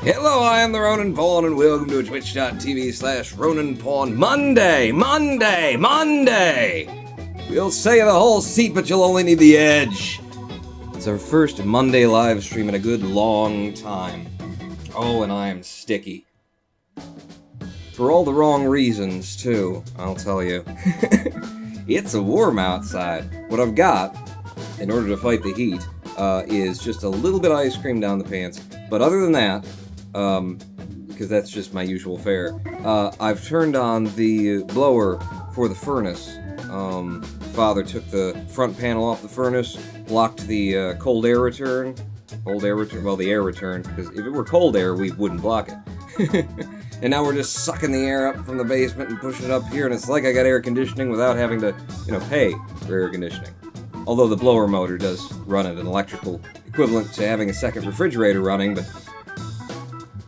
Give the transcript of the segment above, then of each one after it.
Hello, I am the Ronin Pawn, and welcome to twitch.tv/Ronin Pawn Monday! We'll say the whole seat, but you'll only need the edge. It's our first Monday live stream in a good long time. Oh, and I am sticky. For all the wrong reasons, too, I'll tell you. It's warm outside. What I've got, in order to fight the heat, is just a little bit of ice cream down the pants. But other than that, because that's just my usual fare, I've turned on the blower for the furnace. Father took the front panel off the furnace, blocked the cold air return. Well, the air return, because if it were cold air, we wouldn't block it. And now we're just sucking the air up from the basement and pushing it up here, and it's like I got air conditioning without having to, pay for air conditioning. Although the blower motor does run at an electrical equivalent to having a second refrigerator running, but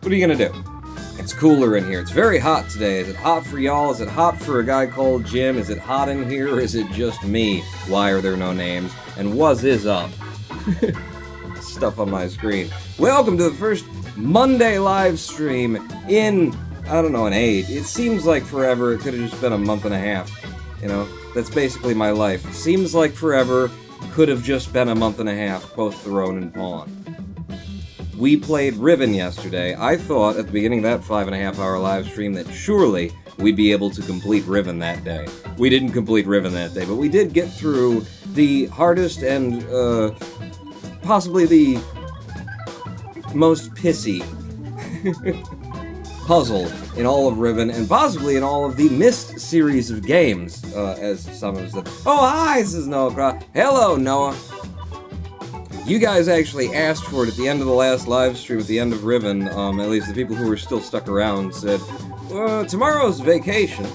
what are you gonna do? It's cooler in here. It's very hot today. Is it hot for y'all? Is it hot for a guy called Jim? Is it hot in here, or is it just me? Why are there no names? And was is up? Stuff on my screen. Welcome to the first Monday live stream in, I don't know, an age. It seems like forever. It could have just been a month and a half. That's basically my life. Seems like forever. Could have just been a month and a half. Quote the Ronin Pawn. We played Riven yesterday. I thought at the beginning of that 5.5 hour live stream that surely we'd be able to complete Riven that day. We didn't complete Riven that day, but we did get through the hardest and possibly the most pissy puzzle in all of Riven, and possibly in all of the Myst series of games, as some have said. Oh, hi, this is Noah Crow. Hello, Noah. You guys actually asked for it at the end of the last live stream, at the end of Riven. At least the people who were still stuck around said, tomorrow's vacation,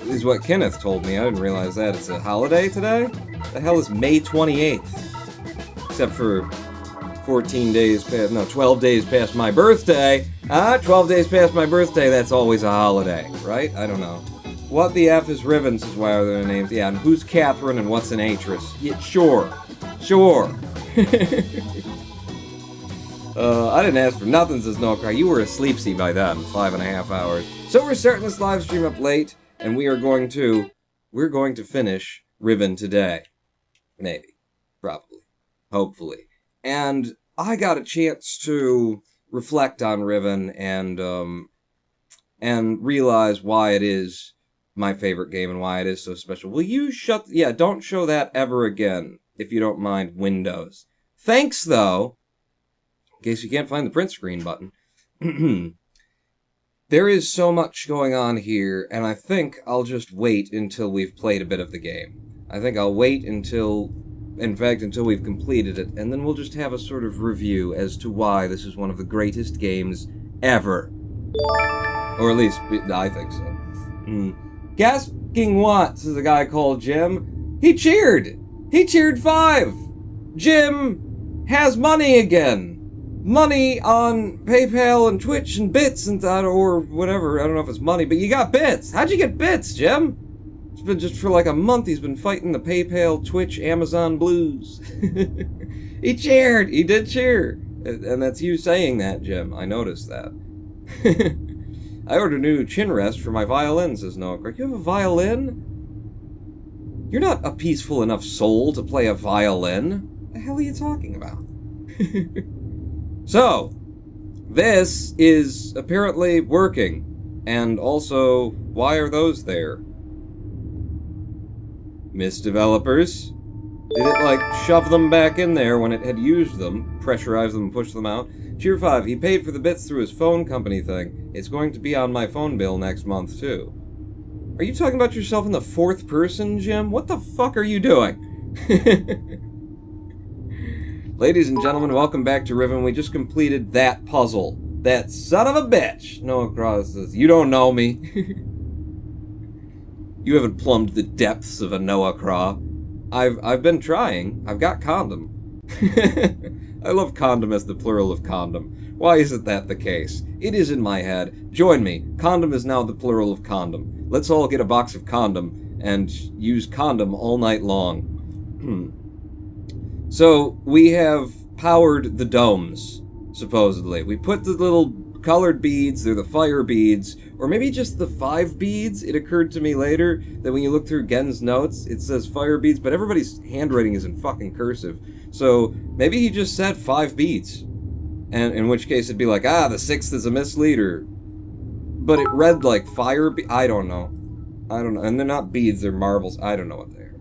is what Kenneth told me. I didn't realize that. It's a holiday today? The hell is May 28th? Except for 12 days past my birthday. 12 days past my birthday, that's always a holiday, right? I don't know. What the F is Riven, says why are there names? Yeah, and who's Catherine and what's an Atris? Yeah, sure. I didn't ask for nothing, says No Cry. You were asleep by then, 5.5 hours. So we're starting this live stream up late, and we're going to finish Riven today. Maybe. Probably. Hopefully. And I got a chance to reflect on Riven and realize why it is my favorite game and why it is so special. Will you don't show that ever again, if you don't mind, Windows. Thanks, though. In case you can't find the print screen button. There is so much going on here, and I think I'll just wait until we've played a bit of the game. I think I'll wait until we've completed it, and then we'll just have a sort of review as to why this is one of the greatest games ever. Or at least, I think so. Gasking what, says a guy called Jim. He cheered 5! Jim has money again! Money on PayPal and Twitch and bits and that, or whatever. I don't know if it's money, but you got bits! How'd you get bits, Jim? It's been just for like a month he's been fighting the PayPal, Twitch, Amazon blues. He cheered! He did cheer! And that's you saying that, Jim. I noticed that. I ordered a new chin rest for my violin, says Noah Craig. You have a violin? You're not a peaceful enough soul to play a violin. What the hell are you talking about? So, this is apparently working. And also, why are those there? Myst developers? Did it, shove them back in there when it had used them, pressurize them and push them out? Cheer 5, he paid for the bits through his phone company thing. It's going to be on my phone bill next month, too. Are you talking about yourself in the fourth person, Jim? What the fuck are you doing? Ladies and gentlemen, welcome back to Riven. We just completed that puzzle. That son of a bitch! Noah Cross says, you don't know me. You haven't plumbed the depths of a Noah Craw. I've been trying. I've got condom. I love condom as the plural of condom. Why isn't that the case? It is in my head. Join me. Condom is now the plural of condom. Let's all get a box of condom and use condom all night long. So, we have powered the domes. supposedly. We put the little colored beads, they're the fire beads, or maybe just the 5 beads. It occurred to me later that when you look through Gen's notes, it says fire beads, but everybody's handwriting is in fucking cursive. So maybe he just said 5 beads. And in which case it'd be like, the 6th is a misleader. But it read like fire I don't know. And they're not beads, they're marbles. I don't know what they are.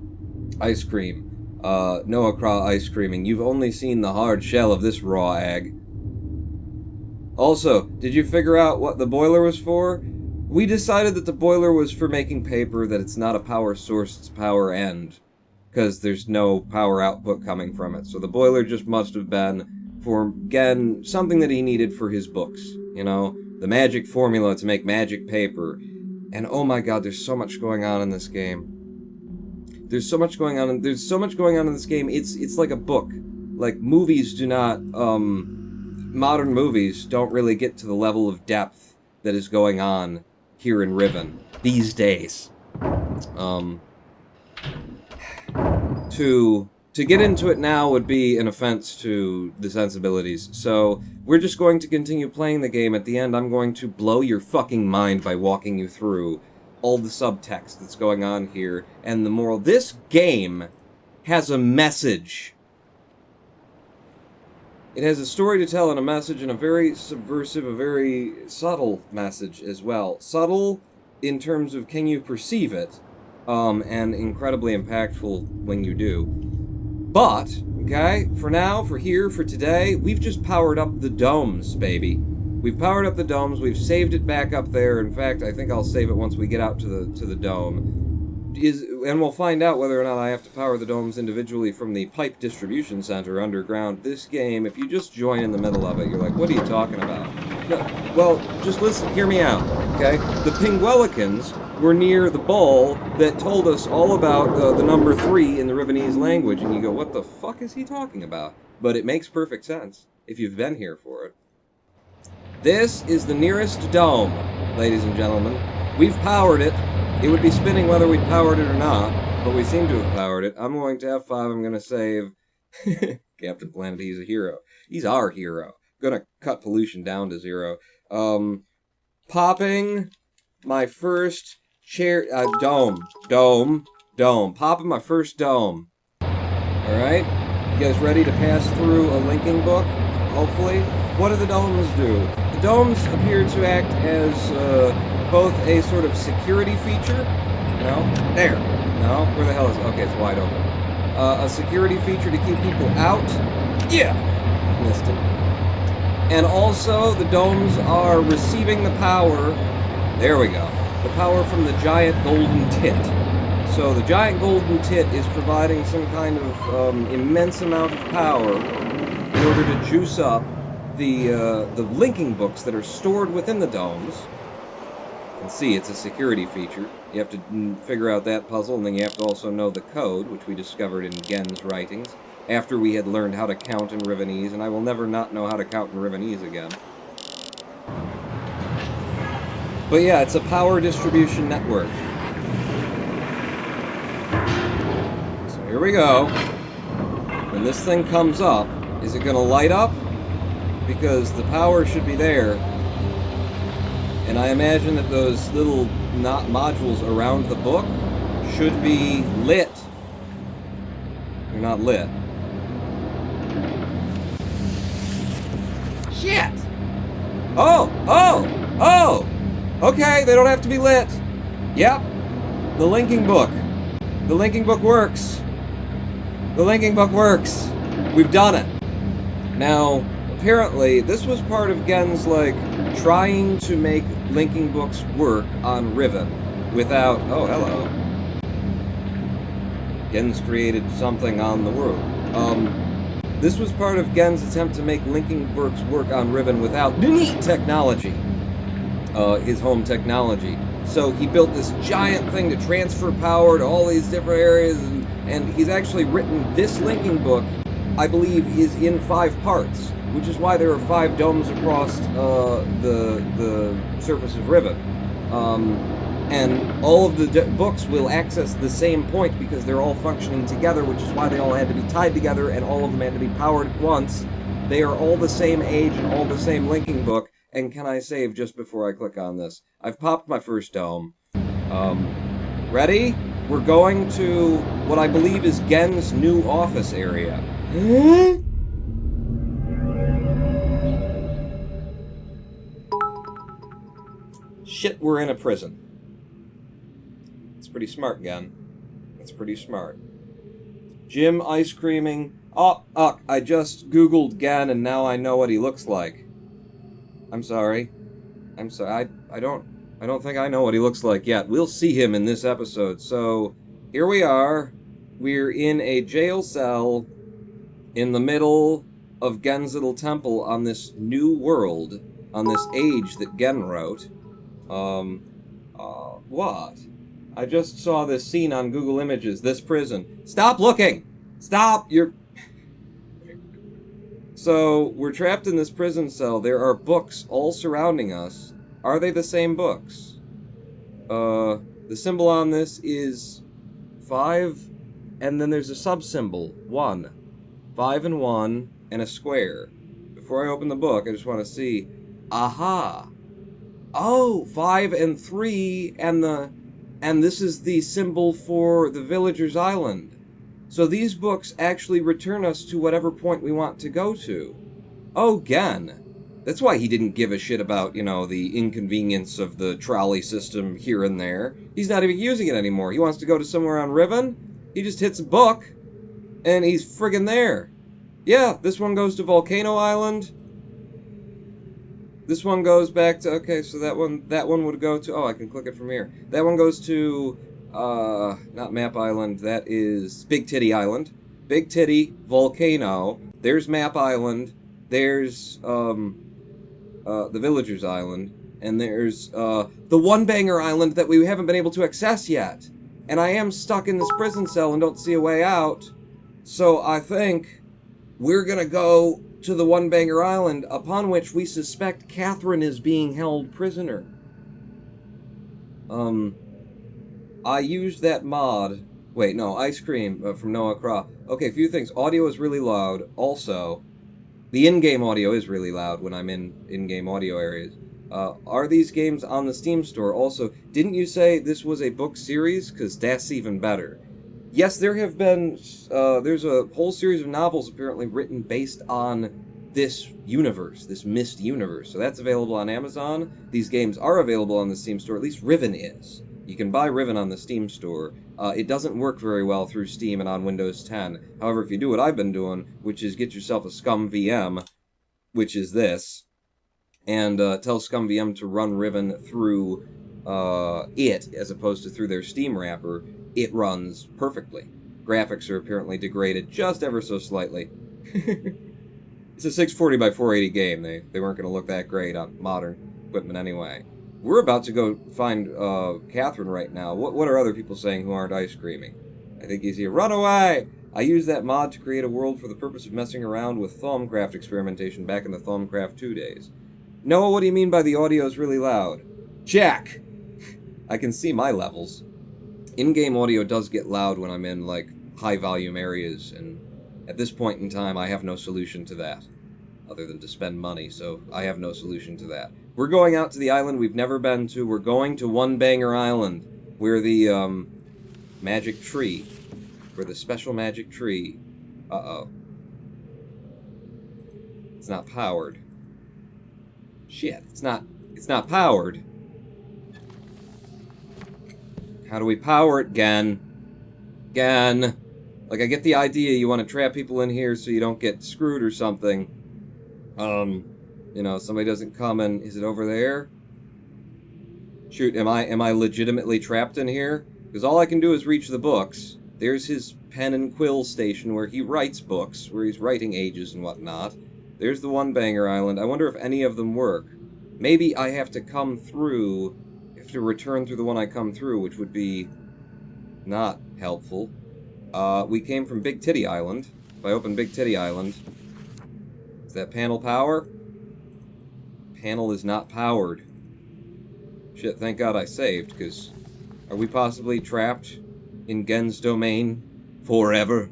Ice cream. Noah Craw ice creaming. You've only seen the hard shell of this raw egg. Also, did you figure out what the boiler was for? We decided that the boiler was for making paper, that it's not a power source, it's power end. Because there's no power output coming from it. So the boiler just must have been for, again, something that he needed for his books. You know, the magic formula to make magic paper. And oh my god, there's so much going on in this game. There's so much going on in this game, it's like a book. Like, movies do not, modern movies don't really get to the level of depth that is going on here in Riven these days. To get into it now would be an offense to the sensibilities, so we're just going to continue playing the game. At the end, I'm going to blow your fucking mind by walking you through all the subtext that's going on here, and the moral. This game has a message. It has a story to tell and a message, and a very subversive, a very subtle message as well. Subtle in terms of can you perceive it, and incredibly impactful when you do. But, okay, for now, for here, for today, we've just powered up the domes, baby. We've powered up the domes, we've saved it back up there. In fact, I think I'll save it once we get out to the dome. And we'll find out whether or not I have to power the domes individually from the pipe distribution center underground. This game, if you just join in the middle of it, you're like, what are you talking about? No, well, just listen, hear me out, okay? The Penguelicans were near the ball that told us all about the number 3 in the Rivenese language, and you go, what the fuck is he talking about? But it makes perfect sense if you've been here for it. This is the nearest dome, ladies and gentlemen. We've powered it. It would be spinning whether we powered it or not, but we seem to have powered it. I'm going to F5, I'm going to save Captain Planet, he's a hero. He's our hero. Gonna cut pollution down to 0. Popping my first dome. Popping my first dome. Alright? You guys ready to pass through a linking book? Hopefully. What do the domes do? The domes appear to act as both a sort of security feature. No? There. No? Where the hell is it? Okay, it's wide open. A security feature to keep people out. Yeah! Missed it. And also, the domes are receiving the power. There we go. The power from the giant golden tit. So the giant golden tit is providing some kind of immense amount of power in order to juice up the linking books that are stored within the domes. You can see it's a security feature. You have to figure out that puzzle, and then you have to also know the code, which we discovered in Gen's writings, after we had learned how to count in Rivenese, and I will never not know how to count in Rivenese again. But yeah, it's a power distribution network. So here we go. When this thing comes up, is it going to light up? Because the power should be there. And I imagine that those little modules around the book should be lit. They're not lit. Shit! Oh! Okay, they don't have to be lit. Yep. The linking book. The linking book works. The linking book works. We've done it. Now, apparently, this was part of Gen's, like, trying to make linking books work on Riven without... Oh, hello. Gen's created something on the world. This was part of Gen's attempt to make linking books work on Riven without technology. His home technology. So he built this giant thing to transfer power to all these different areas, and he's actually written this linking book, I believe, is in 5 parts, which is why there are 5 domes across the surface of Riven. And all of the books will access the same point because they're all functioning together, which is why they all had to be tied together and all of them had to be powered at once They are all the same age and all the same linking book. And can I save just before I click on this? I've popped my first dome. Ready? We're going to what I believe is Gen's new office area. Shit, we're in a prison. It's pretty smart, Gen. It's pretty smart. Jim ice creaming. Oh, I just Googled Gen and now I know what he looks like. I'm sorry. I don't think I know what he looks like yet. We'll see him in this episode. So, here we are. We're in a jail cell in the middle of Gen's little temple on this new world, on this age that Gen wrote. What? I just saw this scene on Google Images, this prison. Stop looking! Stop! So, we're trapped in this prison cell. There are books all surrounding us. Are they the same books? The symbol on this is 5, and then there's a sub-symbol, 1. 5 and 1, and a square. Before I open the book, I just want to see. Aha! Oh, 5 and 3, and this is the symbol for the Villager's Island. So these books actually return us to whatever point we want to go to. Oh, Gen. That's why he didn't give a shit about, the inconvenience of the trolley system here and there. He's not even using it anymore. He wants to go to somewhere on Riven. He just hits a book, and he's friggin' there. Yeah, this one goes to Volcano Island. This one goes back to, okay, so that one would go to, oh, I can click it from here. That one goes to, not Map Island, that is Big Titty Island. Big Titty, Volcano, there's Map Island, there's, the Villager's Island, and there's, the One Banger Island that we haven't been able to access yet. And I am stuck in this prison cell and don't see a way out, so I think we're gonna go to the One Banger Island, upon which we suspect Catherine is being held prisoner. I used that mod. Wait, no, Ice Cream from Noah Craw. Okay, a few things. Audio is really loud. Also, the in-game audio is really loud when I'm in in-game audio areas. Are these games on the Steam store? Also, didn't you say this was a book series? Because that's even better. Yes, there have been, there's a whole series of novels apparently written based on this universe, this Myst universe. So that's available on Amazon. These games are available on the Steam store, at least Riven is. You can buy Riven on the Steam store. It doesn't work very well through Steam and on Windows 10. However, if you do what I've been doing, which is get yourself a Scum VM, which is this, and tell Scum VM to run Riven through it, as opposed to through their Steam wrapper, it runs perfectly. Graphics are apparently degraded just ever so slightly. It's a 640 by 480 game. They weren't going to look that great on modern equipment anyway. We're about to go find Catherine right now. What are other people saying who aren't ice creaming? I think he's here. Run away! I used that mod to create a world for the purpose of messing around with Thaumcraft experimentation back in the Thaumcraft 2 days. Noah, what do you mean by the audio is really loud? Check! I can see my levels. In-game audio does get loud when I'm in, high-volume areas, and at this point in time, I have no solution to that, other than to spend money, so I have no solution to that. We're going out to the island we've never been to. We're going to One Banger Island, where the, magic tree, where the special magic tree, it's not powered. Shit, it's not powered. How do we power it, Gen? Gen. I get the idea you want to trap people in here so you don't get screwed or something. Somebody doesn't come and... Is it over there? Shoot, am I legitimately trapped in here? Because all I can do is reach the books. There's his pen and quill station where he writes books, where he's writing ages and whatnot. There's the One Banger Island. I wonder if any of them work. Maybe I have to come through... to return through the one I come through, which would be not helpful. We came from Big Titty Island. If I open Big Titty Island, is that panel power? Panel is not powered. Shit, thank God I saved, because are we possibly trapped in Gen's domain forever?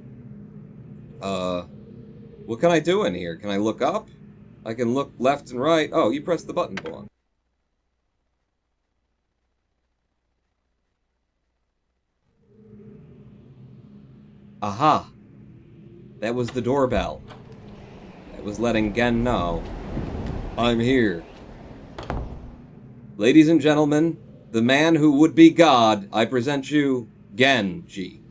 What can I do in here? Can I look up? I can look left and right. Oh, you pressed the button, Vaughn. Aha! That was the doorbell. That was letting Gen know I'm here. Ladies and gentlemen, the man who would be God, I present you Genji.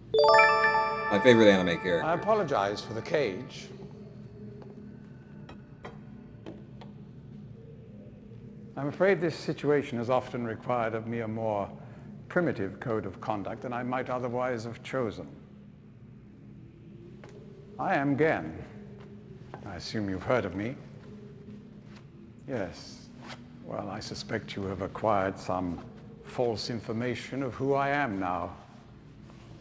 My favorite anime character. I apologize for the cage. I'm afraid this situation has often required of me a more primitive code of conduct than I might otherwise have chosen. I am Gen. I assume you've heard of me. Yes. Well, I suspect you have acquired some false information of who I am now.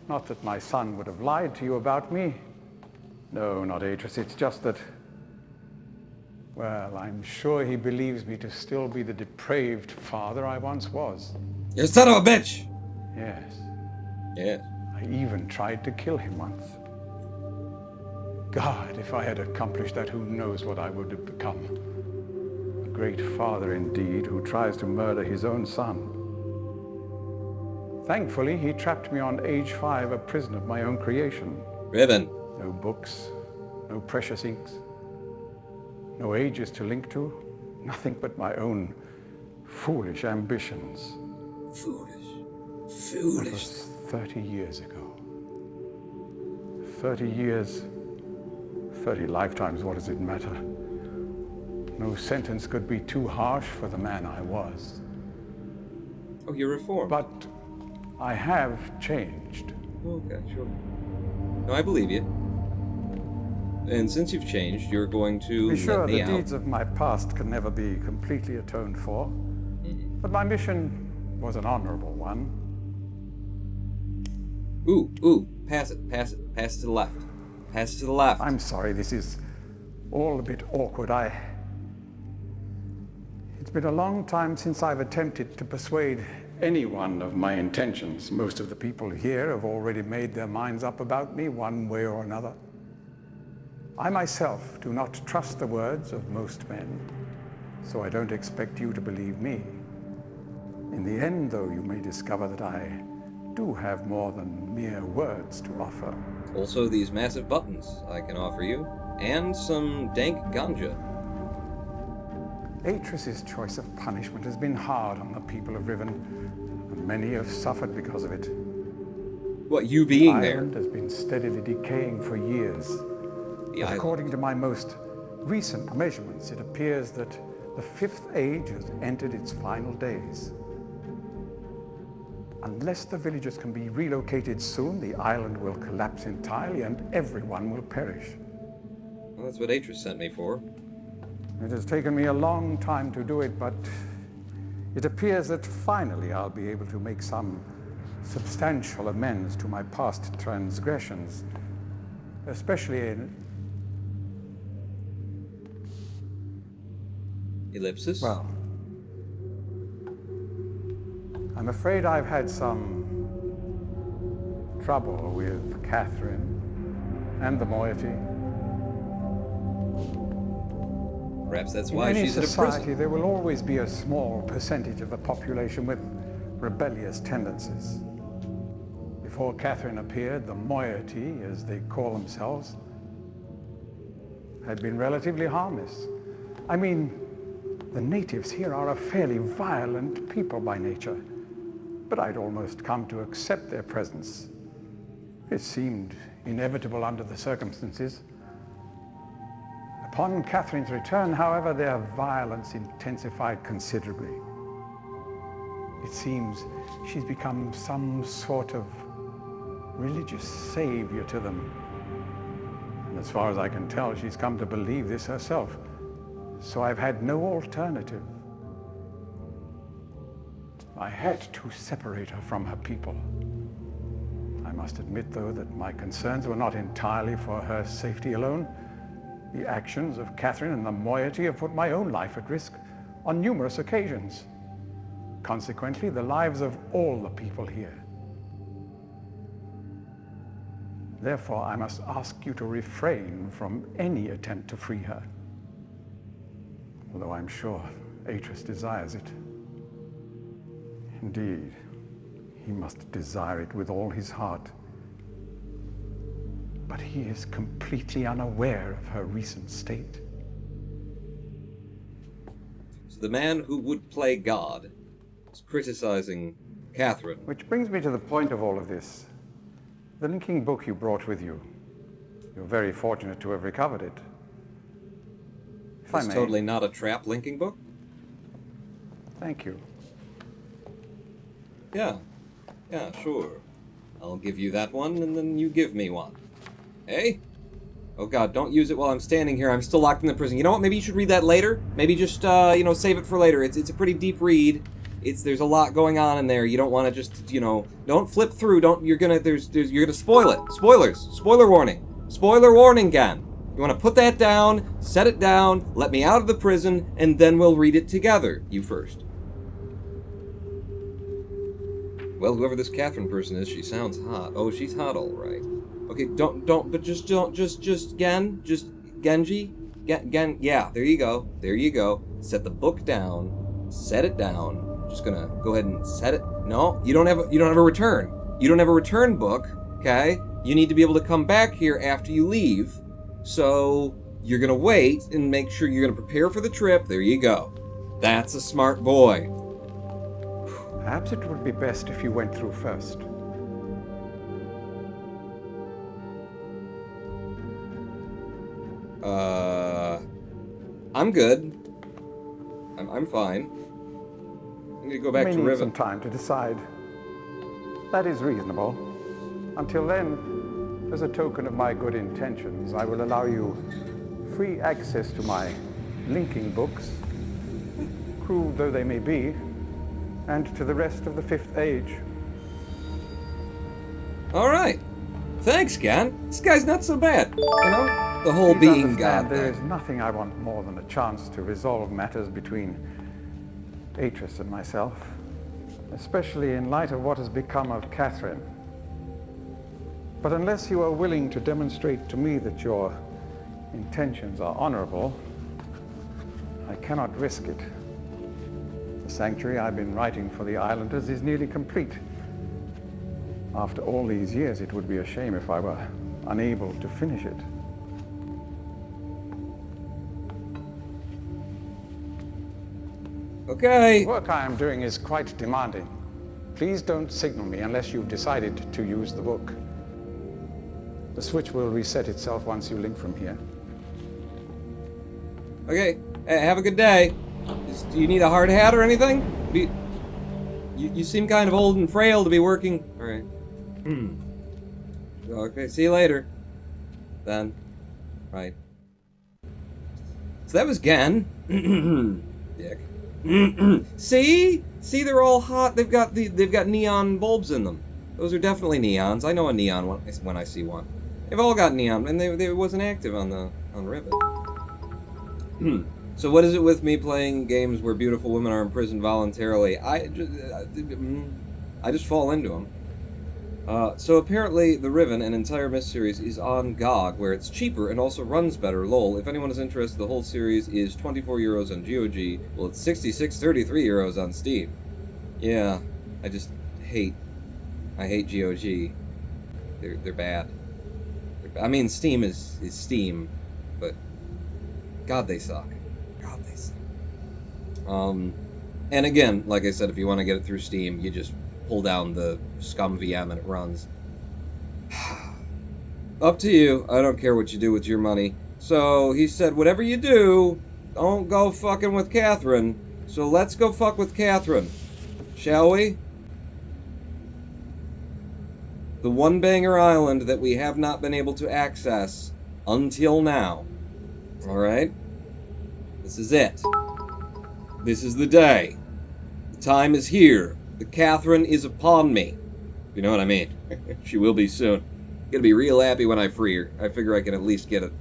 Not that my son would have lied to you about me. No, not Atris. It's just that, well, I'm sure he believes me to still be the depraved father I once was. You son of a bitch! Yes. Yes. I even tried to kill him once. God, if I had accomplished that, who knows what I would have become. A great father indeed, who tries to murder his own son. Thankfully, he trapped me on age 5, a prison of my own creation. Riven. No books, no precious inks, no ages to link to, nothing but my own foolish ambitions. Foolish. That was 30 years ago. 30 years, 30 lifetimes, what does it matter? No sentence could be too harsh for the man I was. Oh, you're reformed. But I have changed. Okay, sure. No, I believe you. And since you've changed, you're going to Be sure let me the out. deeds of my past can never be completely atoned for. But my mission was an honorable one. Ooh, pass it to the left. Pass it to the left. I'm sorry, this is all a bit awkward. It's been a long time since I've attempted to persuade anyone of my intentions. Most of the people here have already made their minds up about me one way or another. I myself do not trust the words of most men, so I don't expect you to believe me. In the end, though, you may discover that I do have more than mere words to offer. Also, these massive buttons I can offer you, and some dank ganja. Atris's choice of punishment has been hard on the people of Riven, and many have suffered because of it. What, you being The there? island has been steadily decaying for years. But according to my most recent measurements, it appears that the 5th age has entered its final days. Unless the villagers can be relocated soon, the island will collapse entirely and everyone will perish. Well, that's what Atris sent me for. It has taken me a long time to do it, but it appears that finally I'll be able to make some substantial amends to my past transgressions, especially in... Ellipsis? Well, I'm afraid I've had some trouble with Catherine and the moiety. Perhaps that's why In any she's in a society, prison. there will always be a small percentage of the population with rebellious tendencies. Before Catherine appeared, the moiety, as they call themselves, had been relatively harmless. I mean, the natives here are a fairly violent people by nature, but I'd almost come to accept their presence. It seemed inevitable under the circumstances. Upon Catherine's return, however, their violence intensified considerably. It seems she's become some sort of religious savior to them. And as far as I can tell, she's come to believe this herself. So I've had no alternative. I had to separate her from her people. I must admit, though, that my concerns were not entirely for her safety alone. The actions of Catherine and the moiety have put my own life at risk on numerous occasions. Consequently, the lives of all the people here. Therefore, I must ask you to refrain from any attempt to free her. Although I'm sure Atreus desires it. Indeed, he must desire it with all his heart. But he is completely unaware of her recent state. So the man who would play God is criticizing Catherine. Which brings me to the point of all of this. The linking book you brought with you. You're very fortunate to have recovered it. If I It's may. totally not a trap linking book? Thank you. Yeah, sure. I'll give you that one, and then you give me one. Hey? Oh god, don't use it while I'm standing here. I'm still locked in the prison. You know what? Maybe you should read that later. Maybe just, save it for later. It's a pretty deep read. There's a lot going on in there. You don't want to just, don't flip through. You're gonna spoil it. Spoilers. Spoiler warning. Spoiler warning, Gan. You want to put that down, set it down, let me out of the prison, and then we'll read it together. You first. Well, whoever this Catherine person is, she sounds hot. Oh, she's hot, all right. Okay, just Genji. Yeah, there you go. Set the book down. Set it down. Just gonna go ahead and set it. No, you don't have a return. You don't have a return book, okay? You need to be able to come back here after you leave. So you're gonna wait and make sure you're gonna prepare for the trip. There you go. That's a smart boy. Perhaps it would be best if you went through first. I'm good. I'm fine. I need to go back to You may need Riven. some time to decide. That is reasonable. Until then, as a token of my good intentions, I will allow you free access to my linking books, crude though they may be, and to the rest of the Fifth Age. All right. Thanks, Gan. This guy's not so bad. The whole Please being understand, God there thing. is nothing I want more than a chance to resolve matters between Atreus and myself, especially in light of what has become of Catherine. But unless you are willing to demonstrate to me that your intentions are honorable, I cannot risk it. The sanctuary I've been writing for the islanders is nearly complete. After all these years, it would be a shame if I were unable to finish it. Okay. The work I am doing is quite demanding. Please don't signal me unless you've decided to use the book. The switch will reset itself once you link from here. Okay. Hey, have a good day. Do you need a hard hat or anything? You seem kind of old and frail to be working. All right. Okay, see you later. Then. Right. So that was Gan. Dick. See, they're all hot. They've got neon bulbs in them. Those are definitely neons. I know a neon when I see one. They've all got neon, and they wasn't active on Riven. So what is it with me playing games where beautiful women are imprisoned voluntarily? I just fall into them. So apparently the Riven, an entire Myst series, is on GOG, where it's cheaper and also runs better. Lol. If anyone is interested, the whole series is 24 euros on GOG. Well, it's 66.33 euros on Steam. Yeah, I hate GOG. They're bad. I mean, Steam is Steam, but God, they suck. God, they suck. And again, like I said, if you want to get it through Steam, you just pull down the scum VM and it runs. Up to you. I don't care what you do with your money. So he said, whatever you do, don't go fucking with Catherine. So let's go fuck with Catherine. Shall we? The one banger island that we have not been able to access until now. Alright? This is it. This is the day. The time is here. The Catherine is upon me. You know what I mean? She will be soon. Gonna be real happy when I free her. I figure I can at least get it.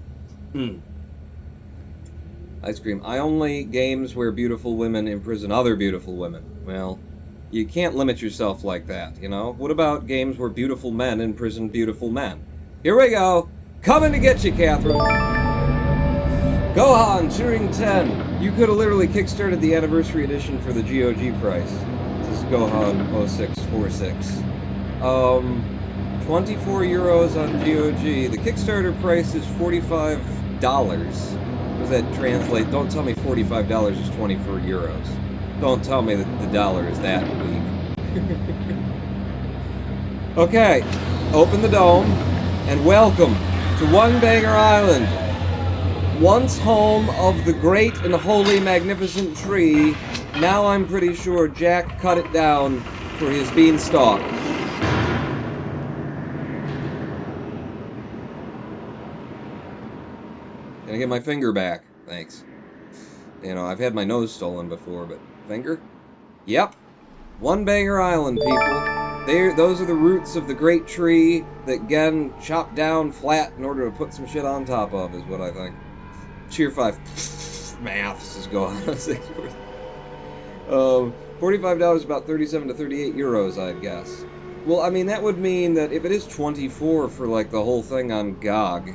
Ice cream. I only games where beautiful women imprison other beautiful women. Well, you can't limit yourself like that, you know? What about games where beautiful men imprison beautiful men? Here we go. Coming to get you, Catherine. Gohan, cheering 10. You could have literally kickstarted the anniversary edition for the GOG price. This is Gohan 0646. 24 euros on GOG. The Kickstarter price is $45. What does that translate? Don't tell me $45 is 24 euros. Don't tell me that the dollar is that weak. Okay, open the dome, and welcome to One Banger Island. Once home of the great and holy magnificent tree, now I'm pretty sure Jack cut it down for his beanstalk. Can I get my finger back? Thanks. You know, I've had my nose stolen before, but finger? Yep. One Banger Island, people. Those are the roots of the great tree that Gen chopped down flat in order to put some shit on top of, is what I think. Cheer 5. Maths is going on. $45, about 37 to 38 euros, I'd guess. Well, I mean, that would mean that if it is 24 for, like, the whole thing on GOG...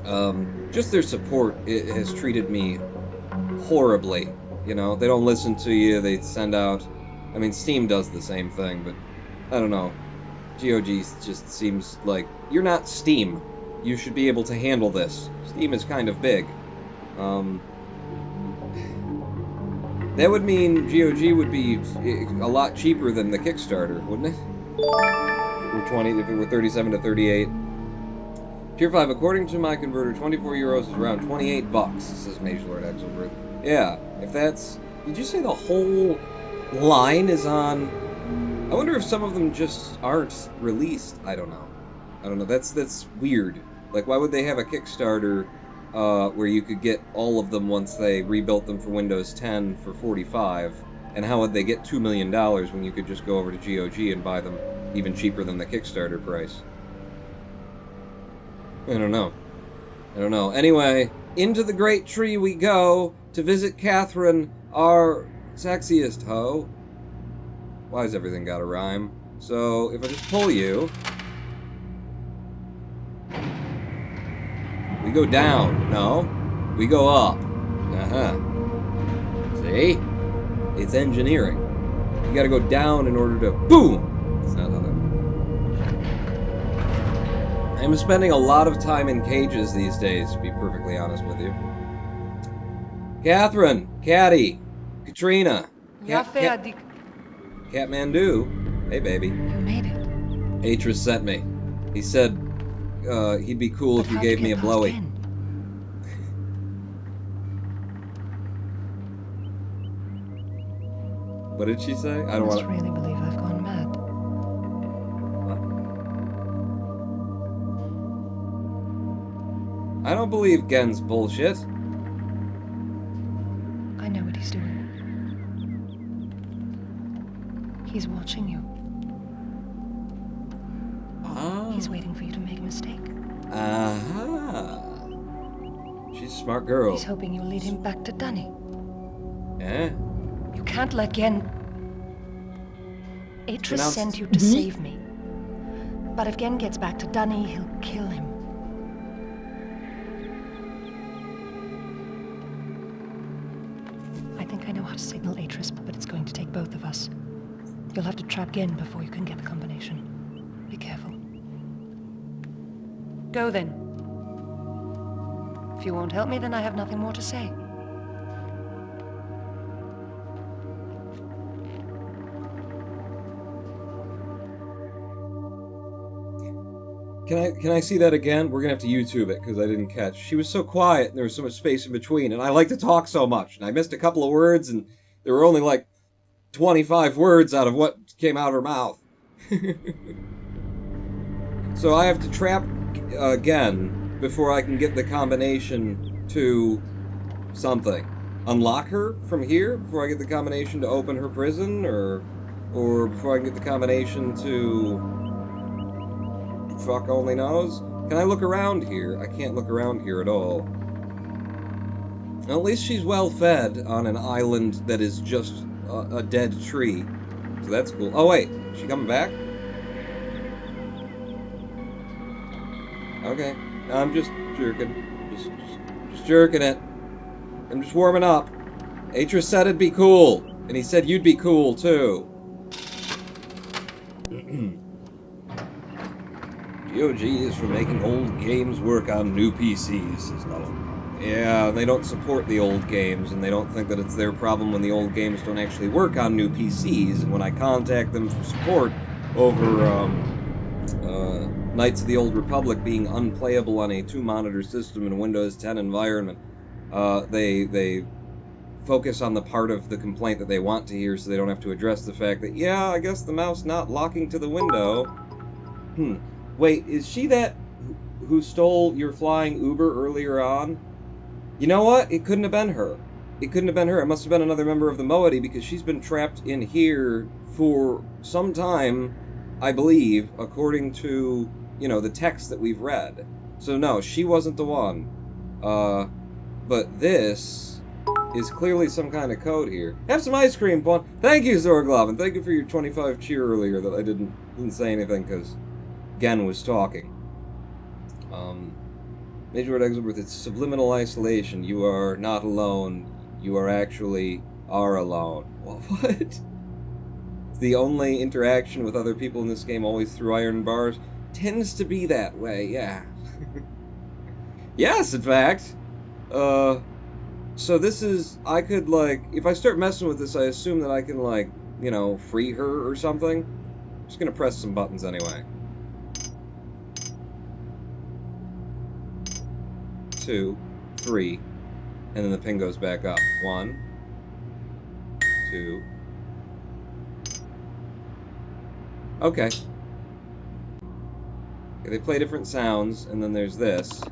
God. Just their support has treated me horribly. You know, they don't listen to you, they send out... I mean, Steam does the same thing, but I don't know. GOG just seems like... You're not Steam. You should be able to handle this. Steam is kind of big. That would mean GOG would be a lot cheaper than the Kickstarter, wouldn't it? If it were 37 to 38. Tier 5, according to my converter, 24 euros is around 28 bucks, says Mage Lord Exelbert. Yeah, if that's... Did you say the whole line is on... I wonder if some of them just aren't released. I don't know. That's weird. Like, why would they have a Kickstarter where you could get all of them once they rebuilt them for Windows 10 for $45? And how would they get $2 million when you could just go over to GOG and buy them even cheaper than the Kickstarter price? I don't know. Anyway, into the great tree we go to visit Catherine, our sexiest hoe. Why has everything got a rhyme? So, if I just pull you... We go down. No. We go up. See? It's engineering. You gotta go down in order to... Boom! It's not how that... I'm spending a lot of time in cages these days, to be perfectly honest with you. Catherine! Catty! Katrina! Catmandu! Hey, baby. You made it. Atris sent me. He said he'd be cool if you gave me a blowy. What did she say? I don't want to... really believe I've gone mad. I don't believe Gen's bullshit. I know what he's doing. He's watching you. Ah. He's waiting for you to make a mistake. Aha. She's a smart girl. He's hoping you'll lead him back to Danny. Eh? You can't let Gen... Atris Pronounced sent you to save me. But if Gen gets back to Danny, he'll kill him. I think I know how to signal Atris, but it's going to take both of us. You'll have to trap Gen before you can get the combination. Be careful. Go then. If you won't help me, then I have nothing more to say. Can I see that again? We're gonna have to YouTube it because I didn't catch. She was so quiet and there was so much space in between, and I like to talk so much, and I missed a couple of words, and there were only like 25 words out of what came out of her mouth. So I have to trap again before I can get the combination to something. Unlock her from here before I get the combination to open her prison, or before I can get the combination to... Fuck only knows. Can I look around here? I can't look around here at all. At least she's well fed on an island that is just a dead tree. So that's cool. Oh wait, is she coming back? Okay. I'm just jerking. Just jerking it. I'm just warming up. Atris said it'd be cool. And he said you'd be cool, too. GOG is for making old games work on new PCs, says Null. Yeah, they don't support the old games, and they don't think that it's their problem when the old games don't actually work on new PCs, and when I contact them for support over, Knights of the Old Republic being unplayable on a 2-monitor system in a Windows 10 environment, they focus on the part of the complaint that they want to hear so they don't have to address the fact that, yeah, I guess the mouse not locking to the window. Wait, is she that who stole your flying Uber earlier on? You know what? It couldn't have been her. It couldn't have been her. It must have been another member of the moiety because she's been trapped in here for some time, I believe, according to, you know, the text that we've read. So no, she wasn't the one. But this is clearly some kind of code here. Have some ice cream, Pawn. Thank you, Zorglov, and thank you for your 25 cheer earlier that I didn't say anything because Gen was talking. Major Red Exilbert, it's subliminal isolation. You are not alone. You are actually alone. Well, what? The only interaction with other people in this game always through iron bars tends to be that way, yeah. Yes, in fact. So this is, I could, like, if I start messing with this, I assume that I can, like, you know, free her or something. I'm just gonna press some buttons anyway. 2, 3, and then the ping goes back up. 1, 2. Okay. They play different sounds, and then there's this.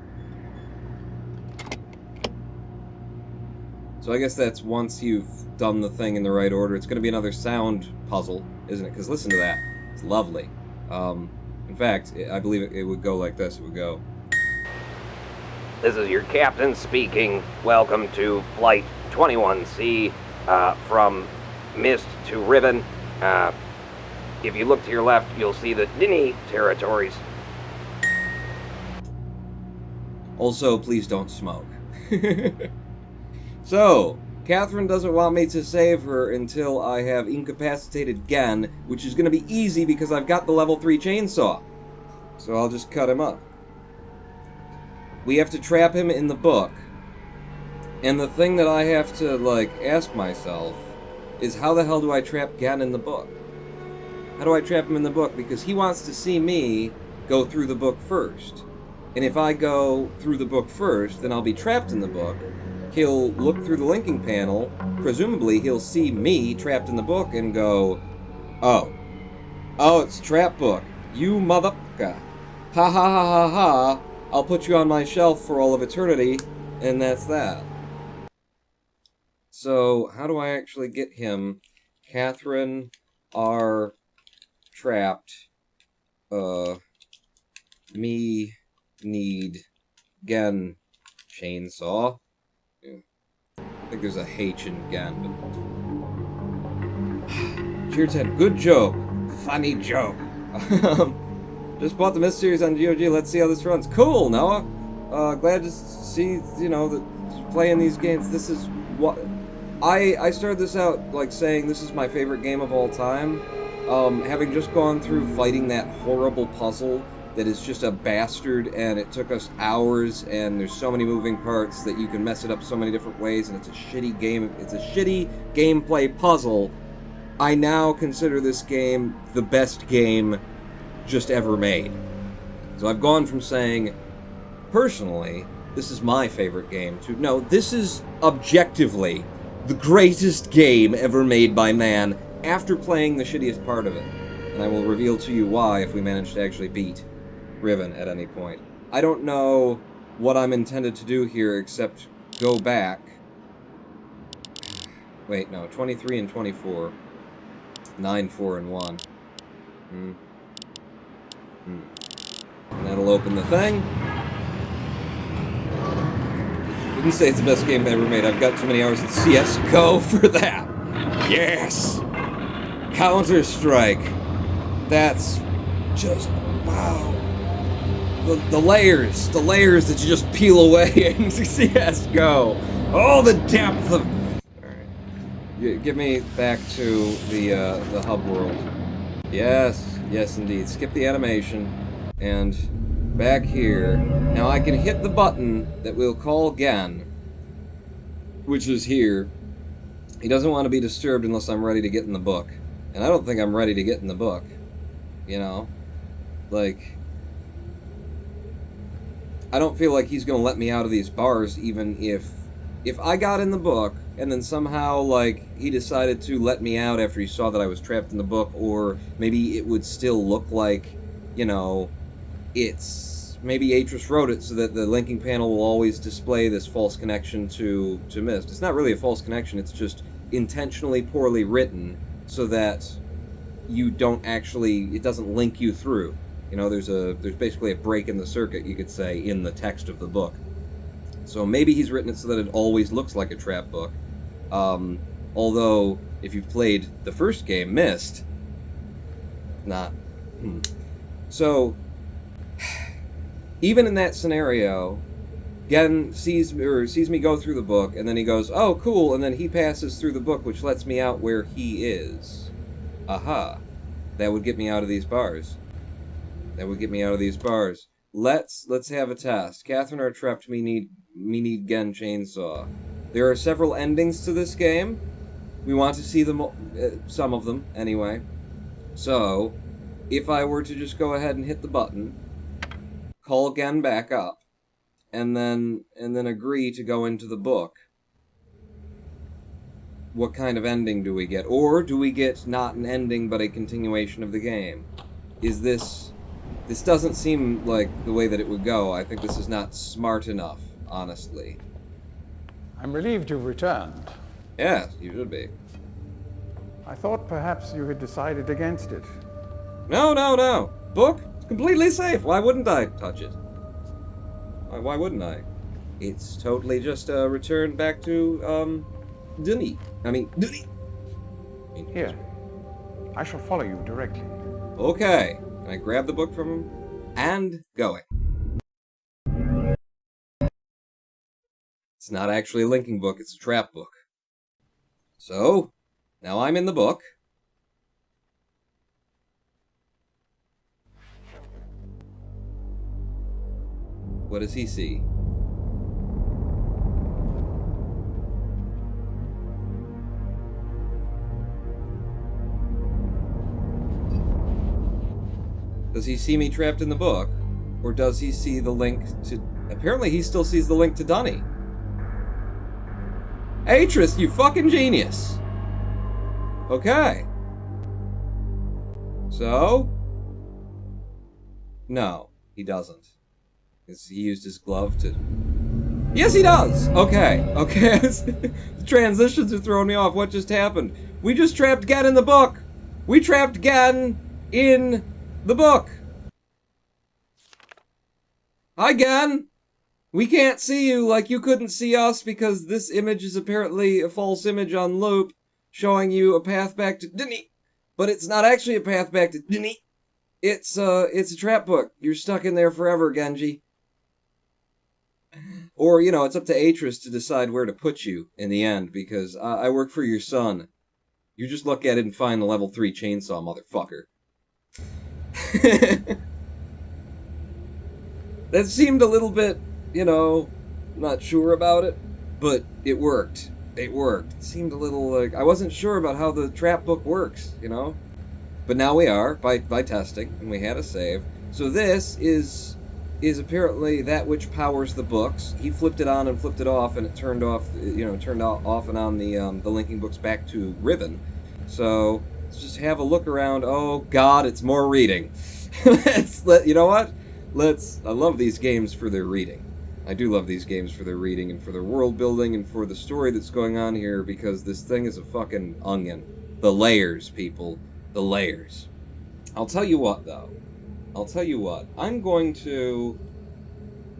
So I guess that's once you've done the thing in the right order. It's going to be another sound puzzle, isn't it? Because listen to that. It's lovely. In fact, I believe it would go like this. It would go... This is your captain speaking. Welcome to Flight 21C from Myst to Riven. If you look to your left, you'll see the Dini territories. Also, please don't smoke. So, Catherine doesn't want me to save her until I have incapacitated Gen, which is going to be easy because I've got the level 3 chainsaw. So I'll just cut him up. We have to trap him in the book. And the thing that I have to, like, ask myself is how the hell do I trap Gen in the book? How do I trap him in the book? Because he wants to see me go through the book first. And if I go through the book first, then I'll be trapped in the book. He'll look through the linking panel. Presumably, he'll see me trapped in the book and go, oh, it's trap book. You motherfucker. Ha ha ha ha ha. I'll put you on my shelf for all of eternity, and that's that. So, how do I actually get him? Catherine are trapped. Me need Gen chainsaw. Yeah. I think there's a H in Gen, but... Cheer 10. Good joke. Funny joke. Just bought the Myst series on GOG. Let's see how this runs. Cool, Noah. Glad to see, you know, that playing these games. This is what I started this out like saying this is my favorite game of all time. Having just gone through fighting that horrible puzzle that is just a bastard, and it took us hours, and there's so many moving parts that you can mess it up so many different ways, and it's a shitty game. It's a shitty gameplay puzzle. I now consider this game the best game just ever made. So I've gone from saying, personally, this is my favorite game, to, no, this is objectively the greatest game ever made by man after playing the shittiest part of it. And I will reveal to you why if we manage to actually beat Riven at any point. I don't know what I'm intended to do here except go back. Wait, no, 23 and 24. 9, 4, and 1. And that'll open the thing. Didn't say it's the best game ever made. I've got too many hours in CSGO for that. Yes! Counter-Strike. That's just, wow. the layers that you just peel away and yes, go. Oh, the depth of. All right, give me back to the hub world. Yes, yes, indeed. Skip the animation, and back here. Now I can hit the button that we'll call Gan, which is here. He doesn't want to be disturbed unless I'm ready to get in the book, and I don't think I'm ready to get in the book. You know, like. I don't feel like he's gonna let me out of these bars, even if I got in the book and then somehow like he decided to let me out after he saw that I was trapped in the book, or maybe it would still look like, you know, it's maybe Atris wrote it so that the linking panel will always display this false connection to Myst. It's not really a false connection, it's just intentionally poorly written so that you don't actually, it doesn't link you through. You know, there's basically a break in the circuit, you could say, in the text of the book. So maybe he's written it so that it always looks like a trap book. Although, if you've played the first game, Myst, not. So, even in that scenario, Gen sees me go through the book, and then he goes, "Oh, cool," and then he passes through the book, which lets me out where he is. Aha. That would get me out of these bars. That would get me out of these bars. Let's have a test. Catherine are trapped. Me need Gen chainsaw. There are several endings to this game. We want to see them, some of them anyway. So, if I were to just go ahead and hit the button, call Gen back up, and then agree to go into the book, what kind of ending do we get? Or do we get not an ending but a continuation of the game? Is this doesn't seem like the way that it would go. I think this is not smart enough, honestly. I'm relieved you've returned. Yes, you should be. I thought perhaps you had decided against it. No. Book? Completely safe. Why wouldn't I touch it? Why wouldn't I? It's totally just a return back to, Dunny. Dunny. Here. I shall follow you directly. Okay. And I grab the book from him, and going. It's not actually a linking book, it's a trap book. So, now I'm in the book. What does he see? Does he see me trapped in the book? Or does he see the link to... Apparently he still sees the link to Dunny. Atris, you fucking genius! Okay. So? No, he doesn't. He used his glove to... Yes, he does! Okay. The transitions are throwing me off. What just happened? We just trapped Gen in the book! We trapped Gen in the book! Hi, Gen! We can't see you like you couldn't see us because this image is apparently a false image on loop showing you a path back to Dunny. But it's not actually a path back to Dunny. It's a trap book. You're stuck in there forever, Genji. Or, you know, it's up to Atris to decide where to put you in the end, because I work for your son. You just look at it and find the level 3 chainsaw, motherfucker. That seemed a little bit, you know, not sure about it, but it worked. It worked. It seemed a little like, I wasn't sure about how the trap book works, you know? But now we are, by testing, and we had a save. So this is apparently that which powers the books. He flipped it on and flipped it off, and it turned off, you know, turned off and on the linking books back to Riven. So let's just have a look around. Oh God, it's more reading. You know what? I love these games for their reading. I do love these games for their reading and for their world building and for the story that's going on here, because this thing is a fucking onion. The layers, people. The layers. I'll tell you what, though. I'm going to...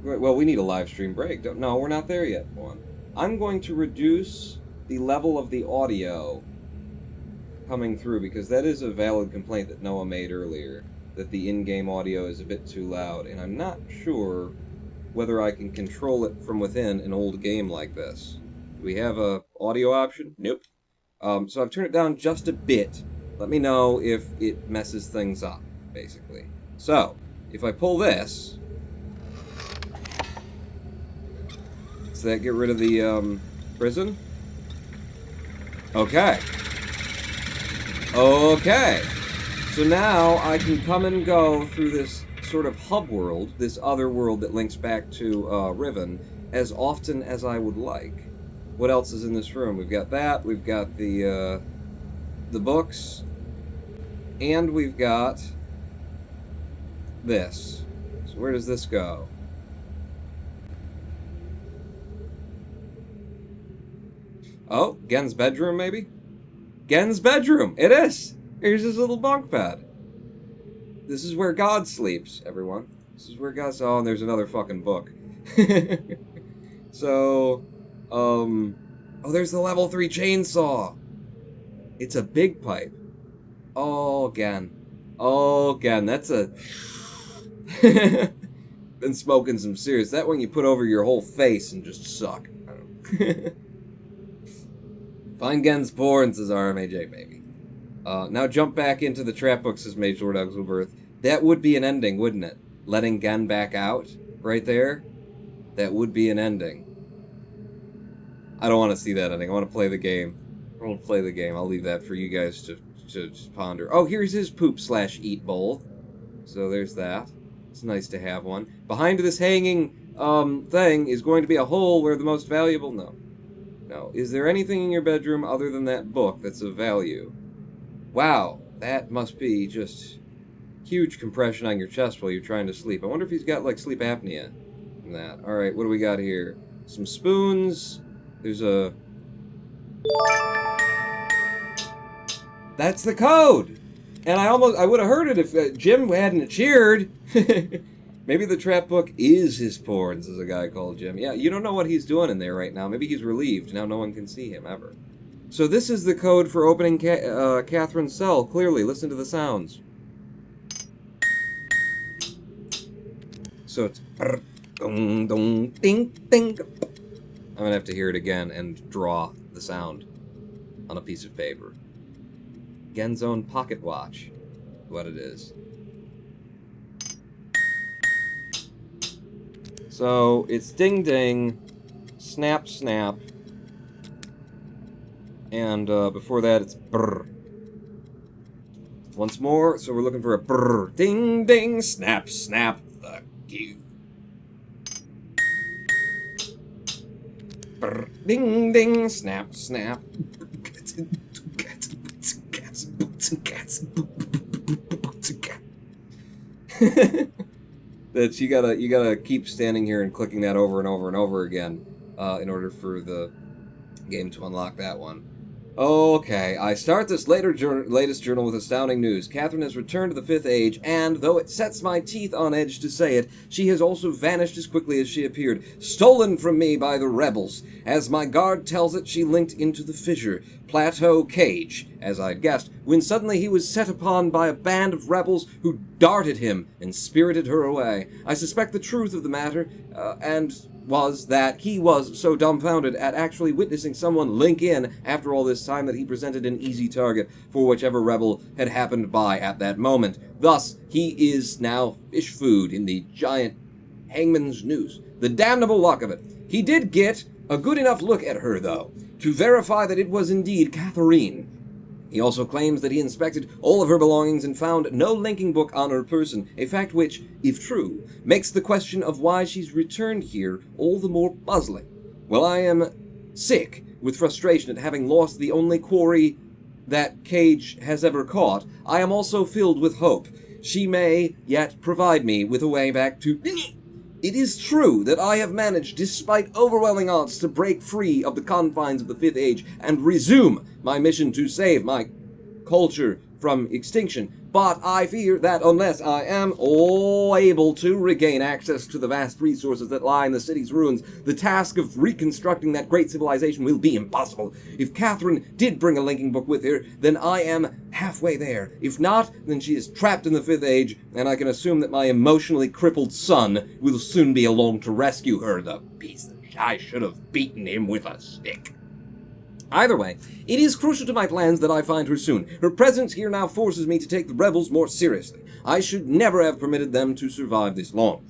Well, we need a live stream break. No, we're not there yet, one. I'm going to reduce the level of the audio coming through, because that is a valid complaint that Noah made earlier. that the in-game audio is a bit too loud, and I'm not sure whether I can control it from within an old game like this. Do we have a audio option? Nope. So I've turned it down just a bit. Let me know if it messes things up, basically. So, if I pull this, does that get rid of the prison? Okay. Okay. So now I can come and go through this sort of hub world, this other world that links back to Riven, as often as I would like. What else is in this room? We've got that, we've got the books, and we've got this. So where does this go? Oh, Gen's bedroom, maybe? Gen's bedroom! It is! Here's his little bunk bed. This is where God sleeps, everyone. This is where God's... Oh, and there's another fucking book. So, oh, there's the level 3 chainsaw. It's a big pipe. Oh, Gen. Oh, Gen, that's a... Been smoking some serious. That one you put over your whole face and just suck. Find Gen's porn, says RMAJ, baby. Now jump back into the trap book, says Mage Lord Uxelberth. That would be an ending, wouldn't it? Letting Gen back out, right there? That would be an ending. I don't want to see that ending. I want to play the game. I want to play the game. I'll leave that for you guys to ponder. Oh, here's his poop/eat bowl. So there's that. It's nice to have one. Behind this hanging thing is going to be a hole where the most valuable... No. No. Is there anything in your bedroom other than that book that's of value? Wow. That must be just huge compression on your chest while you're trying to sleep. I wonder if he's got, like, sleep apnea from that. Alright, what do we got here? Some spoons. There's a... That's the code! And I would have heard it if Jim hadn't cheered. Maybe the trap book is his porn, says a guy called Jim. Yeah, you don't know what he's doing in there right now. Maybe he's relieved. Now no one can see him, ever. So this is the code for opening Catherine's cell. Clearly, listen to the sounds. So it's... Ding, ding, ding, ding. I'm going to have to hear it again and draw the sound on a piece of paper. Gen's own pocket watch, what it is. So, it's ding ding, snap snap, and before that it's brr. Once more, so we're looking for a brr. Ding ding, snap snap, fuck you. Brr, ding ding, snap snap. That you gotta keep standing here and clicking that over and over and over again in order for the game to unlock that one. Okay, I start this latest journal with astounding news. Catherine has returned to the Fifth Age, and, though it sets my teeth on edge to say it, she has also vanished as quickly as she appeared, stolen from me by the rebels. As my guard tells it, she linked into the fissure, Plateau Cage, as I'd guessed, when suddenly he was set upon by a band of rebels who darted him and spirited her away. I suspect the truth of the matter, and was that he was so dumbfounded at actually witnessing someone link in after all this time that he presented an easy target for whichever rebel had happened by at that moment. Thus, he is now fish food in the giant hangman's noose. The damnable luck of it. He did get a good enough look at her, though, to verify that it was indeed Catherine. He also claims that he inspected all of her belongings and found no linking book on her person, a fact which, if true, makes the question of why she's returned here all the more puzzling. While I am sick with frustration at having lost the only quarry that Cage has ever caught, I am also filled with hope. She may yet provide me with a way back to... It is true that I have managed, despite overwhelming odds, to break free of the confines of the Fifth Age and resume my mission to save my culture from extinction. but I fear that unless I am able to regain access to the vast resources that lie in the city's ruins, the task of reconstructing that great civilization will be impossible. If Catherine did bring a linking book with her, then I am halfway there. If not, then she is trapped in the Fifth Age, and I can assume that my emotionally crippled son will soon be along to rescue her. The piece of I should have beaten him with a stick. Either way, it is crucial to my plans that I find her soon. Her presence here now forces me to take the rebels more seriously. I should never have permitted them to survive this long.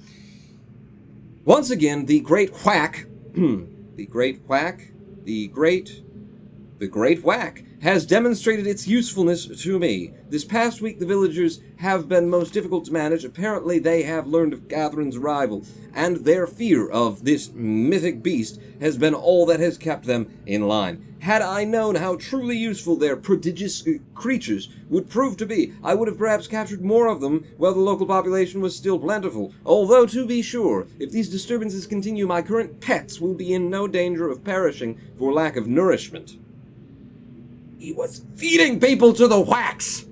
Once again, the Great Whack, the Great Whack has demonstrated its usefulness to me. This past week, the villagers have been most difficult to manage. Apparently, they have learned of Catherine's arrival, and their fear of this mythic beast has been all that has kept them in line. Had I known how truly useful their prodigious creatures would prove to be, I would have perhaps captured more of them while the local population was still plentiful. Although, to be sure, if these disturbances continue, my current pets will be in no danger of perishing for lack of nourishment. He was feeding people to the whacks!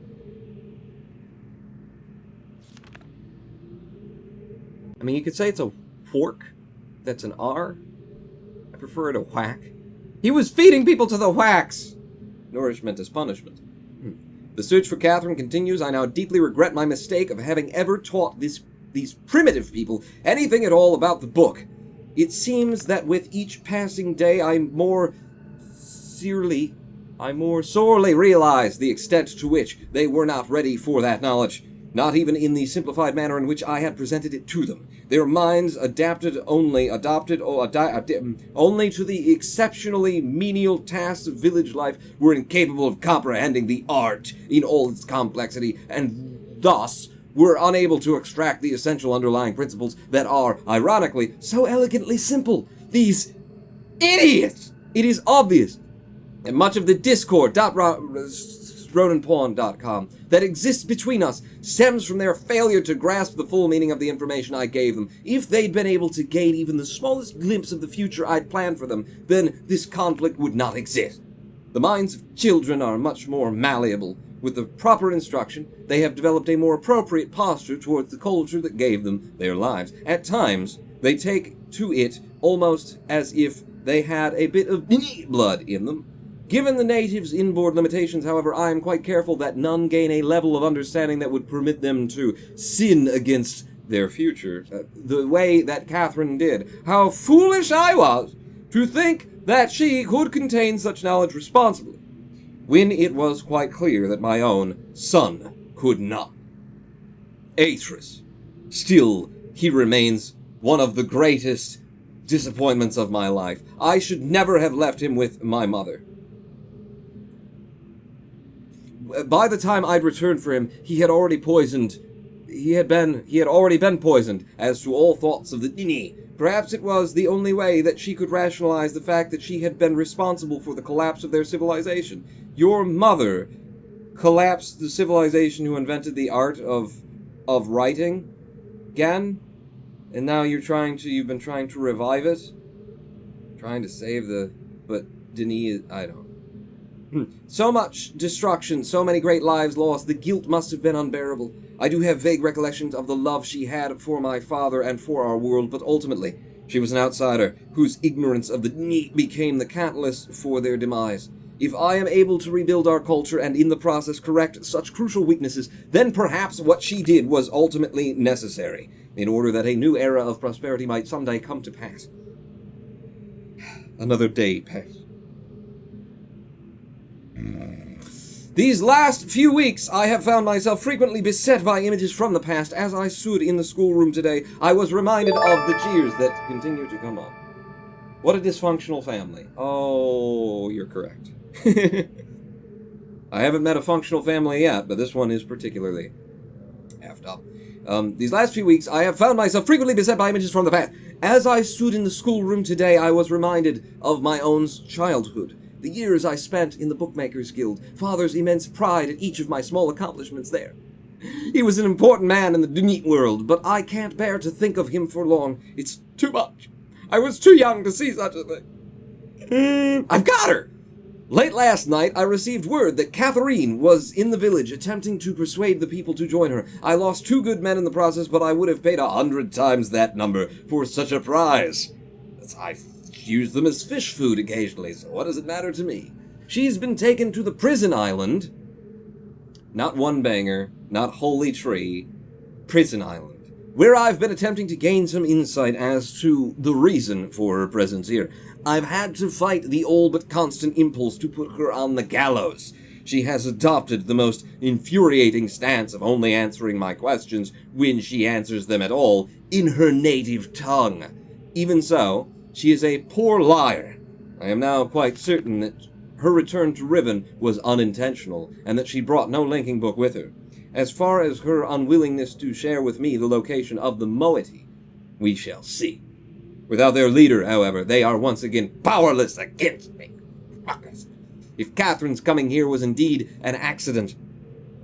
I mean, you could say it's a fork. That's an R. I prefer it a whack. He was feeding people to the whacks! Nourishment is punishment. The search for Catherine continues. I now deeply regret my mistake of having ever taught these primitive people anything at all about the book. It seems that with each passing day, I more sorely realize the extent to which they were not ready for that knowledge, not even in the simplified manner in which I had presented it to them. Their minds adopted only to the exceptionally menial tasks of village life were incapable of comprehending the art in all its complexity, and thus were unable to extract the essential underlying principles that are, ironically, so elegantly simple. These idiots! It is obvious. And much of the discord, rodentpawn.com, that exists between us stems from their failure to grasp the full meaning of the information I gave them. If they'd been able to gain even the smallest glimpse of the future I'd planned for them, then this conflict would not exist. The minds of children are much more malleable. With the proper instruction, they have developed a more appropriate posture towards the culture that gave them their lives. At times, they take to it almost as if they had a bit of blood in them. Given the natives' inboard limitations, however, I am quite careful that none gain a level of understanding that would permit them to sin against their future, the way that Catherine did. How foolish I was to think that she could contain such knowledge responsibly, when it was quite clear that my own son could not. Atris. Still, he remains one of the greatest disappointments of my life. I should never have left him with my mother. By the time I'd returned for him, he had already been poisoned as to all thoughts of the Dini. Perhaps it was the only way that she could rationalize the fact that she had been responsible for the collapse of their civilization. Your mother collapsed the civilization who invented the art of writing, Gan, and now you've been trying to revive it, trying to save but Denis, I don't. So much destruction, so many great lives lost, the guilt must have been unbearable. I do have vague recollections of the love she had for my father and for our world, but ultimately, she was an outsider, whose ignorance of the Dni became the catalyst for their demise. If I am able to rebuild our culture and in the process correct such crucial weaknesses, then perhaps what she did was ultimately necessary, in order that a new era of prosperity might someday come to pass. Another day passed. These last few weeks, I have found myself frequently beset by images from the past. As I stood in the schoolroom today, I was reminded of the jeers that continue to come up. What a dysfunctional family. Oh, you're correct. I haven't met a functional family yet, but this one is particularly effed up. These last few weeks, I have found myself frequently beset by images from the past. As I stood in the schoolroom today, I was reminded of my own childhood. The years I spent in the Bookmakers Guild, Father's immense pride at each of my small accomplishments there. He was an important man in the Dunit world, but I can't bear to think of him for long. It's too much. I was too young to see such a thing. I've got her! Late last night, I received word that Catherine was in the village attempting to persuade the people to join her. I lost 2 good men in the process, but I would have paid 100 times that number for such a prize. I use them as fish food occasionally, so what does it matter to me? She's been taken to the prison island. Not One Banger, not Holy Tree, Prison Island, where I've been attempting to gain some insight as to the reason for her presence here. I've had to fight the all but constant impulse to put her on the gallows. She has adopted the most infuriating stance of only answering my questions, when she answers them at all, in her native tongue. Even so, she is a poor liar. I am now quite certain that her return to Riven was unintentional, and that she brought no linking book with her. As far as her unwillingness to share with me the location of the moiety, we shall see. Without their leader, however, they are once again powerless against me. Fuckers. If Catherine's coming here was indeed an accident,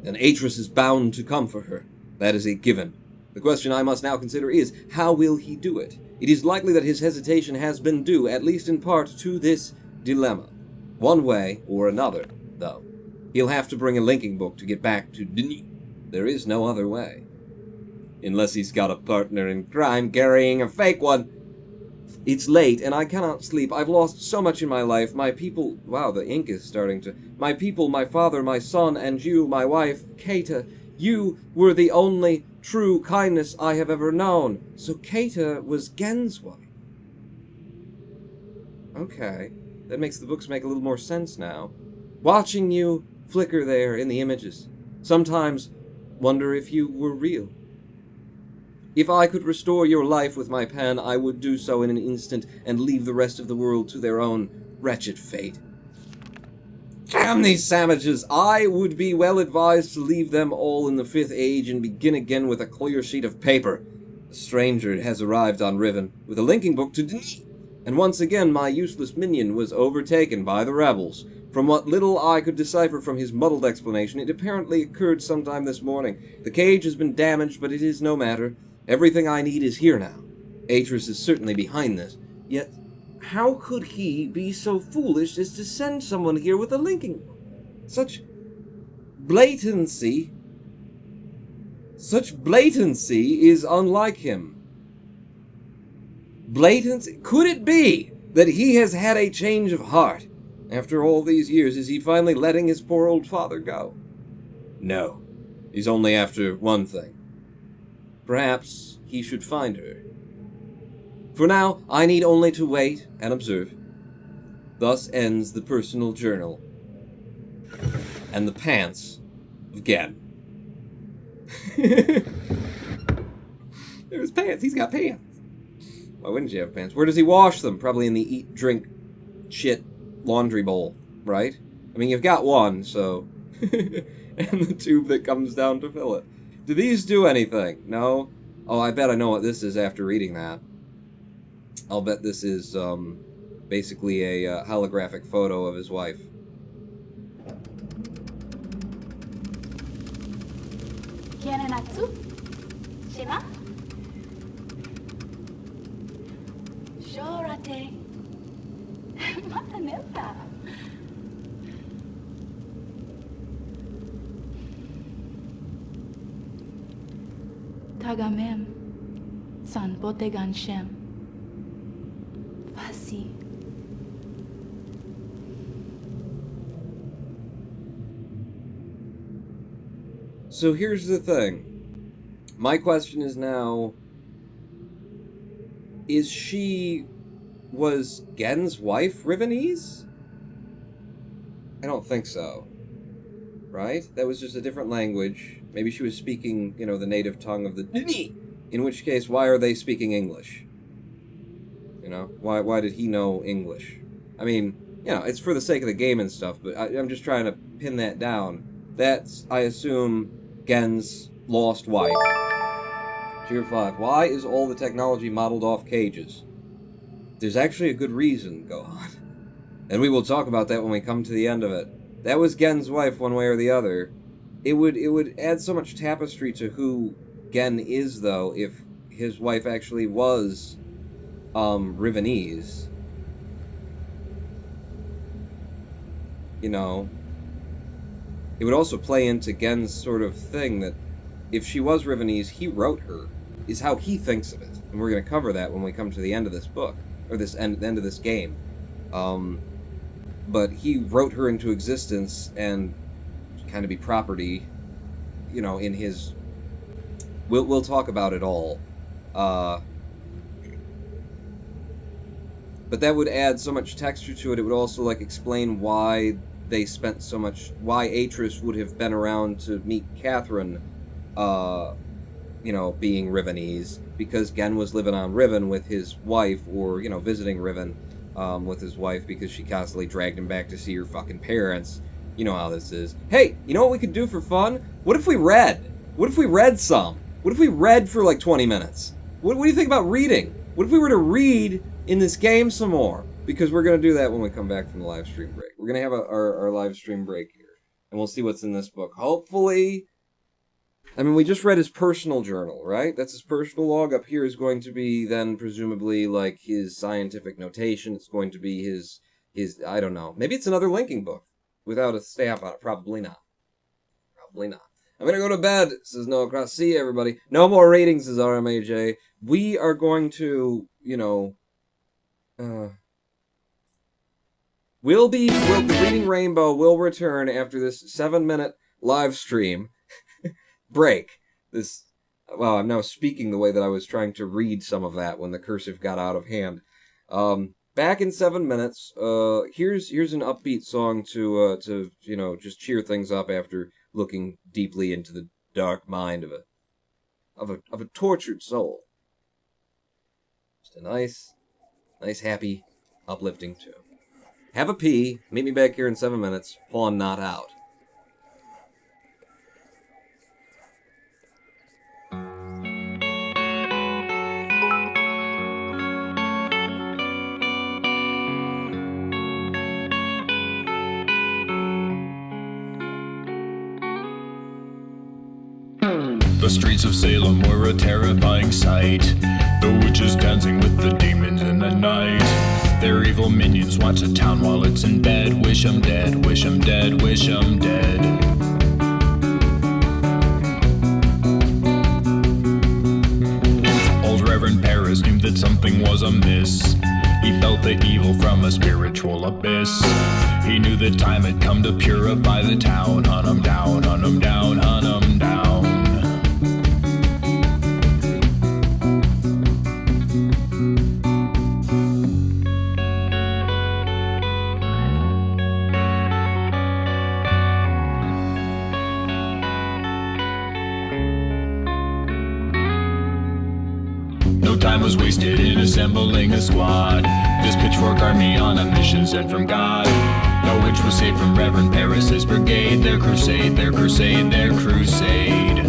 then Atris is bound to come for her. That is a given. The question I must now consider is, how will he do it? It is likely that his hesitation has been due, at least in part, to this dilemma. One way or another, though. He'll have to bring a linking book to get back to Denis. There is no other way. Unless he's got a partner in crime carrying a fake one. It's late, and I cannot sleep. I've lost so much in my life. My people... Wow, the ink is starting to... My people, my father, my son, and you, my wife, Keita. You were the only true kindness I have ever known. So Keita was Gen's wife. Okay. That makes the books make a little more sense now. Watching you flicker there in the images. Sometimes wonder if you were real. If I could restore your life with my pen, I would do so in an instant and leave the rest of the world to their own wretched fate. Damn these savages! I would be well advised to leave them all in the 5th Age and begin again with a clear sheet of paper. A stranger has arrived on Riven with a linking book to Denis, and once again my useless minion was overtaken by the rebels. From what little I could decipher from his muddled explanation, it apparently occurred sometime this morning. The cage has been damaged, but it is no matter. Everything I need is here now. Atris is certainly behind this. Yet, how could he be so foolish as to send someone here with a linking book? Such blatancy is unlike him. Blatancy? Could it be that he has had a change of heart? After all these years, is he finally letting his poor old father go? No. He's only after one thing. Perhaps he should find her. For now, I need only to wait and observe. Thus ends the personal journal. And the pants of Gen. There's pants. He's got pants. Why wouldn't you have pants? Where does he wash them? Probably in the eat, drink, shit laundry bowl, right? I mean, you've got one, so... and the tube that comes down to fill it. Do these do anything? No? Oh, I bet I know what this is after reading that. I'll bet this is, basically a holographic photo of his wife. Kianenatsu? Shima? Shorate. Mataneta. Tagamem. San Botegan Shem. Fasi. So here's the thing. My question is now, was Gen's wife Rivenese? I don't think so. Right? That was just a different language. Maybe she was speaking, the native tongue of the Denis. In which case, why are they speaking English? Why did he know English? I mean, it's for the sake of the game and stuff, but I'm just trying to pin that down. That's, I assume, Gen's lost wife. Tier 5. Why is all the technology modeled off cages? There's actually a good reason, Gohan. And we will talk about that when we come to the end of it. That was Gen's wife one way or the other. It would add so much tapestry to who Gen is, though, if his wife actually was, Rivenese. you know, it would also play into Gen's sort of thing that if she was Rivenese, he wrote her, is how he thinks of it. And we're going to cover that when we come to the end of this book, or the end of this game. But he wrote her into existence and kind of be property, you know, in his... We'll talk about it all. But that would add so much texture to it. It would also, like, explain why they spent so much... Why Atris would have been around to meet Catherine, you know, being Rivenese. Because Gen was living on Riven with his wife, or, you know, visiting Riven with his wife, because she constantly dragged him back to see her fucking parents. You know how this is. Hey, you know what we could do for fun? What if we read? What if we read some? What if we read for like 20 minutes? What do you think about reading? What if we were to read in this game some more? Because we're going to do that when we come back from the live stream break. We're going to have our live stream break here. And we'll see what's in this book. Hopefully... I mean, we just read his personal journal, right? That's his personal log. Up here is going to be then presumably like his scientific notation. It's going to be his I don't know. Maybe it's another linking book without a stamp on it. Probably not. Probably not. I'm going to go to bed, says Noah Cross. See you, everybody. No more ratings, says RMAJ. We are going to, you know... the Reading Rainbow will return after this 7-minute live stream break. Wow, I'm now speaking the way that I was trying to read some of that when the cursive got out of hand. Back in 7 minutes. Here's an upbeat song to you know, just cheer things up after looking deeply into the dark mind of a tortured soul. Just a nice, happy, uplifting tune. Have a pee. Meet me back here in 7 minutes. Pawn not out. The streets of Salem were a terrifying sight. The witches dancing with the demons in the night. Their evil minions watch the town while it's in bed. Wish 'em dead, wish 'em dead, wish 'em dead. Old Reverend Paris knew that something was amiss. He felt the evil from a spiritual abyss. He knew the time had come to purify the town. Hunt 'em down, hunt 'em down, hunt 'em down. Time was wasted in assembling a squad. This pitchfork army on a mission sent from God. No witch was safe from Reverend Paris's brigade. Their crusade, their crusade, their crusade.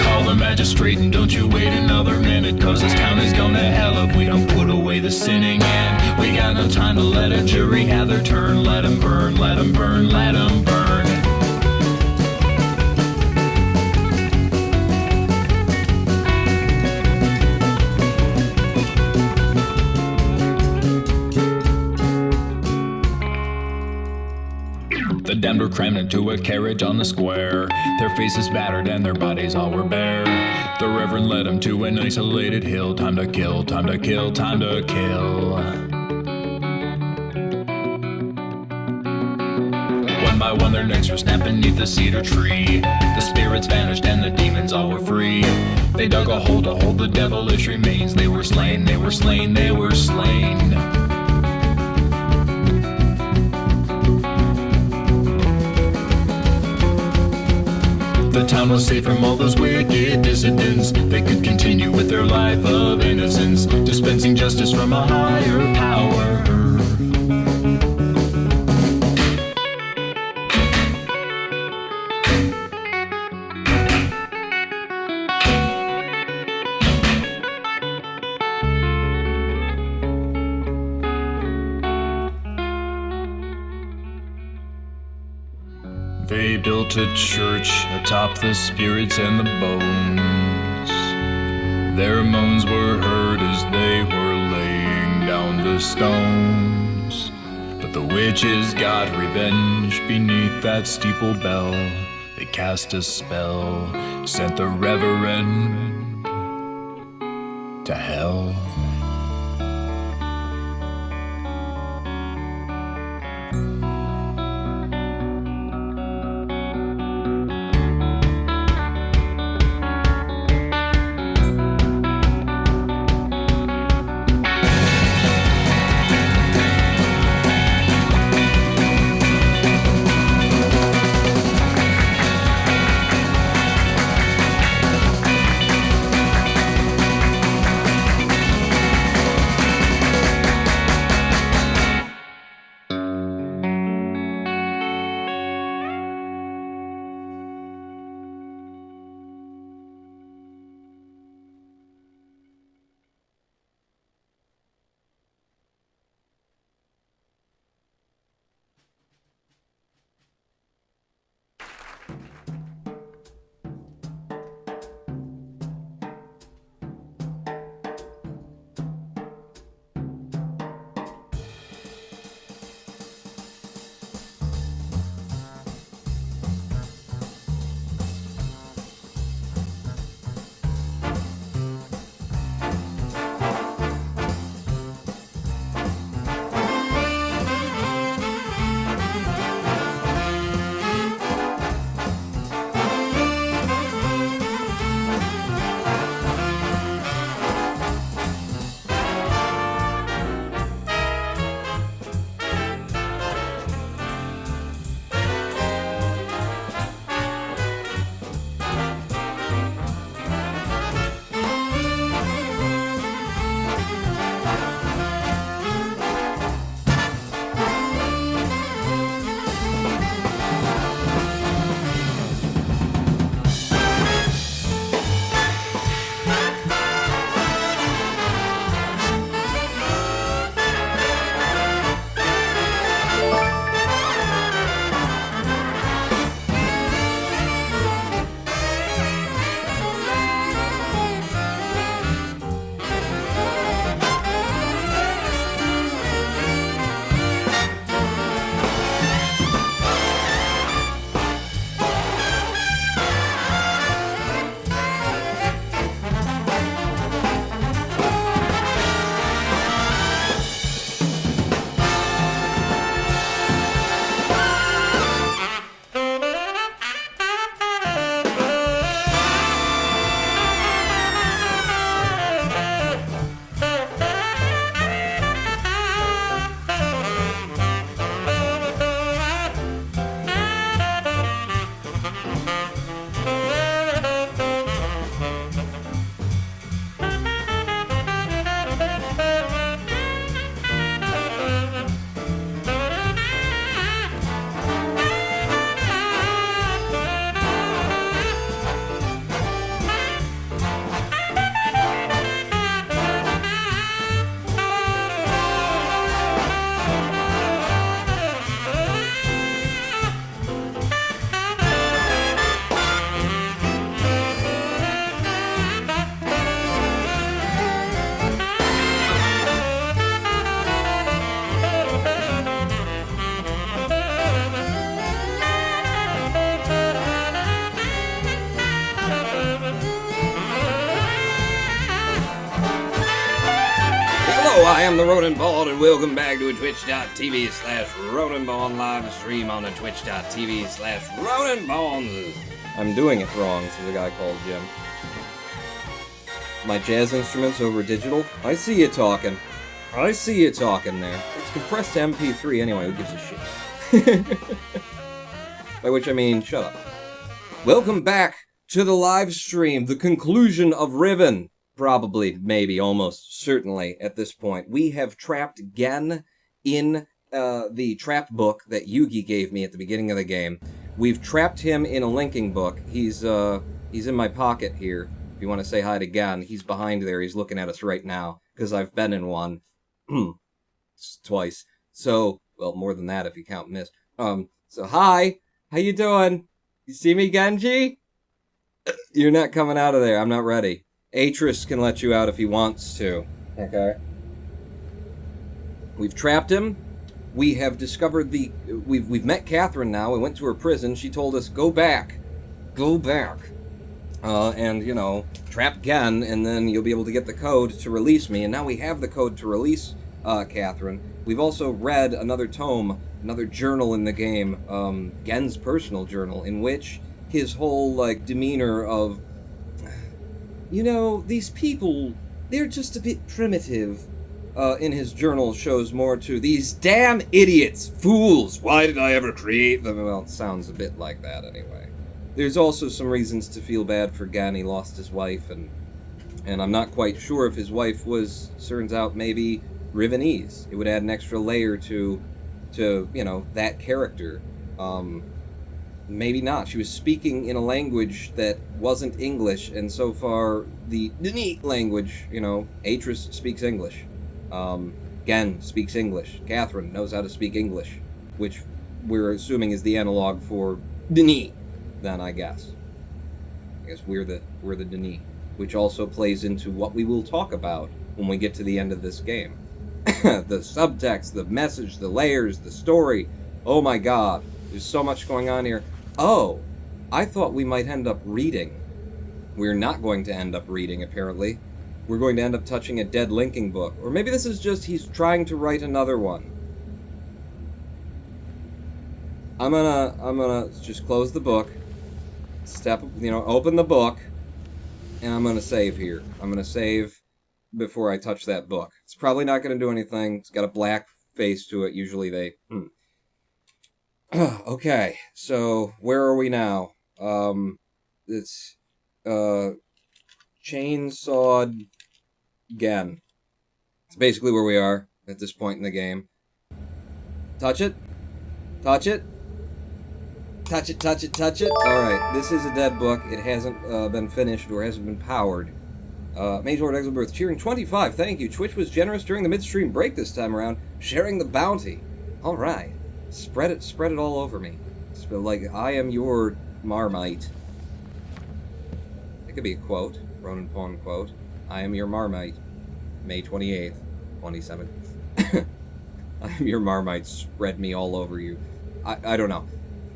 Call the magistrate and don't you wait another minute, 'cause this town is going to hell if we don't put away the sinning. And we got no time to let a jury have their turn. Let 'em burn, let 'em burn, let 'em burn. The damned were crammed into a carriage on the square. Their faces battered and their bodies all were bare. The Reverend led them to an isolated hill. Time to kill, time to kill, time to kill. One by one their necks were snapped beneath the cedar tree. The spirits vanished and the demons all were free. They dug a hole to hold the devilish remains. They were slain, they were slain, they were slain. The town was safe from all those wicked dissidents. They could continue with their life of innocence, dispensing justice from a higher power. They built a church atop the spirits and the bones. Their moans were heard as they were laying down the stones. But the witches got revenge beneath that steeple bell. They cast a spell, sent the Reverend to hell. Hello, I am the Ronin Bald, and welcome back to a twitch.tv/RoninBond live stream on a twitch.tv/RoninBonds. I'm doing it wrong, says a guy called Jim. My jazz instruments over digital? I see you talking. I see you talking there. It's compressed to MP3 anyway, who gives a shit? By which I mean, shut up. Welcome back to the live stream, the conclusion of Riven. Probably, maybe, almost, certainly, at this point. We have trapped Gen in the trap book that Yugi gave me at the beginning of the game. We've trapped him in a linking book. He's in my pocket here. If you want to say hi to Gen, he's behind there. He's looking at us right now, because I've been in one. Twice. So, well, more than that if you count Myst. So hi! How you doing? You see me, Genji? You're not coming out of there. I'm not ready. Atris can let you out if he wants to. Okay? We've trapped him. We have discovered we've met Catherine now. We went to her prison. She told us, go back. Go back. And, you know, trap Gen, and then you'll be able to get the code to release me. And now we have the code to release Catherine. We've also read another tome, another journal in the game, Gen's personal journal, in which his whole, like, demeanor of, you know, these people, they're just a bit primitive, in his journal shows more to these damn idiots, fools, why did I ever create them? Well, it sounds a bit like that anyway. There's also some reasons to feel bad for Gan. He lost his wife, and I'm not quite sure if his wife was, turns out, maybe Rivenese. It would add an extra layer to you know, that character. Maybe not. She was speaking in a language that wasn't English, and so far, the Dini language, you know, Atris speaks English. Gen speaks English. Catherine knows how to speak English, which we're assuming is the analog for Dini, then, I guess. I guess we're the Dini, which also plays into what we will talk about when we get to the end of this game. The subtext, the message, the layers, the story. Oh my god, there's so much going on here. Oh, I thought we might end up reading. We're not going to end up reading, apparently. We're going to end up touching a dead linking book. Or maybe this is just he's trying to write another one. I'm gonna just close the book. Open the book. And I'm gonna save here. I'm gonna save before I touch that book. It's probably not gonna do anything. It's got a black face to it. Usually they... Okay, so where are we now? It's chainsawed Gen. It's basically where we are at this point in the game. Touch it. Touch it. Touch it, touch it, touch it. Alright, this is a dead book. It hasn't been finished or hasn't been powered. Mage Lord Exilbirth cheering 25. Thank you. Twitch was generous during the midstream break this time around, sharing the bounty. Alright. Spread it all over me. Like, I am your Marmite. It could be a quote. Ronan Pawn quote. I am your Marmite. May 28th, 27. I am your Marmite. Spread me all over you. I don't know.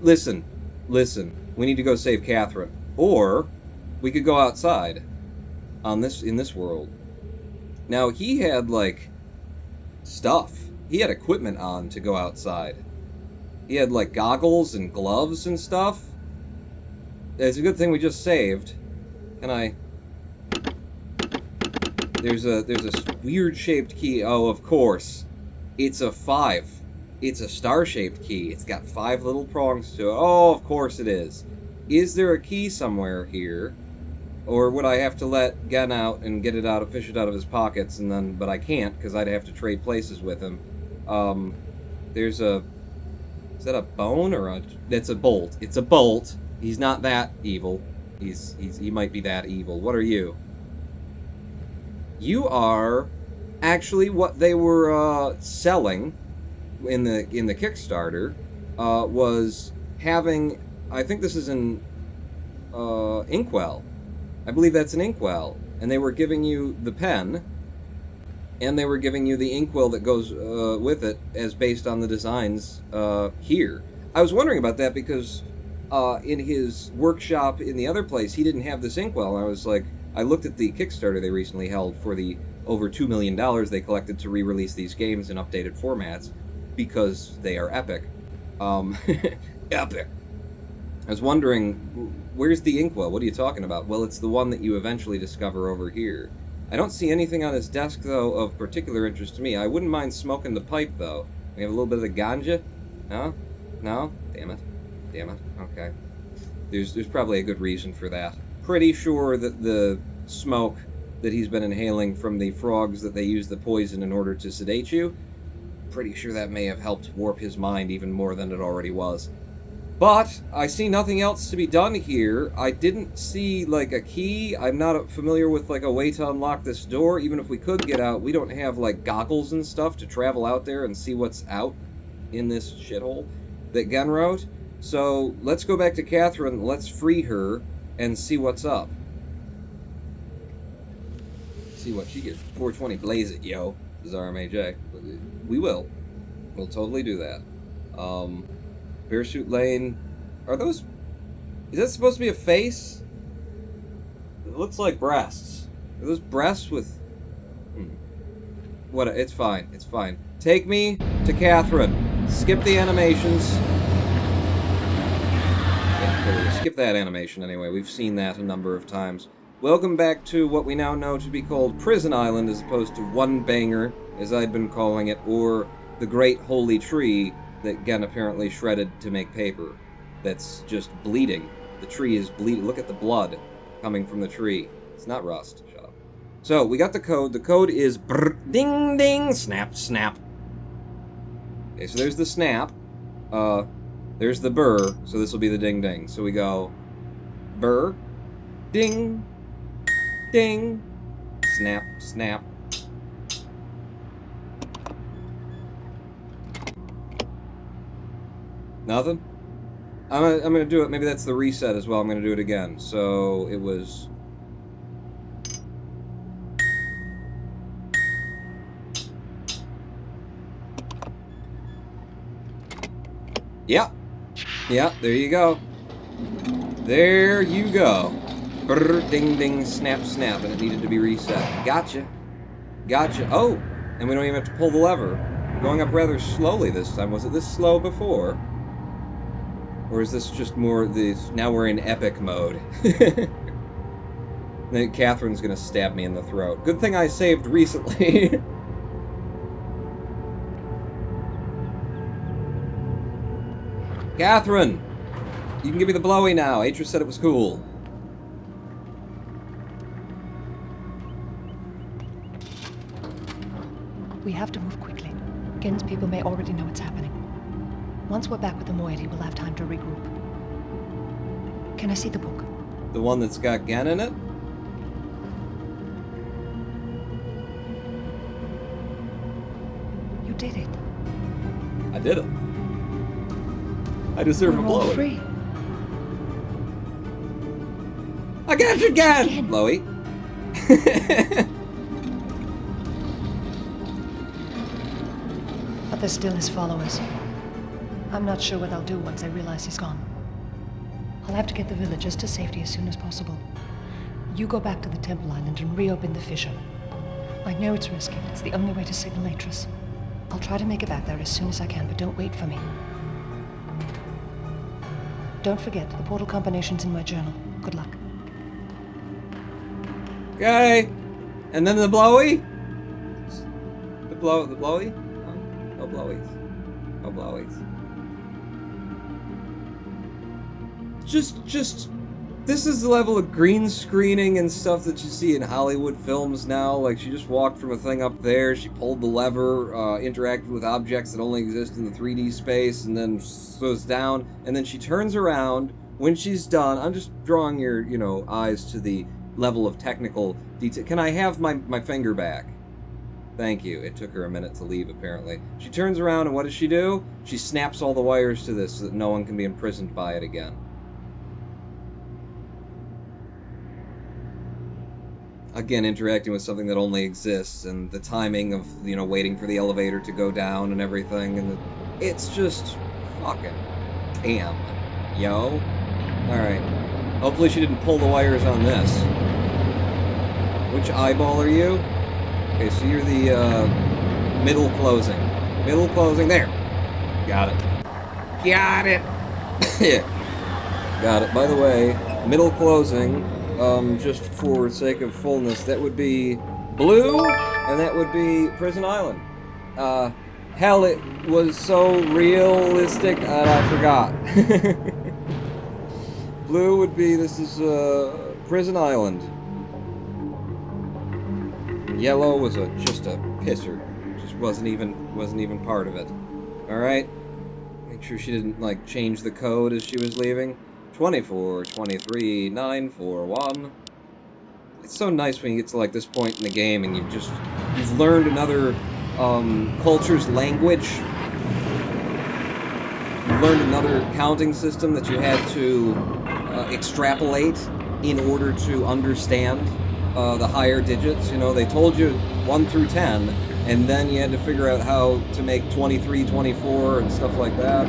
Listen. We need to go save Catherine. Or, we could go outside. In this world. Now, he had, like, stuff. He had equipment on to go outside. He had, like, goggles and gloves and stuff. It's a good thing we just saved. Can I... There's a weird-shaped key. Oh, of course. It's a 5. It's a star-shaped key. It's got 5 little prongs to it. Oh, of course it is. Is there a key somewhere here? Or would I have to let Gen out and get it out, fish it out of his pockets, and then... But I can't, because I'd have to trade places with him. There's a... Is that a bone or a... It's a bolt. It's a bolt. He's not that evil. He might be that evil. What are you? You are actually what they were selling in the Kickstarter was having... I think this is an inkwell. I believe that's an inkwell. And they were giving you the pen, and they were giving you the inkwell that goes with it as based on the designs here. I was wondering about that because in his workshop in the other place, he didn't have this inkwell. And I was like, I looked at the Kickstarter they recently held for the over $2 million they collected to re-release these games in updated formats because they are epic. Epic. I was wondering, where's the inkwell? What are you talking about? Well, it's the one that you eventually discover over here. I don't see anything on his desk, though, of particular interest to me. I wouldn't mind smoking the pipe, though. We have a little bit of the ganja? No? No? Damn it. Damn it. Okay. There's probably a good reason for that. Pretty sure that the smoke that he's been inhaling from the frogs that they use the poison in order to sedate you, pretty sure that may have helped warp his mind even more than it already was. But I see nothing else to be done here. I didn't see, like, a key. I'm not familiar with, like, a way to unlock this door. Even if we could get out, we don't have, like, goggles and stuff to travel out there and see what's out in this shithole that Gen wrote. So let's go back to Catherine, let's free her, and see what's up. See what she gets. 420, blaze it, yo. Bizarre MAJ. We will. We'll totally do that. Parachute Lane. Are those... Is that supposed to be a face? It looks like breasts. Are those breasts with... What? It's fine. It's fine. Take me to Catherine. Skip the animations. Yeah, skip that animation anyway. We've seen that a number of times. Welcome back to what we now know to be called Prison Island, as opposed to One Banger, as I'd been calling it, or the Great Holy Tree that Gen apparently shredded to make paper. That's just bleeding. The tree is bleeding. Look at the blood coming from the tree. It's not rust. Shut up. So, we got the code. The code is brr, ding, ding, snap, snap. Okay, so there's the snap. There's the burr, so this will be the ding, ding. So we go burr, ding, ding, snap, snap. Nothing? I'm gonna do it. Maybe that's the reset as well. I'm gonna do it again. So it was... Yep. Yep, there you go. There you go. Brr, ding, ding, snap, snap. And it needed to be reset. Gotcha. Gotcha. Oh! And we don't even have to pull the lever. We're going up rather slowly this time. Was it this slow before? Or is this just more this... Now we're in epic mode. Then Catherine's gonna stab me in the throat. Good thing I saved recently. Catherine! You can give me the blowy now. Atris said it was cool. We have to move quickly. Gen's people may already know what's happening. Once we're back with the moiety, we'll have time to regroup. Can I see the book? The one that's got Gen in it? You did it. I did it. I deserve We're a all blowy. free. I got you again! Blowy. But there's still his followers. I'm not sure what I'll do once I realize he's gone. I'll have to get the villagers to safety as soon as possible. You go back to the Temple Island and reopen the fissure. I know it's risky, but it's the only way to signal Atris. I'll try to make it back there as soon as I can, but don't wait for me. Don't forget, the portal combination's in my journal. Good luck. Okay. And then the blowy? The blowy? No blowies. No blowies. Just, this is the level of green screening and stuff that you see in Hollywood films now. Like, she just walked from a thing up there, she pulled the lever, interacted with objects that only exist in the 3D space, and then goes down, and then she turns around. When she's done, I'm just drawing your, eyes to the level of technical detail. Can I have my finger back? Thank you. It took her a minute to leave, apparently. She turns around, and what does she do? She snaps all the wires to this so that no one can be imprisoned by it again. Again, interacting with something that only exists, and the timing of, waiting for the elevator to go down and everything, and it's just fucking damn, yo. Alright. Hopefully she didn't pull the wires on this. Which eyeball are you? Okay, so you're the, middle closing. Middle closing, there! Got it. Got it! Got it. By the way, middle closing, just for sake of fullness, that would be blue, and that would be Prison Island. Hell, it was so realistic that I forgot. Blue would be, this is, Prison Island. And yellow was just a pisser. Just wasn't even part of it. Alright? Make sure she didn't, change the code as she was leaving. 24, 23, 941. It's so nice when you get to this point in the game and you've learned another culture's language. You've learned another counting system that you had to extrapolate in order to understand the higher digits. They told you 1 through 10, and then you had to figure out how to make 23, 24, and stuff like that.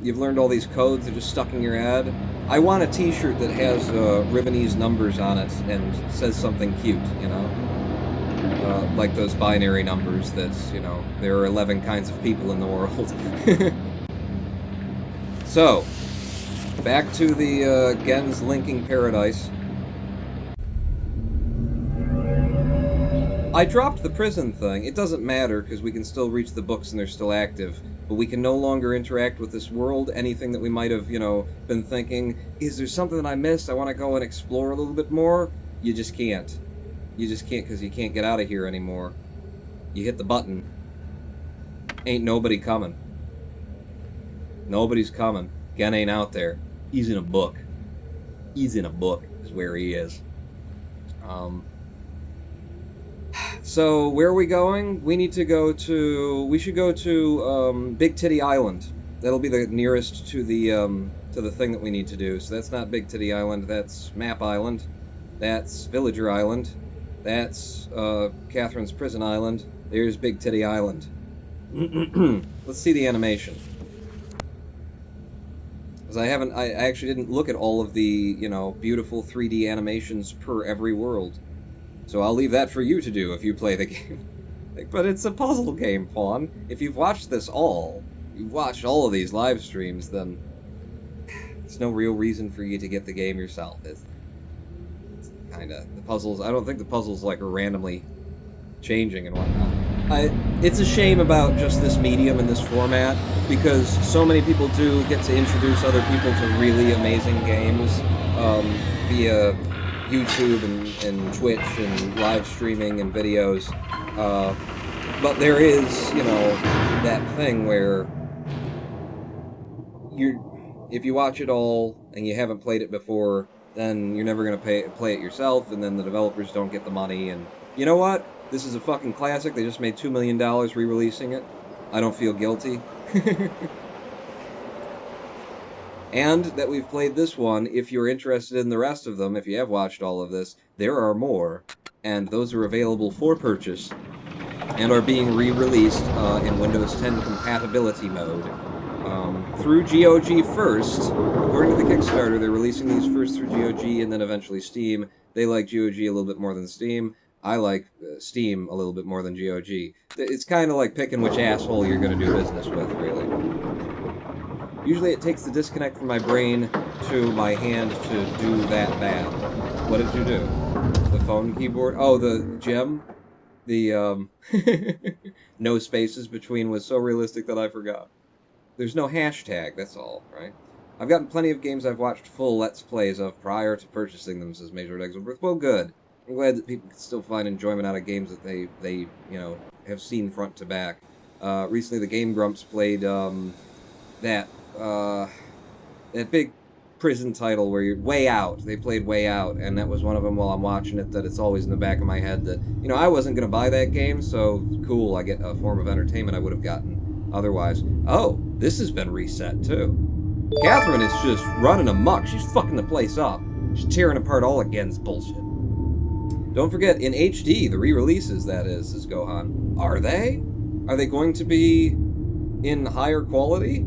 You've learned all these codes that are just stuck in your head. I want a t-shirt that has Rivenese numbers on it and says something cute, you know? Like those binary numbers that, you know, there are 11 kinds of people in the world. So, back to the Gens linking paradise. I dropped the prison thing. It doesn't matter, because we can still reach the books and they're still active. But we can no longer interact with this world. Anything that we might have, you know, been thinking, is there something that I missed? I want to go and explore a little bit more. You just can't. You just can't, because you can't get out of here anymore. You hit the button. Ain't nobody coming. Nobody's coming. Gen ain't out there. He's in a book. He's in a book, is where he is. So, where are we going? We need to go to... We should go to, Big Titty Island. That'll be the nearest to the thing that we need to do. So that's not Big Titty Island, that's Map Island. That's Villager Island. That's, Catherine's Prison Island. There's Big Titty Island. Let's see the animation. Because I actually didn't look at all of the, you know, beautiful 3D animations per every world. So I'll leave that for you to do if you play the game. But it's a puzzle game, Pawn. If you've watched this all, you've watched all of these live streams, then there's no real reason for you to get the game yourself. It's kind of, the puzzles, I don't think the puzzles, like, are randomly changing and whatnot. It's a shame about just this medium and this format, because so many people do get to introduce other people to really amazing games via YouTube and Twitch and live streaming and videos. But there is, you know, that thing where if you watch it all and you haven't played it before, then you're never going to play it yourself, and then the developers don't get the money, and you know what? This is a fucking classic. They just made $2 million re-releasing it. I don't feel guilty. And that we've played this one. If you're interested in the rest of them, if you have watched all of this, there are more, and those are available for purchase, and are being re-released in Windows 10 compatibility mode. Through GOG first. According to the Kickstarter, they're releasing these first through GOG and then eventually Steam. They like GOG a little bit more than Steam. I like Steam a little bit more than GOG. It's kind of like picking which asshole you're going to do business with, really. Usually it takes the disconnect from my brain to my hand to do that bad. What did you do? The phone keyboard? Oh, the gem? The, no spaces between was so realistic that I forgot. There's no hashtag, that's all, right? I've gotten plenty of games I've watched full Let's Plays of prior to purchasing them, says Major Exelworth. Well, good. I'm glad that people can still find enjoyment out of games that they you know, have seen front to back. Recently, the Game Grumps played, that big prison title where you're Way Out. They played Way Out, and that was one of them while I'm watching it, that it's always in the back of my head that, you know, I wasn't going to buy that game, so cool, I get a form of entertainment I would have gotten otherwise. Oh, this has been reset, too. Catherine is just running amok. She's fucking the place up. She's tearing apart all against bullshit. Don't forget, in HD, the re-releases, that is, says Gohan. Are they? Are they going to be in higher quality?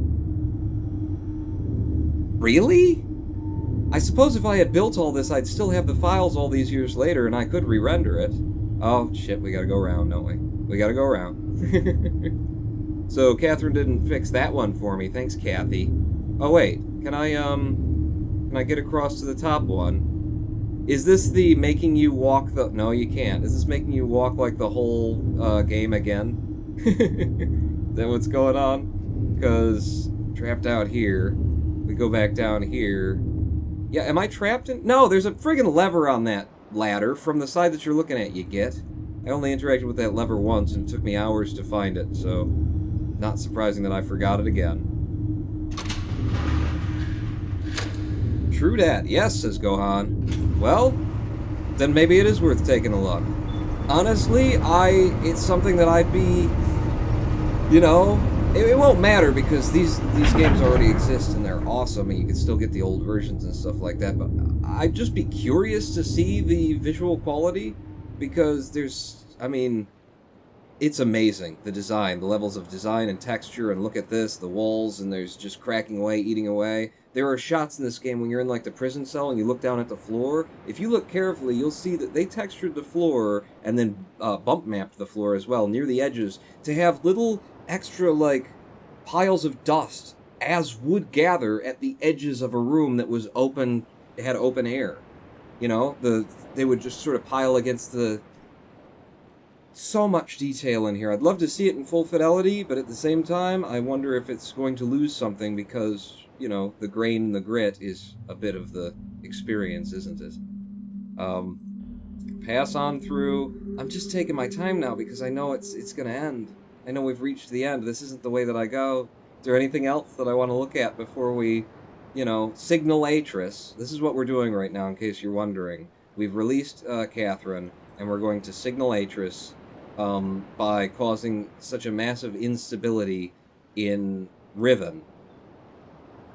Really? I suppose if I had built all this, I'd still have the files all these years later, and I could re-render it. Oh, shit, we gotta go around, don't we? We gotta go around. So, Catherine didn't fix that one for me. Thanks, Kathy. Oh, wait. Can I get across to the top one? Is this the making you walk the... No, you can't. Is this making you walk, like, the whole, game again? Is that what's going on? Because, trapped out here. We go back down here. Yeah, am I trapped in... No, there's a friggin' lever on that ladder from the side that you're looking at, you get. I only interacted with that lever once, and it took me hours to find it, so... Not surprising that I forgot it again. True dat. Yes, says Gohan. Well, then maybe it is worth taking a look. Honestly, it's something that I'd be... You know, it won't matter because these games already exist and they're awesome and you can still get the old versions and stuff like that, but I'd just be curious to see the visual quality because there's... I mean... it's amazing, the design, the levels of design and texture, and look at this, the walls, and there's just cracking away, eating away. There are shots in this game when you're in, like, the prison cell and you look down at the floor. If you look carefully, you'll see that they textured the floor and then bump mapped the floor as well, near the edges, to have little extra, like, piles of dust, as would gather at the edges of a room that was open, had open air. You know, they would just sort of pile against the... So much detail in here. I'd love to see it in full fidelity, but at the same time, I wonder if it's going to lose something because, you know, the grain and the grit is a bit of the experience, isn't it? Pass on through. I'm just taking my time now because I know it's going to end. I know we've reached the end. This isn't the way that I go. Is there anything else that I want to look at before we, you know, signal Atris? This is what we're doing right now, in case you're wondering. We've released Catherine, and we're going to signal Atris by causing such a massive instability in Riven.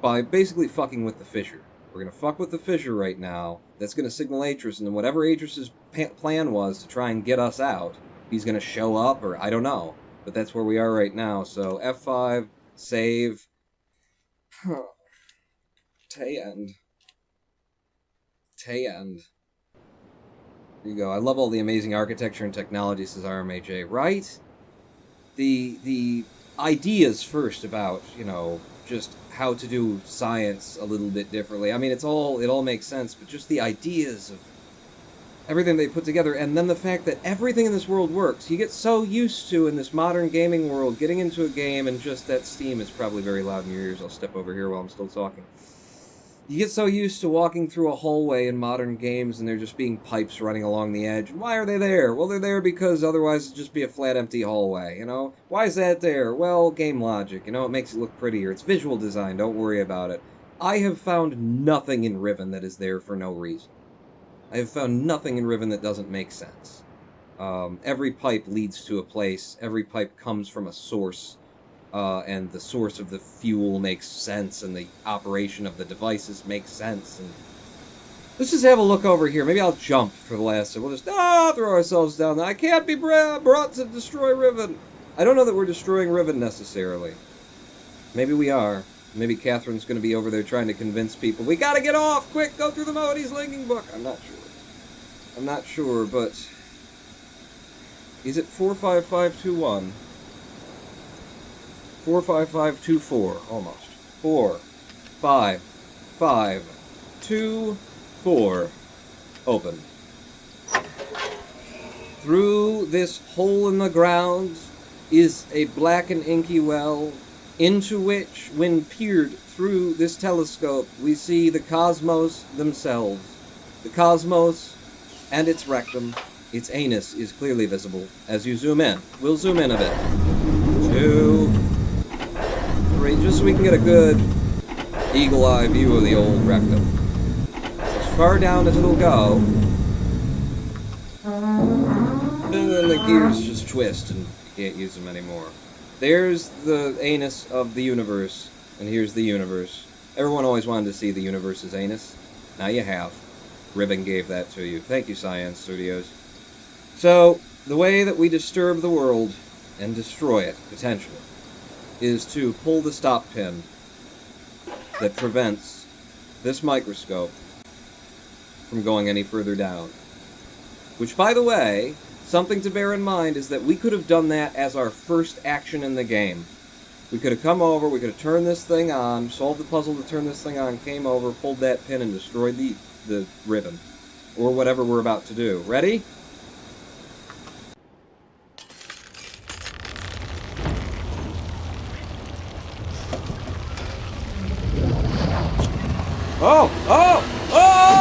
By basically fucking with the fissure. We're going to fuck with the fissure right now. That's going to signal Atris, and then whatever Atris's plan was to try and get us out, he's going to show up, or I don't know. But that's where we are right now. So F5, save. Tay-end. Tay-end. There you go. I love all the amazing architecture and technology, says RMAJ. Right? The ideas first about, you know, just how to do science a little bit differently. I mean, it all makes sense, but just the ideas of everything they put together, and then the fact that everything in this world works. You get so used to, in this modern gaming world, getting into a game and just that steam is probably very loud in your ears. I'll step over here while I'm still talking. You get so used to walking through a hallway in modern games and there just being pipes running along the edge. Why are they there? Well, they're there because otherwise it'd just be a flat, empty hallway, you know? Why is that there? Well, game logic, you know? It makes it look prettier. It's visual design. Don't worry about it. I have found nothing in Riven that is there for no reason. I have found nothing in Riven that doesn't make sense. Every pipe leads to a place. Every pipe comes from a source. And the source of the fuel makes sense, and the operation of the devices makes sense. And let's just have a look over here. Maybe I'll jump for the last. We'll just throw ourselves down there. I can't be brought to destroy Riven. I don't know that we're destroying Riven necessarily. Maybe we are. Maybe Catherine's going to be over there trying to convince people. We got to get off! Quick, go through the Moedy's linking book. I'm not sure. I'm not sure, but is it 45521? 45524, almost. 4, 5, 5, 2, 4. Open. Through this hole in the ground is a black and inky well, into which, when peered through this telescope, we see the cosmos themselves. The cosmos and its rectum. Its anus is clearly visible as you zoom in. We'll zoom in a bit. 2, 3, just so we can get a good eagle-eye view of the old rectum. As far down as it'll go. And then the gears just twist and you can't use them anymore. There's the anus of the universe, and here's the universe. Everyone always wanted to see the universe's anus. Now you have. Riven gave that to you. Thank you, Science Studios. So, the way that we disturb the world and destroy it, potentially, is to pull the stop pin that prevents this microscope from going any further down. Which, by the way, something to bear in mind is that we could have done that as our first action in the game. We could have come over, we could have turned this thing on, solved the puzzle to turn this thing on, came over, pulled that pin, and destroyed the Riven. Or whatever we're about to do. Ready? Oh! Oh! Oh!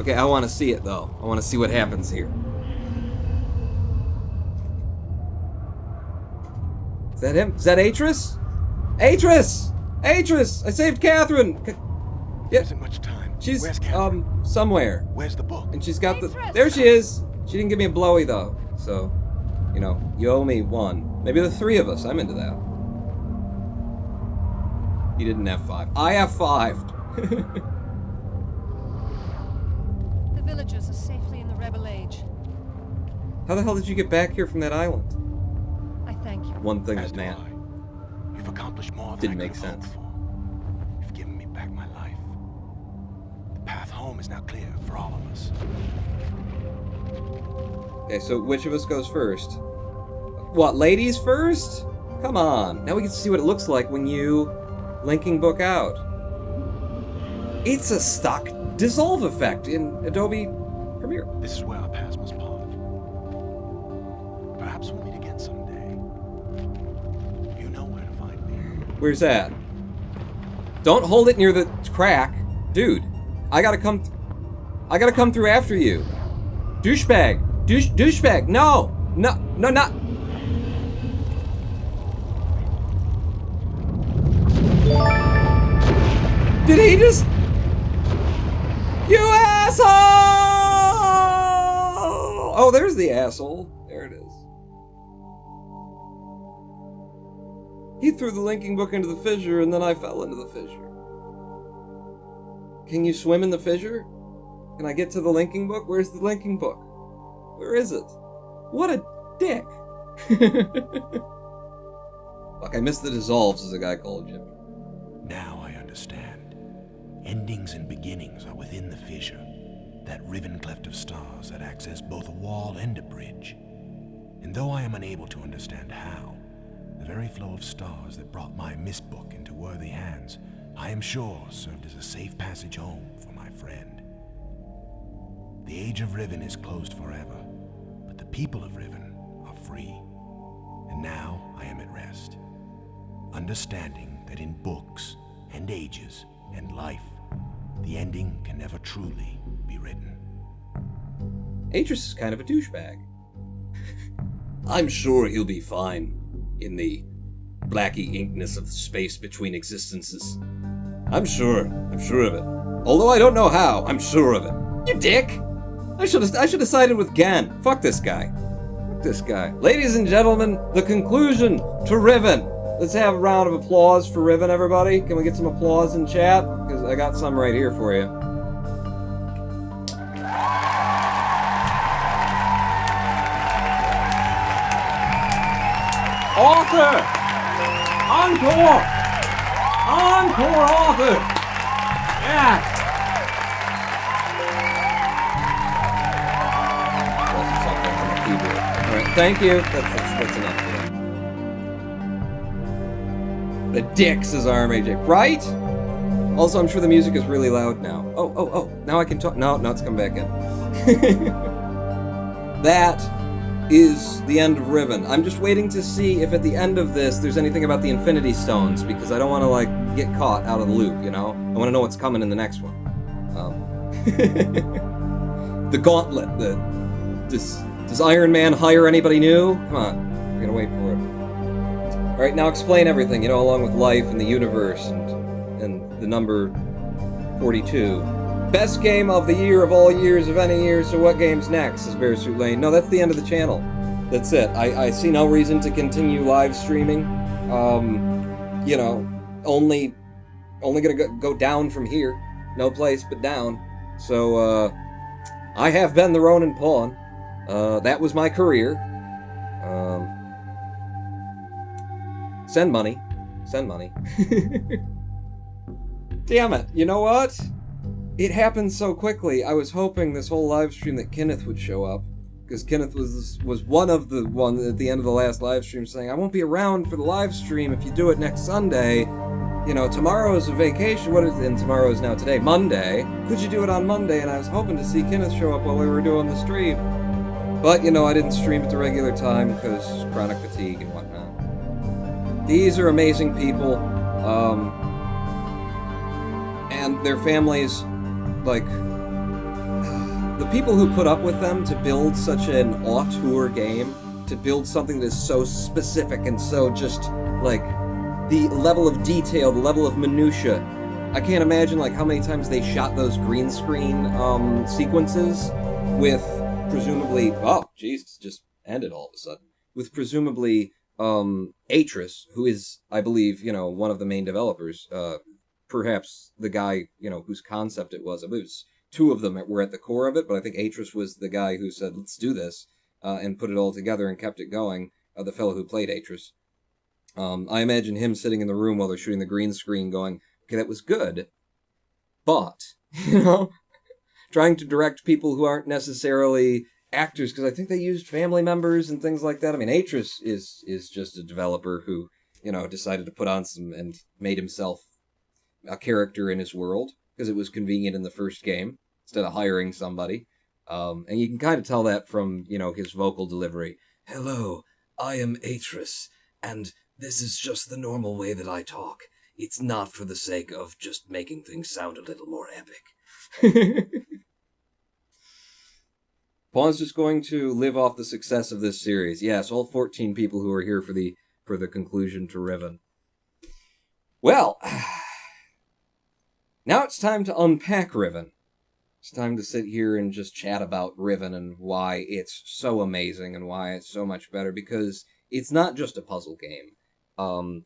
Okay, I want to see it, though. I want to see what happens here. Is that him? Is that Atris? Atris! Atris! I saved Catherine! There isn't much time. She's, Where's Catherine? Somewhere. Where's the book? And she's got the... There she is! She didn't give me a blowy, though. So, you know, you owe me one. Maybe the three of us. I'm into that. He didn't F5. I F5'd. The villagers are safely in the Rebel Age. How the hell did you get back here from that island? I thank you. One thing As is, do man, I. You've accomplished more than didn't I make could have hoped sense. for. You've given me back my life. The path home is now clear for all of us. Okay, so which of us goes first? What, ladies first? Come on. Now we get to see what it looks like when you linking book out. It's a stock dissolve effect in Adobe Premiere. This is where our paths must part. Perhaps we'll meet again someday. You know where to find me. Where's that? Don't hold it near the crack. Dude, I gotta come through after you. Douchebag. Douchebag. No, not. Did he just... You asshole! Oh, there's the asshole. There it is. He threw the linking book into the fissure, and then I fell into the fissure. Can you swim in the fissure? Can I get to the linking book? Where's the linking book? Where is it? What a dick. Fuck, I missed the dissolves, as a guy called Jim. Now I understand. Endings and beginnings are within the fissure, that riven cleft of stars that acts as both a wall and a bridge. And though I am unable to understand how, the very flow of stars that brought my Myst book into worthy hands, I am sure served as a safe passage home for my friend. The age of Riven is closed forever, but the people of Riven are free. And now I am at rest, understanding that in books and ages and life, the ending can never truly be written. Atris is kind of a douchebag. I'm sure he'll be fine in the blacky inkness of space between existences. I'm sure of it. Although I don't know how, I'm sure of it. You dick! I should have sided with Gan. Fuck this guy. Fuck this guy. Ladies and gentlemen, the conclusion to Riven. Let's have a round of applause for Riven, everybody. Can we get some applause in chat? Because I got some right here for you. Author! Encore! Encore, author! Yeah! Pressing something on the keyboard. Alright, thank you. That's enough for that. The dick, says RMAJ. Right? Also, I'm sure the music is really loud now. Oh. Now I can talk. No, it's come back in. That is the end of Riven. I'm just waiting to see if at the end of this there's anything about the Infinity Stones, because I don't want to, like, get caught out of the loop, you know? I want to know what's coming in the next one. The Gauntlet. Does Iron Man hire anybody new? Come on. We're gonna wait for it. Alright, now explain everything, you know, along with life and the universe and the number 42. Best game of the year of all years of any year, so what game's next, says Bearsuit Lane. No, that's the end of the channel. That's it. I see no reason to continue live streaming. You know, only gonna go down from here. No place but down. So, I have been the Ronin Pawn. That was my career. Send money. Send money. Damn it. You know what? It happened so quickly. I was hoping this whole live stream that Kenneth would show up. Because Kenneth was one of the ones at the end of the last live stream saying, I won't be around for the live stream if you do it next Sunday. You know, tomorrow's a vacation. And tomorrow is now today, Monday. Could you do it on Monday? And I was hoping to see Kenneth show up while we were doing the stream. But, you know, I didn't stream at the regular time because chronic fatigue and whatnot. These are amazing people, and their families, like, the people who put up with them to build such an auteur game, to build something that is so specific and so just, like, the level of detail, the level of minutia. I can't imagine, like, how many times they shot those green screen sequences with presumably, oh, Jesus, just ended all of a sudden, with presumably Atris, who is, I believe, one of the main developers, perhaps the guy, whose concept it was. I believe it was two of them were at the core of it, but I think Atris was the guy who said, let's do this, and put it all together and kept it going, the fellow who played Atris. I imagine him sitting in the room while they're shooting the green screen going, okay, that was good, but, trying to direct people who aren't necessarily actors, because I think they used family members and things like that. I mean, Atris is just a developer who, decided to put on some and made himself a character in his world, because it was convenient in the first game, instead of hiring somebody. And you can kind of tell that from, his vocal delivery. Hello, I am Atris, and this is just the normal way that I talk. It's not for the sake of just making things sound a little more epic. Pawn's just going to live off the success of this series. Yes, all 14 people who are here for the conclusion to Riven. Well, now it's time to unpack Riven. It's time to sit here and just chat about Riven and why it's so amazing and why it's so much better, because it's not just a puzzle game.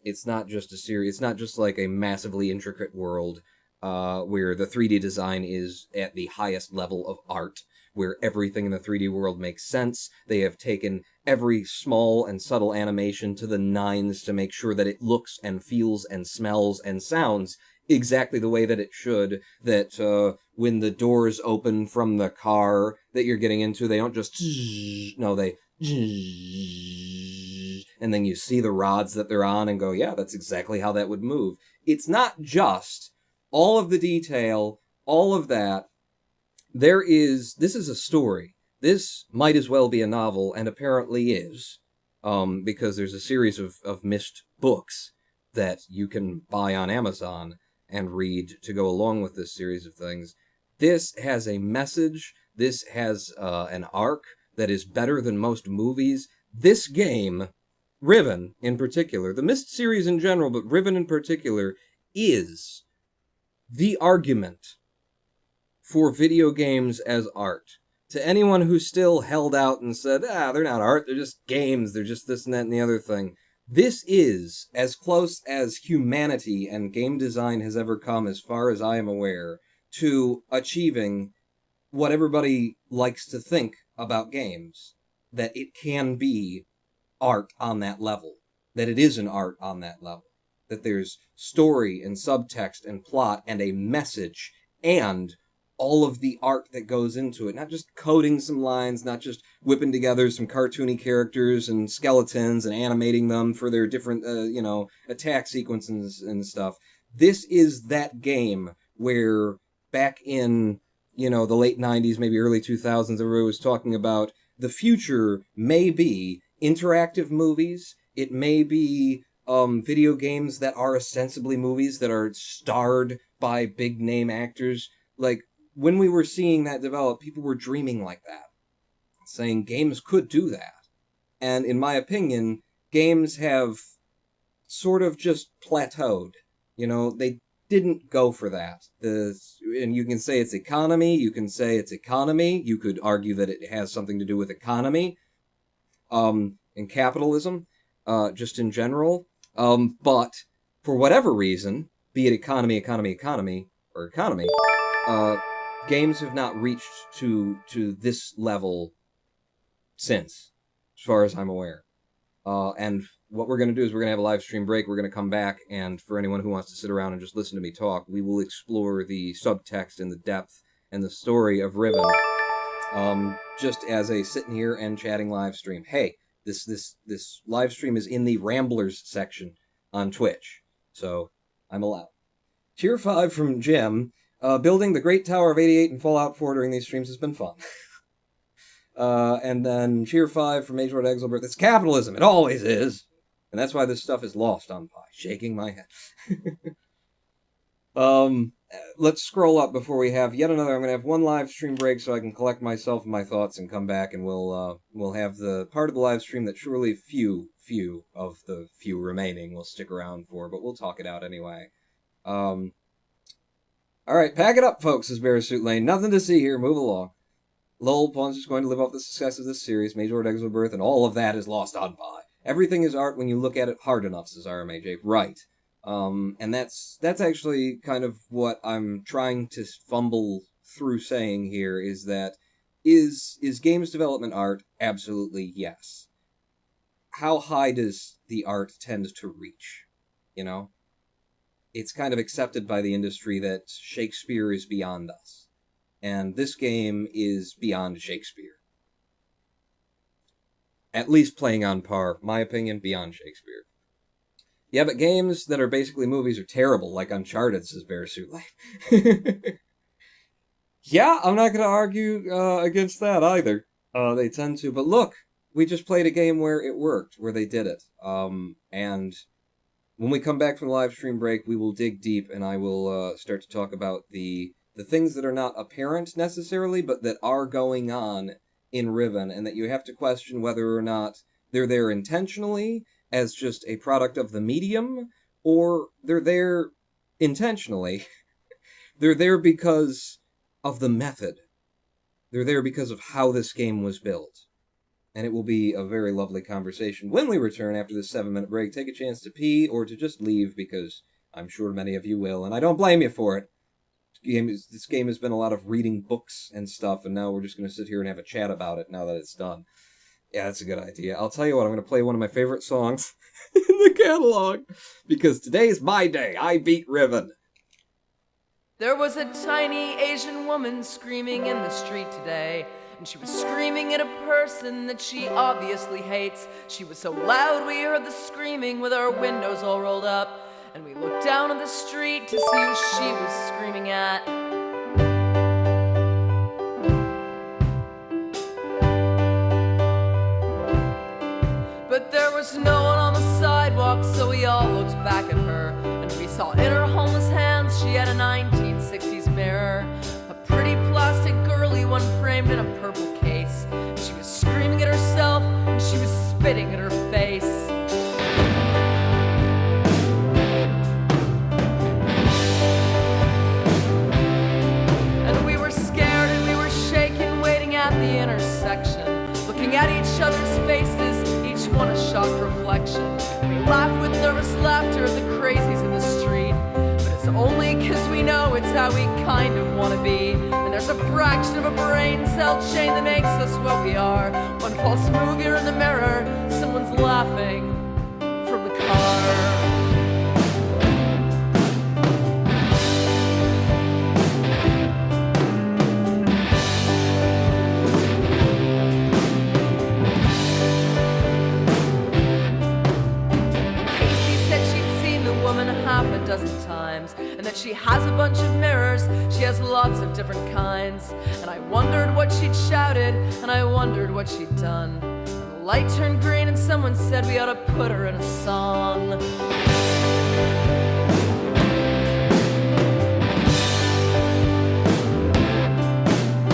It's not just a series. It's not just like a massively intricate world where the 3D design is at the highest level of art, where everything in the 3D world makes sense. They have taken every small and subtle animation to the nines to make sure that it looks and feels and smells and sounds exactly the way that it should, that when the doors open from the car that you're getting into, they don't just... No, they... And then you see the rods that they're on and go, yeah, that's exactly how that would move. It's not just all of the detail, all of that. This is a story. This might as well be a novel, and apparently is, because there's a series of Myst books that you can buy on Amazon and read to go along with this series of things. This has a message. This has an arc that is better than most movies. This game, Riven in particular, the Myst series in general, but Riven in particular, is the argument for video games as art. To anyone who still held out and said, they're not art, they're just games, they're just this and that and the other thing. This is as close as humanity and game design has ever come, as far as I am aware, to achieving what everybody likes to think about games. That it can be art on that level. That it is an art on that level. That there's story and subtext and plot and a message and all of the art that goes into it. Not just coding some lines, not just whipping together some cartoony characters and skeletons and animating them for their different, attack sequences and stuff. This is that game where back in, the late 90s, maybe early 2000s, everybody was talking about the future may be interactive movies. It may be video games that are ostensibly movies that are starred by big name actors. Like, when we were seeing that develop, people were dreaming like that, saying games could do that. And in my opinion, games have sort of just plateaued. They didn't go for that. And you can say it's economy, you can say it's economy, you could argue that it has something to do with economy, and capitalism, just in general. But for whatever reason, be it economy, games have not reached to this level since, as far as I'm aware. And what we're going to do is we're going to have a live stream break. We're going to come back, and for anyone who wants to sit around and just listen to me talk, we will explore the subtext and the depth and the story of Riven, just as a sitting here and chatting live stream. Hey, this live stream is in the Ramblers section on Twitch, so I'm allowed. Tier 5 from Jim. Building the Great Tower of 88 and Fallout 4 during these streams has been fun. And then Tier 5 from Major Exilbert. It's capitalism. It always is. And that's why this stuff is lost on Pi. Shaking my head. Let's scroll up before we have yet another. I'm going to have one live stream break so I can collect myself and my thoughts and come back, and we'll have the part of the live stream that surely few of the few remaining will stick around for, but we'll talk it out anyway. Alright, pack it up, folks, says Barasuit Lane. Nothing to see here, move along. Lol, Pawn's just going to live off the success of this series, Major Exilbirth, and all of that is lost on Pi. Everything is art when you look at it hard enough, says RMAJ. Right. And that's actually kind of what I'm trying to fumble through saying here, is that is games development art? Absolutely yes. How high does the art tend to reach? You know? It's kind of accepted by the industry that Shakespeare is beyond us. And this game is beyond Shakespeare. At least playing on par, my opinion, beyond Shakespeare. Yeah, but games that are basically movies are terrible, like Uncharted, says Bearsuit Life. Yeah, I'm not going to argue against that either. They tend to. But look, we just played a game where it worked, where they did it. And when we come back from the live stream break, we will dig deep, and I will start to talk about the things that are not apparent necessarily, but that are going on in Riven, and that you have to question whether or not they're there intentionally as just a product of the medium, or they're there intentionally. They're there because of the method. They're there because of how this game was built. And it will be a very lovely conversation when we return after this 7-minute break. Take a chance to pee or to just leave, because I'm sure many of you will, and I don't blame you for it. This game has been a lot of reading books and stuff, and now we're just going to sit here and have a chat about it now that it's done. Yeah, that's a good idea. I'll tell you what, I'm going to play one of my favorite songs in the catalog, because today's my day. I beat Riven. There was a tiny Asian woman screaming in the street today, and she was screaming at a person that she obviously hates. She was so loud we heard the screaming with our windows all rolled up, and we looked down on the street to see who she was screaming at. But there was no one on the sidewalk, so we all looked back at her, and we saw in her homeless hands she had a 1960s mirror, a pretty plastic girly one framed in a purple case. And she was screaming at herself, and she was spitting at her face. And we were scared and we were shaking, waiting at the intersection, looking at each other's faces, each one a shocked reflection. And we laughed with nervous laughter at the crazies in the street, but it's only 'cause we know it's how we kind of want to be. And there's a fraction of a brain cell chain that makes us what we are. One false move, you're in the mirror, someone's laughing from the car. Half a dozen times, and that she has a bunch of mirrors, she has lots of different kinds. And I wondered what she'd shouted, and I wondered what she'd done. And the light turned green and someone said we ought to put her in a song.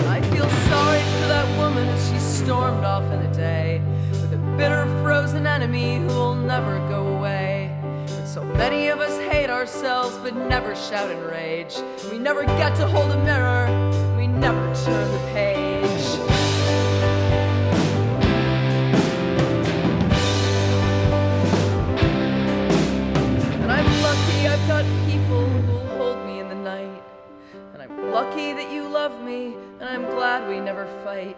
I feel sorry for that woman as she stormed off in a day with a bitter frozen enemy who will never go away. So many of us hate ourselves but never shout in rage. We never get to hold a mirror, we never turn the page. And I'm lucky I've got people who'll hold me in the night. And I'm lucky that you love me, and I'm glad we never fight.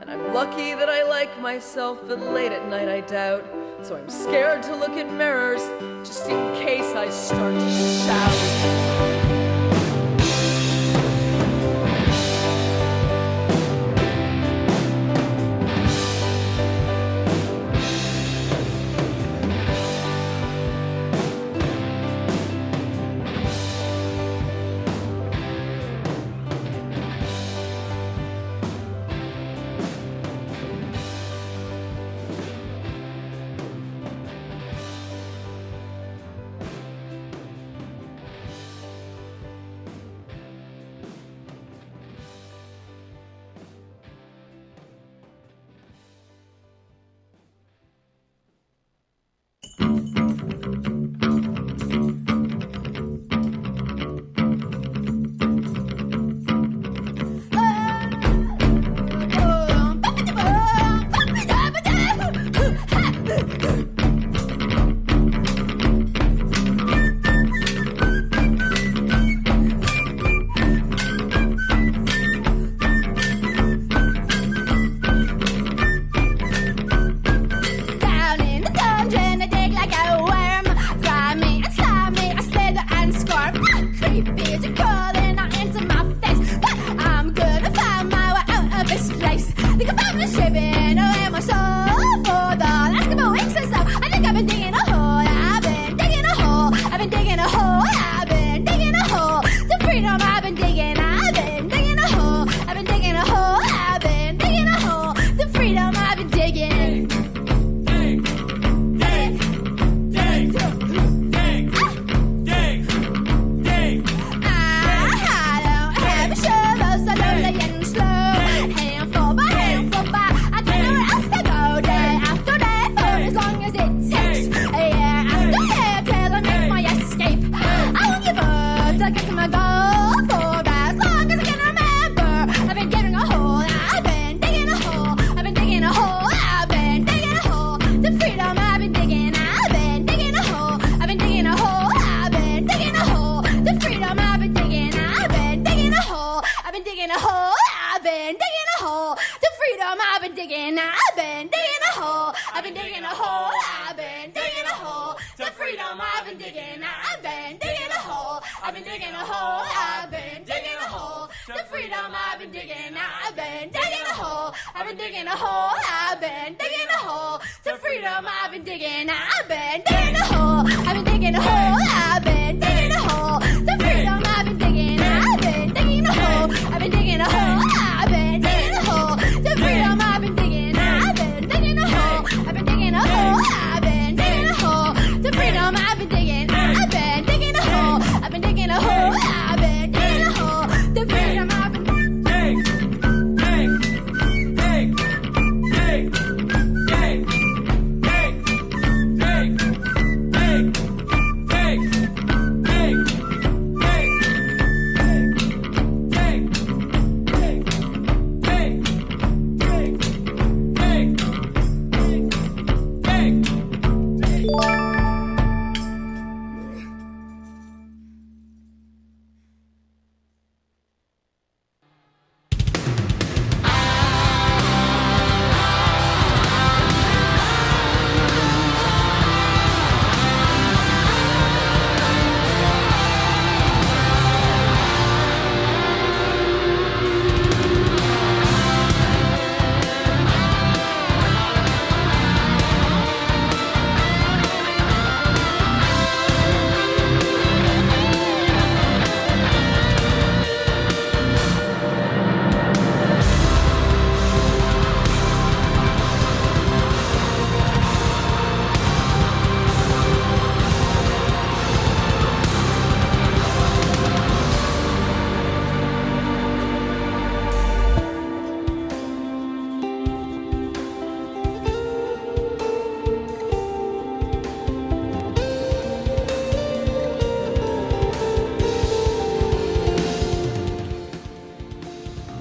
And I'm lucky that I like myself, but late at night I doubt. So I'm scared to look at mirrors, just in case I start to shout. Think I found me shaping away my soul for the last couple weeks or so. I think I've been digging a hole, I've been digging a hole, I've been digging a hole, I've been digging a hole. The freedom I've been digging, I've been digging a hole, I've been digging a hole, I've been digging a hole. The freedom I've been digging.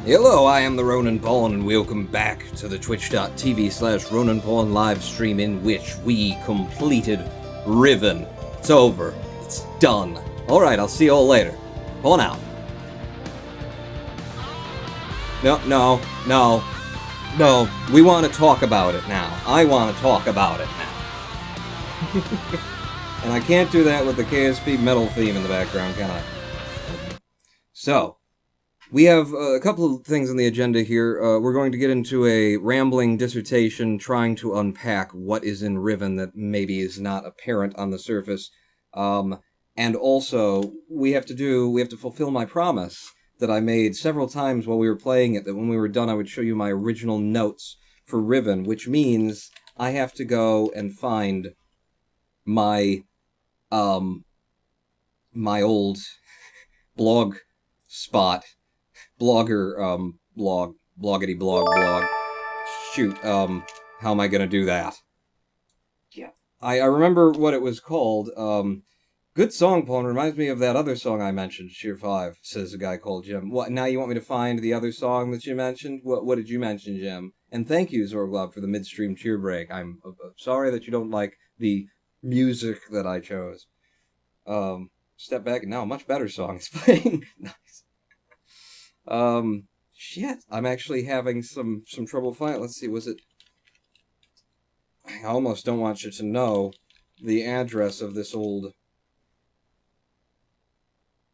Hello, I am the Ronan Pawn, and welcome back to the twitch.tv/Ronan Pawn live stream in which we completed Riven. It's over. It's done. Alright, I'll see you all later. Pawn out. No. We want to talk about it now. I want to talk about it now. And I can't do that with the KSP metal theme in the background, can I? So, we have a couple of things on the agenda here. We're going to get into a rambling dissertation trying to unpack what is in Riven that maybe is not apparent on the surface. And also, we have to fulfill my promise that I made several times while we were playing it, that when we were done I would show you my original notes for Riven, which means I have to go and find my my old blog spot. Blogger, bloggity blog. Shoot, how am I gonna do that? Yeah. I remember what it was called. Good song, Pawn. Reminds me of that other song I mentioned, Sheer 5, says a guy called Jim. What, now you want me to find the other song that you mentioned? What did you mention, Jim? And thank you, Zorglov, for the midstream cheer break. I'm sorry that you don't like the music that I chose. Step back, and now a much better song is playing. Nice. Shit, I'm actually having some trouble finding. Let's see, was it... I almost don't want you to know the address of this old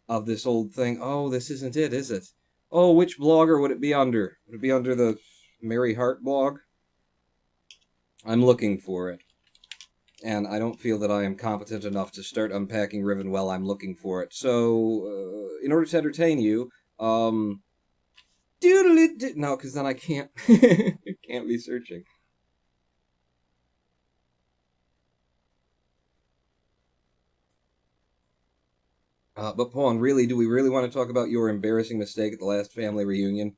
thing. Oh, this isn't it, is it? Oh, which blogger would it be under? Would it be under the Mary Hart blog? I'm looking for it. And I don't feel that I am competent enough to start unpacking Riven while I'm looking for it. So, in order to entertain you, no, because then I can't, can't be searching. But Pawn, really, do we really want to talk about your embarrassing mistake at the last family reunion?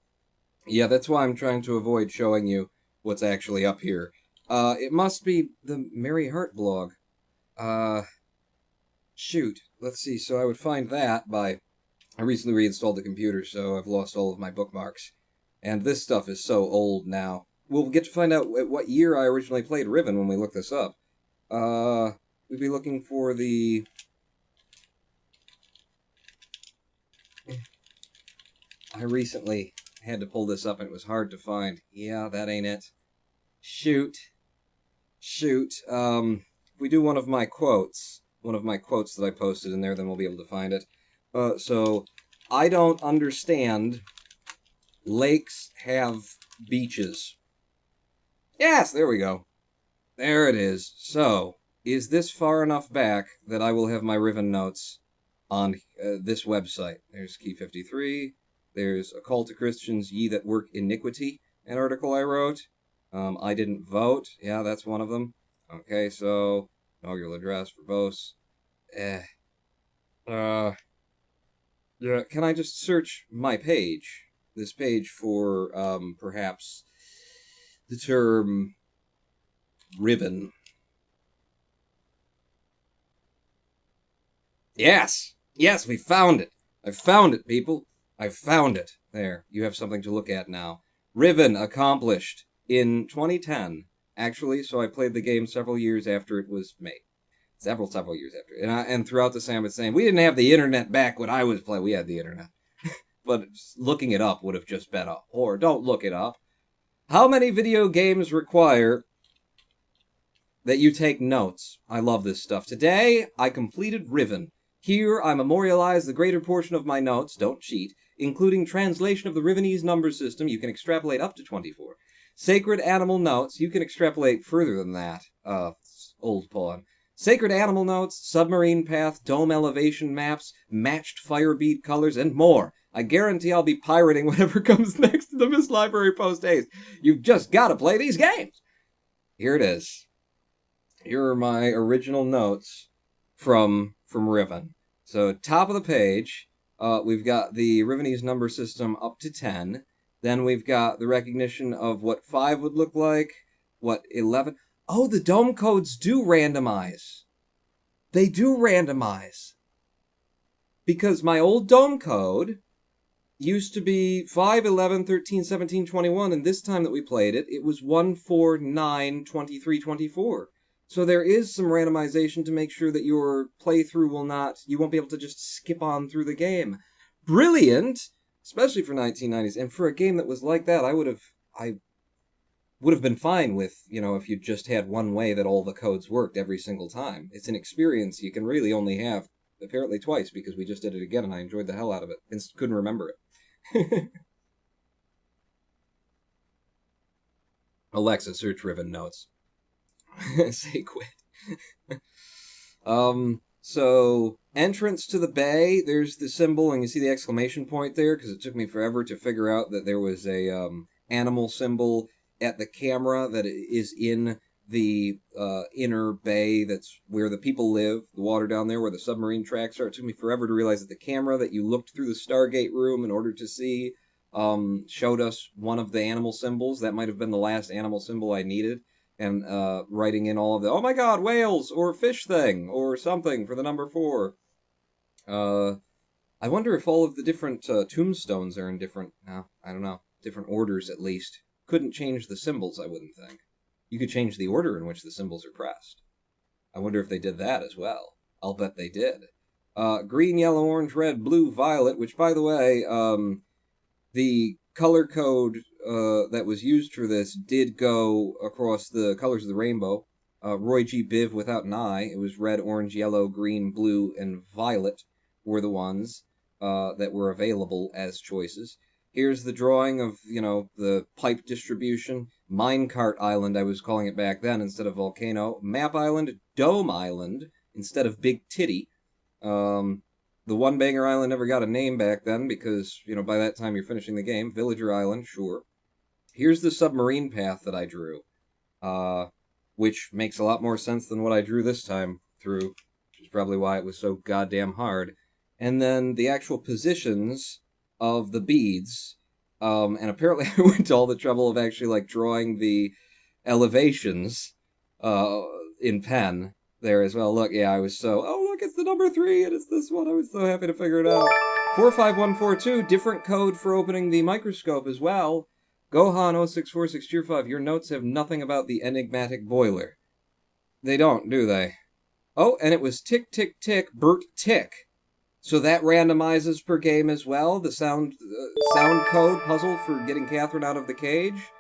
Yeah, that's why I'm trying to avoid showing you what's actually up here. It must be the Mary Hart blog. Shoot. Let's see. So I would find that by... I recently reinstalled the computer, so I've lost all of my bookmarks. And this stuff is so old now. We'll get to find out what year I originally played Riven when we look this up. We'd be looking for the... I recently had to pull this up and it was hard to find. Yeah, that ain't it. Shoot. If we do one of my quotes that I posted in there, then we'll be able to find it. So, I don't understand lakes have beaches. Yes, there we go. There it is. So, is this far enough back that I will have my Riven notes on this website? There's Key 53. There's A Call to Christians, Ye That Work Iniquity, an article I wrote. I didn't vote. Yeah, that's one of them. Okay, so, inaugural address for Bose. Yeah, can I just search my page? This page for, perhaps, the term Riven. Yes! Yes, we found it! I found it, people! I found it. There, you have something to look at now. Riven accomplished in 2010. Actually, so I played the game several years after it was made. Several years after. And throughout this time, I was saying, we didn't have the internet back when I was playing. We had the internet. But looking it up would have just been a horror. Don't look it up. How many video games require that you take notes? I love this stuff. Today, I completed Riven. Here, I memorialize the greater portion of my notes, don't cheat, including translation of the Rivenese number system. You can extrapolate up to 24. Sacred animal notes. You can extrapolate further than that. Old pawn. Sacred animal notes, submarine path, dome elevation maps, matched fire bead colors, and more. I guarantee I'll be pirating whatever comes next to the Myst library post-haste. You've just got to play these games. Here it is. Here are my original notes from Riven. So, top of the page, we've got the Rivenese number system up to 10. Then we've got the recognition of what 5 would look like, what 11... Oh, the dome codes do randomize. They do randomize. Because my old dome code used to be 5, 11, 13, 17, 21, and this time that we played it, it was 1, 4, 9, 23, 24. So there is some randomization to make sure that your playthrough you won't be able to just skip on through the game. Brilliant! Especially for 1990s. And for a game that was like that, I would have been fine with, if you just had one way that all the codes worked every single time. It's an experience you can really only have, apparently twice, because we just did it again and I enjoyed the hell out of it and couldn't remember it. Alexa, search Riven notes. Say quit. So, entrance to the bay, there's the symbol, and you see the exclamation point there, because it took me forever to figure out that there was a animal symbol at the camera that is in the inner bay. That's where the people live, the water down there where the submarine tracks are. It took me forever to realize that the camera that you looked through the Stargate room in order to see showed us one of the animal symbols. That might have been the last animal symbol I needed. And writing in all of the, oh my god, whales, or fish thing, or something for the number 4. I wonder if all of the different tombstones are in different, I don't know, different orders at least. Couldn't change the symbols, I wouldn't think. You could change the order in which the symbols are pressed. I wonder if they did that as well. I'll bet they did. Green, yellow, orange, red, blue, violet, which, by the way, the color code that was used for this did go across the colors of the rainbow. Roy G. Biv without an I. It was red, orange, yellow, green, blue, and violet were the ones that were available as choices. Here's the drawing of, the pipe distribution. Minecart Island, I was calling it back then instead of Volcano. Map Island, Dome Island instead of Big Titty. The One Banger Island never got a name back then because, by that time you're finishing the game. Villager Island, sure. Here's the submarine path that I drew, which makes a lot more sense than what I drew this time through, which is probably why it was so goddamn hard. And then the actual positions of the beads, and apparently I went to all the trouble of actually, drawing the elevations in pen there as well. Look, yeah, I was so, look, it's the number 3, and it's this one. I was so happy to figure it out. 45142, different code for opening the microscope as well. Gohan 0646 your notes have nothing about the enigmatic boiler. They don't, do they? Oh, and it was tick, tick, tick, Bert Tick. So that randomizes per game as well. The sound code puzzle for getting Catherine out of the cage.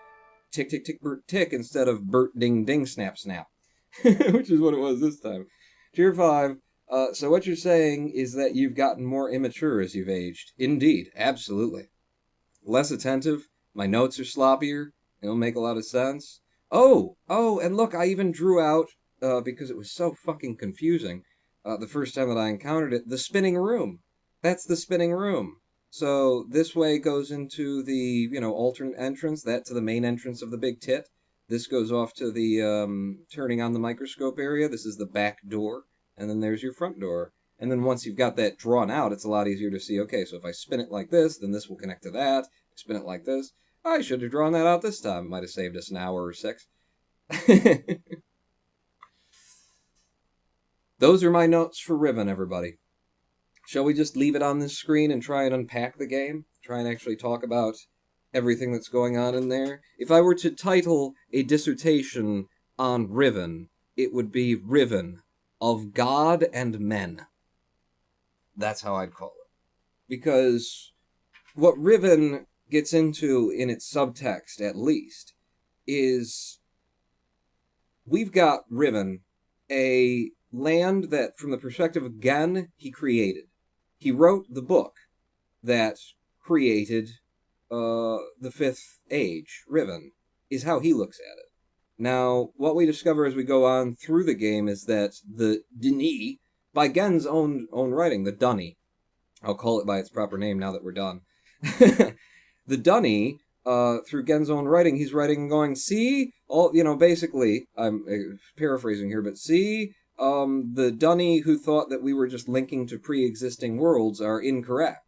Tick, tick, tick, Bert Tick instead of Bert Ding Ding Snap Snap. Which is what it was this time. Tier 5. So what you're saying is that you've gotten more immature as you've aged. Indeed, absolutely. Less attentive. My notes are sloppier. It'll make a lot of sense. Oh, and look, I even drew out, because it was so fucking confusing, the first time that I encountered it, the spinning room. That's the spinning room. So this way goes into the, alternate entrance, that to the main entrance of the big tit. This goes off to the turning on the microscope area. This is the back door. And then there's your front door. And then once you've got that drawn out, it's a lot easier to see, okay, so if I spin it like this, then this will connect to that. Spin it like this. I should have drawn that out this time. It might have saved us an hour or 6. Those are my notes for Riven, everybody. Shall we just leave it on this screen and try and unpack the game? Try and actually talk about everything that's going on in there? If I were to title a dissertation on Riven, it would be Riven, of God and Men. That's how I'd call it. Because what Riven gets into in its subtext, at least, is we've got Riven, a land that, from the perspective of Gen, he created. He wrote the book that created the Fifth Age, Riven, is how he looks at it. Now, what we discover as we go on through the game is that the Dini, by Gen's own writing, the Dunny, I'll call it by its proper name now that we're done. The Dunny, through Gen's own writing, he's writing and going, see, basically, I'm paraphrasing here, but see, the Dunny who thought that we were just linking to pre-existing worlds are incorrect.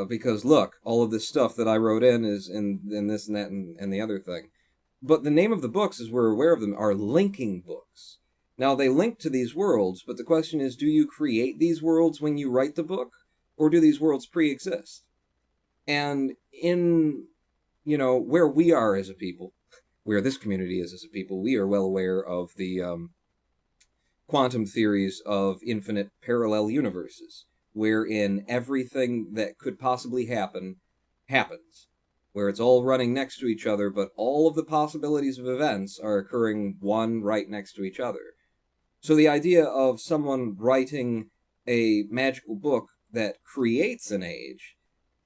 Because look, all of this stuff that I wrote in is in this and that and the other thing. But the name of the books, as we're aware of them, are linking books. Now, they link to these worlds, but the question is, do you create these worlds when you write the book, or do these worlds pre-exist? And in, where we are as a people, where this community is as a people, we are well aware of the quantum theories of infinite parallel universes, wherein everything that could possibly happen, happens. Where it's all running next to each other, but all of the possibilities of events are occurring one right next to each other. So the idea of someone writing a magical book that creates an age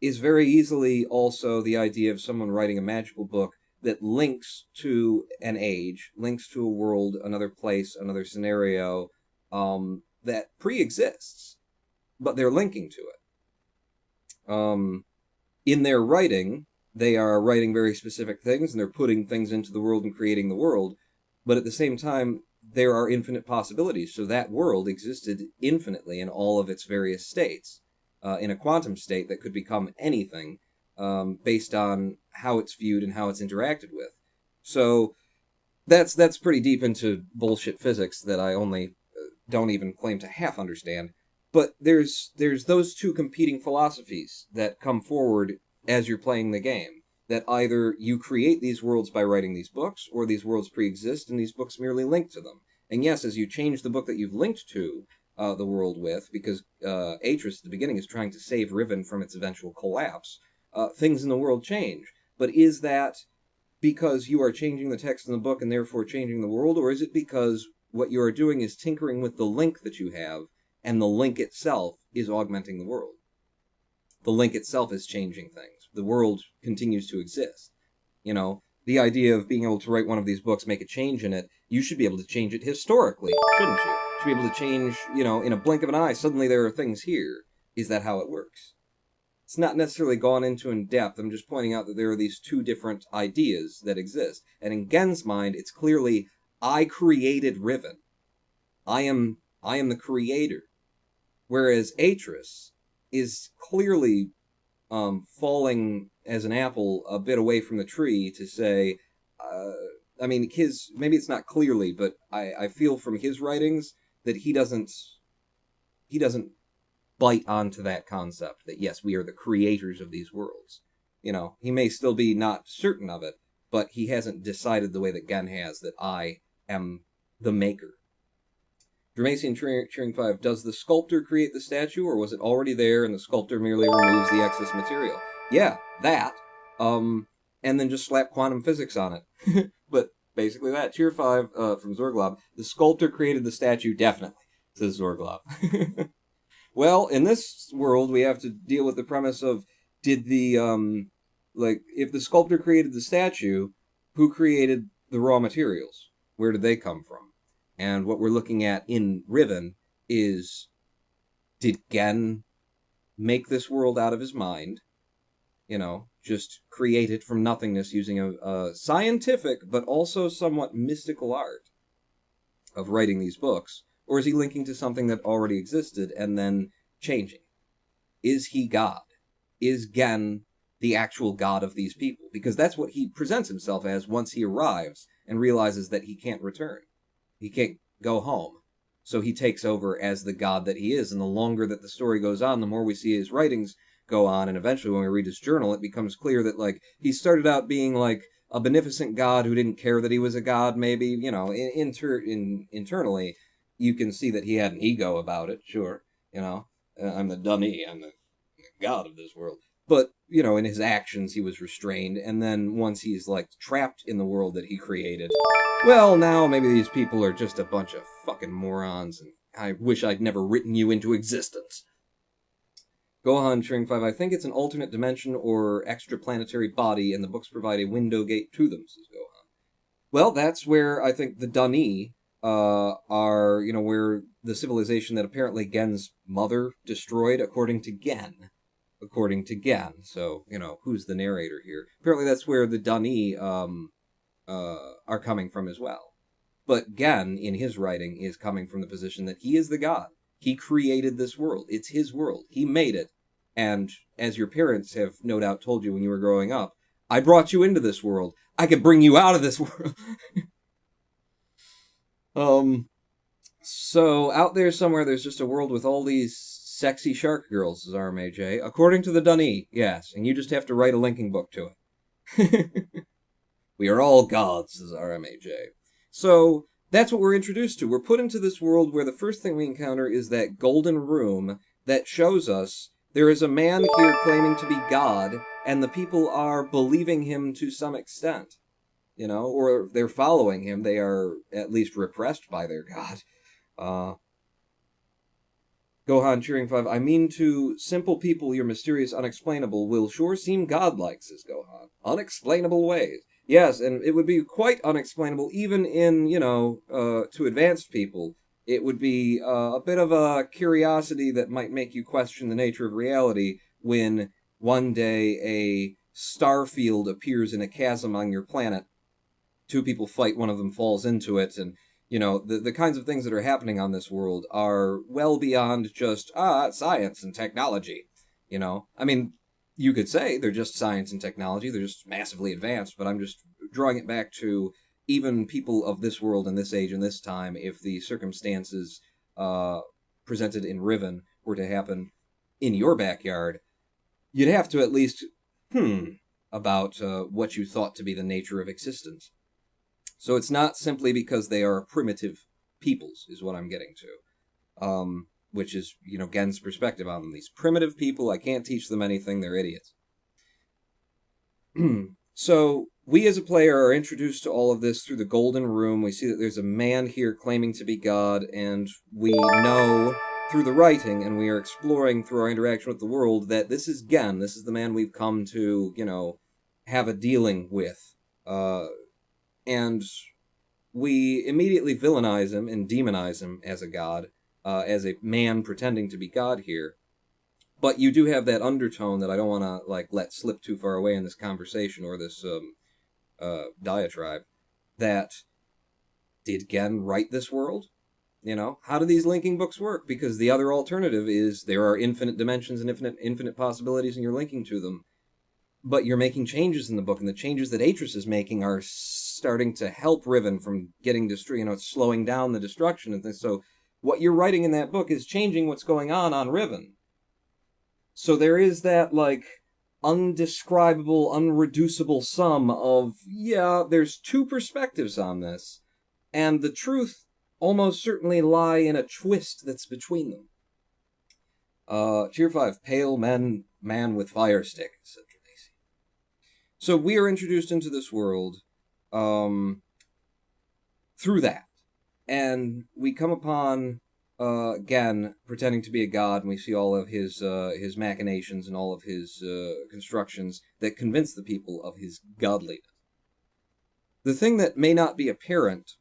is very easily also the idea of someone writing a magical book that links to an age, links to a world, another place, another scenario, that pre-exists, but they're linking to it. In their writing, they are writing very specific things, and they're putting things into the world and creating the world, but at the same time, there are infinite possibilities, so that world existed infinitely in all of its various states, in a quantum state that could become anything, based on how it's viewed and how it's interacted with. So that's pretty deep into bullshit physics that I only don't even claim to half understand. But there's those two competing philosophies that come forward as you're playing the game. That either you create these worlds by writing these books, or these worlds pre-exist and these books merely link to them. And yes, as you change the book that you've linked to the world with, because Atris at the beginning is trying to save Riven from its eventual collapse, things in the world change. But is that because you are changing the text in the book and therefore changing the world, or is it because what you are doing is tinkering with the link that you have, and the link itself is augmenting the world? The link itself is changing things. The world continues to exist. You know, the idea of being able to write one of these books, make a change in it, you should be able to change it historically, shouldn't you? You should be able to change, you know, in a blink of an eye, suddenly there are things here. Is that how it works? It's not necessarily gone into in depth. I'm just pointing out that there are these two different ideas that exist. And in Gen's mind, it's clearly, I created Riven. I am the creator. Whereas Atris is clearly falling as an apple a bit away from the tree to say, I mean, maybe it's not clearly, but I feel from his writings that he doesn't bite onto that concept that, yes, we are the creators of these worlds. You know, he may still be not certain of it, but he hasn't decided the way that Gen has, that I am the maker. Dramatian Turing 5, does the sculptor create the statue, or was it already there and the sculptor merely removes the excess material? Yeah, that. And then just slap quantum physics on it. But basically that. Tier 5 from Zorglob, the sculptor created the statue, definitely, says Zorglob. Well, in this world, we have to deal with the premise of, did the, if the sculptor created the statue, who created the raw materials? Where did they come from? And what we're looking at in Riven is, did Gen make this world out of his mind? You know, just create it from nothingness using a scientific, but also somewhat mystical art of writing these books? Or is he linking to something that already existed and then changing? Is he God? Is Gen the actual god of these people? Because that's what he presents himself as once he arrives and realizes that he can't return. He can't go home. So he takes over as the god that he is, and the longer that the story goes on, the more we see his writings go on, and eventually when we read his journal, it becomes clear that, like, he started out being, like, a beneficent god who didn't care that he was a god, maybe, you know, internally, you can see that he had an ego about it, sure, you know, I'm the Dunny, I'm the god of this world. But, you know, in his actions, he was restrained, and then once he's, like, trapped in the world that he created, well, now maybe these people are just a bunch of fucking morons, and I wish I'd never written you into existence. Gohan Turing 5, I think it's an alternate dimension or extraplanetary body, and the books provide a window gate to them, says Gohan. Well, that's where I think the Dunny are, you know, where the civilization that apparently Gen's mother destroyed, according to Gen. According to Gen. So, you know, who's the narrator here? Apparently that's where the Dunny are coming from as well. But Gen, in his writing, is coming from the position that he is the god. He created this world. It's his world. He made it. And as your parents have no doubt told you when you were growing up, I brought you into this world. I could bring you out of this world. So out there somewhere, there's just a world with all these sexy shark girls, says RMAJ. According to the Dunny, yes. And you just have to write a linking book to it. We are all gods, says RMAJ. So that's what we're introduced to. We're put into this world where the first thing we encounter is that golden room that shows us there is a man here claiming to be God, and the people are believing him to some extent. You know, or they're following him. They are at least repressed by their god. Gohan Turing 5, I mean to simple people your mysterious unexplainable will sure seem godlike, says Gohan. Unexplainable ways. Yes, and it would be quite unexplainable even in, you know, to advanced people. It would be a bit of a curiosity that might make you question the nature of reality when one day a star field appears in a chasm on your planet. Two people fight, one of them falls into it, and, you know, the kinds of things that are happening on this world are well beyond just, science and technology, you know? I mean, you could say they're just science and technology, they're just massively advanced, but I'm just drawing it back to even people of this world and this age and this time, if the circumstances presented in Riven were to happen in your backyard, you'd have to at least, about what you thought to be the nature of existence. So it's not simply because they are primitive peoples, is what I'm getting to. Which is, you know, Gen's perspective on them. These primitive people, I can't teach them anything, they're idiots. So, we as a player are introduced to all of this through the Golden Room. We see that there's a man here claiming to be God, and we know through the writing, and we are exploring through our interaction with the world, that this is Gen, this is the man we've come to, have a dealing with. And we immediately villainize him and demonize him as a god, as a man pretending to be God here. But you do have that undertone that I don't want to let slip too far away in this conversation or this diatribe. That did Gen write this world? How do these linking books work? Because the other alternative is there are infinite dimensions and infinite possibilities, and you're linking to them. But you're making changes in the book, and the changes that Atris is making are starting to help Riven from getting destroyed. It's slowing down the destruction. And so what you're writing in that book is changing what's going on Riven. So there is that, undescribable, unreducible sum of, there's two perspectives on this, and the truth almost certainly lie in a twist that's between them. Tier 5, Pale Man with Fire Stick, said Tracy. So we are introduced into this world through that. And we come upon Gen pretending to be a god, and we see all of his machinations and all of his constructions that convince the people of his godliness. The thing that may not be apparent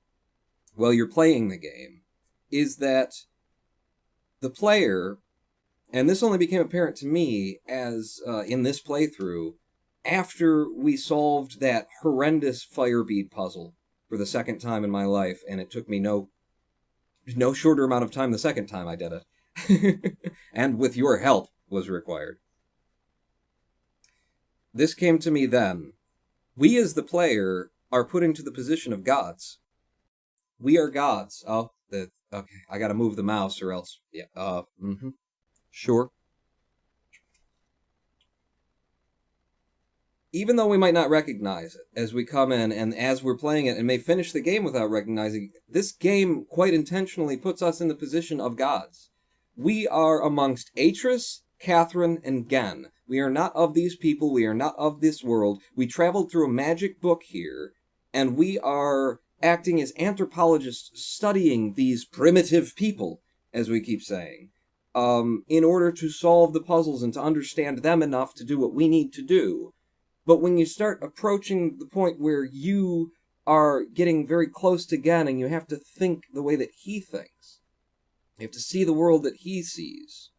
while you're playing the game is that the player, and this only became apparent to me as in this playthrough, after we solved that horrendous fire bead puzzle for the second time in my life, and it took me no shorter amount of time the second time I did it, and with your help was required. This came to me then. We as the player are put into the position of gods. We are gods. Okay, I gotta move the mouse or else, sure. Even though we might not recognize it as we come in and as we're playing it and may finish the game without recognizing, this game quite intentionally puts us in the position of gods. We are amongst Atris, Catherine, and Gen. We are not of these people. We are not of this world. We traveled through a magic book here, and we are acting as anthropologists studying these primitive people, as we keep saying, in order to solve the puzzles and to understand them enough to do what we need to do. But when you start approaching the point where you are getting very close to Gen and you have to think the way that he thinks, you have to see the world that he sees,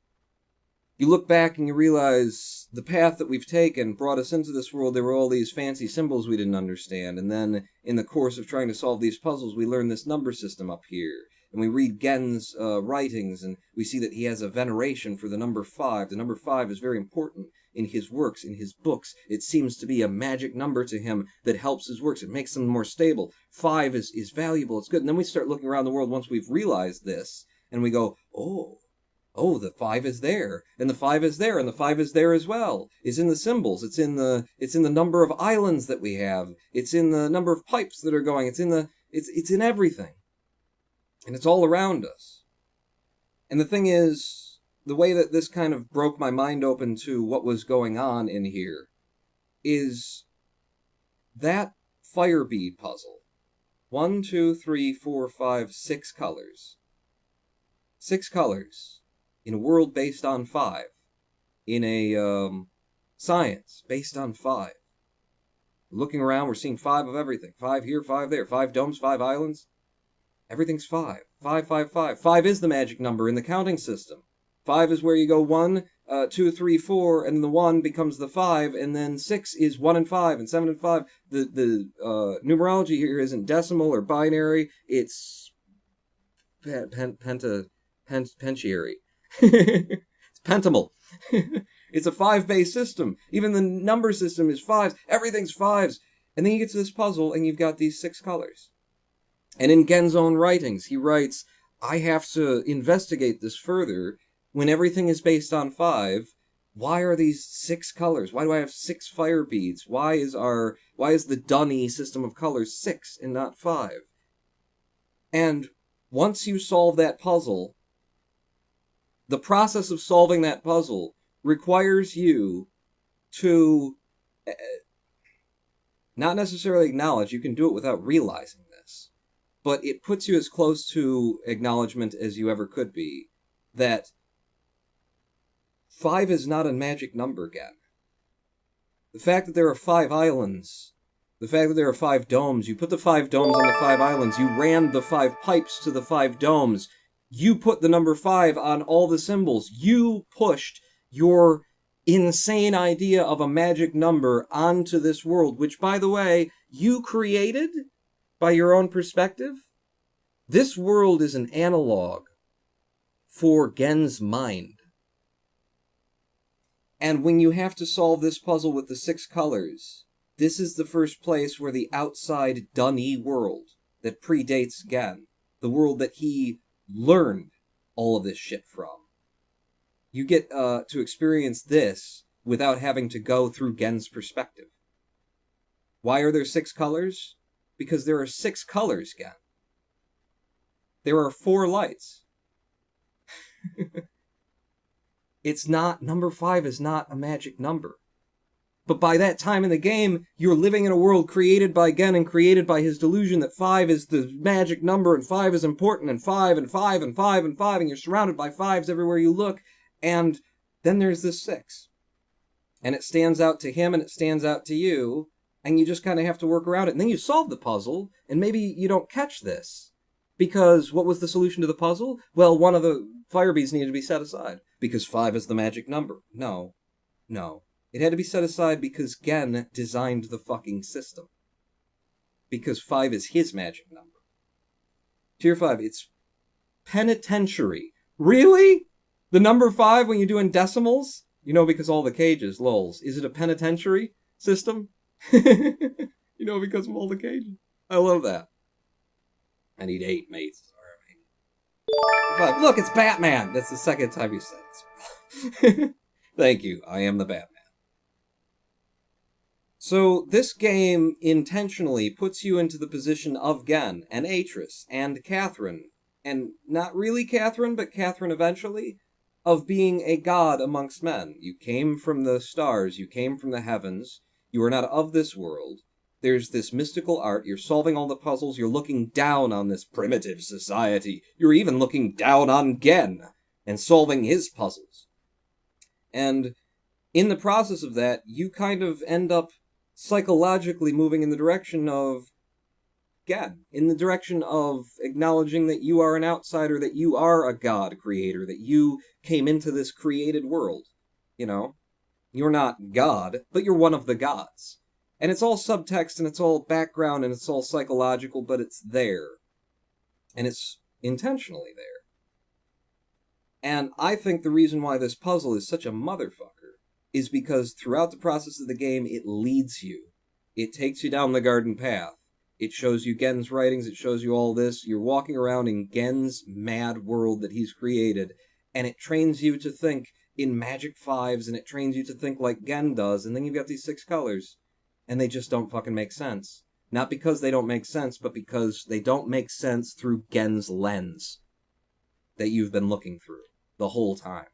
you look back and you realize the path that we've taken brought us into this world. There were all these fancy symbols we didn't understand, and then in the course of trying to solve these puzzles, we learn this number system up here. And we read Gen's writings, and we see that he has a veneration for the number 5. The number 5 is very important in his works, in his books. It seems to be a magic number to him that helps his works. It makes them more stable. 5 is valuable. It's good. And then we start looking around the world once we've realized this, and we go, oh, the 5 is there, and the 5 is there, and the 5 is there as well. It's in the symbols. It's in the number of islands that we have. It's in the number of pipes that are going. It's in everything. And it's all around us. And the thing is, the way that this kind of broke my mind open to what was going on in here is that fire bead puzzle. 1, 2, 3, 4, 5, 6 colors. 6 colors in a world based on 5. In a science based on 5. Looking around, we're seeing 5 of everything. 5 here, 5 there. 5 domes, 5 islands. Everything's 5. 5, 5, 5. 5 is the magic number in the counting system. 5 is where you go 1, 2, 3, 4, and the 1 becomes the 5, and then 6 is 1 and 5, and 7 and 5. The numerology here isn't decimal or binary. It's pentiary. It's pentamal. It's a 5-base system. Even the number system is 5s. Everything's 5s. And then you get to this puzzle, and you've got these 6 colors. And in Gen's own writings, he writes, I have to investigate this further. When everything is based on 5, why are these 6 colors? Why do I have 6 fire beads? Why is the dunny system of colors 6 and not 5? And once you solve that puzzle, the process of solving that puzzle requires you to not necessarily acknowledge, you can do it without realizing this, but it puts you as close to acknowledgement as you ever could be, that 5 is not a magic number again. The fact that there are 5 islands, the fact that there are 5 domes, you put the 5 domes on the 5 islands, you ran the 5 pipes to the 5 domes, you put the number 5 on all the symbols, you pushed your insane idea of a magic number onto this world, which, by the way, you created by your own perspective. This world is an analog for Gen's mind. And when you have to solve this puzzle with the 6 colors, this is the first place where the outside dunny world that predates Gen, the world that he learned all of this shit from, you get to experience this without having to go through Gen's perspective. Why are there 6 colors? Because there are 6 colors, Gen. There are 4 lights. It's not, number 5 is not a magic number. But by that time in the game, you're living in a world created by Gen and created by his delusion that 5 is the magic number and 5 is important and 5 and 5 and 5 and 5 and you're surrounded by 5s everywhere you look. And then there's this 6. And it stands out to him and it stands out to you, and you just kind of have to work around it. And then you solve the puzzle, and maybe you don't catch this. Because what was the solution to the puzzle? Well, one of the fire bees needed to be set aside. Because 5 is the magic number. No. It had to be set aside because Gen designed the fucking system. Because 5 is his magic number. Tier 5, it's penitentiary. Really? The number 5 when you do in decimals? You know, because all the cages, lols. Is it a penitentiary system? You know, because of all the cages. I love that. I need 8 mates. 5. Look, it's Batman! That's the second time you said it. Thank you. I am the Batman. So, this game intentionally puts you into the position of Gen, and Atris, and Catherine, and not really Catherine, but Catherine eventually, of being a god amongst men. You came from the stars, you came from the heavens, you are not of this world. There's this mystical art, you're solving all the puzzles, you're looking down on this primitive society, you're even looking down on Gen, and solving his puzzles. And in the process of that, you kind of end up psychologically moving in the direction of Gen, in the direction of acknowledging that you are an outsider, that you are a god creator, that you came into this created world. You know? You're not God, but you're one of the gods. And it's all subtext, and it's all background, and it's all psychological, but it's there. And it's intentionally there. And I think the reason why this puzzle is such a motherfucker is because throughout the process of the game, it leads you. It takes you down the garden path. It shows you Gen's writings, it shows you all this. You're walking around in Gen's mad world that he's created, and it trains you to think in magic 5s, and it trains you to think like Gen does, and then you've got these 6 colors, and they just don't fucking make sense. Not because they don't make sense, but because they don't make sense through Gen's lens that you've been looking through the whole time.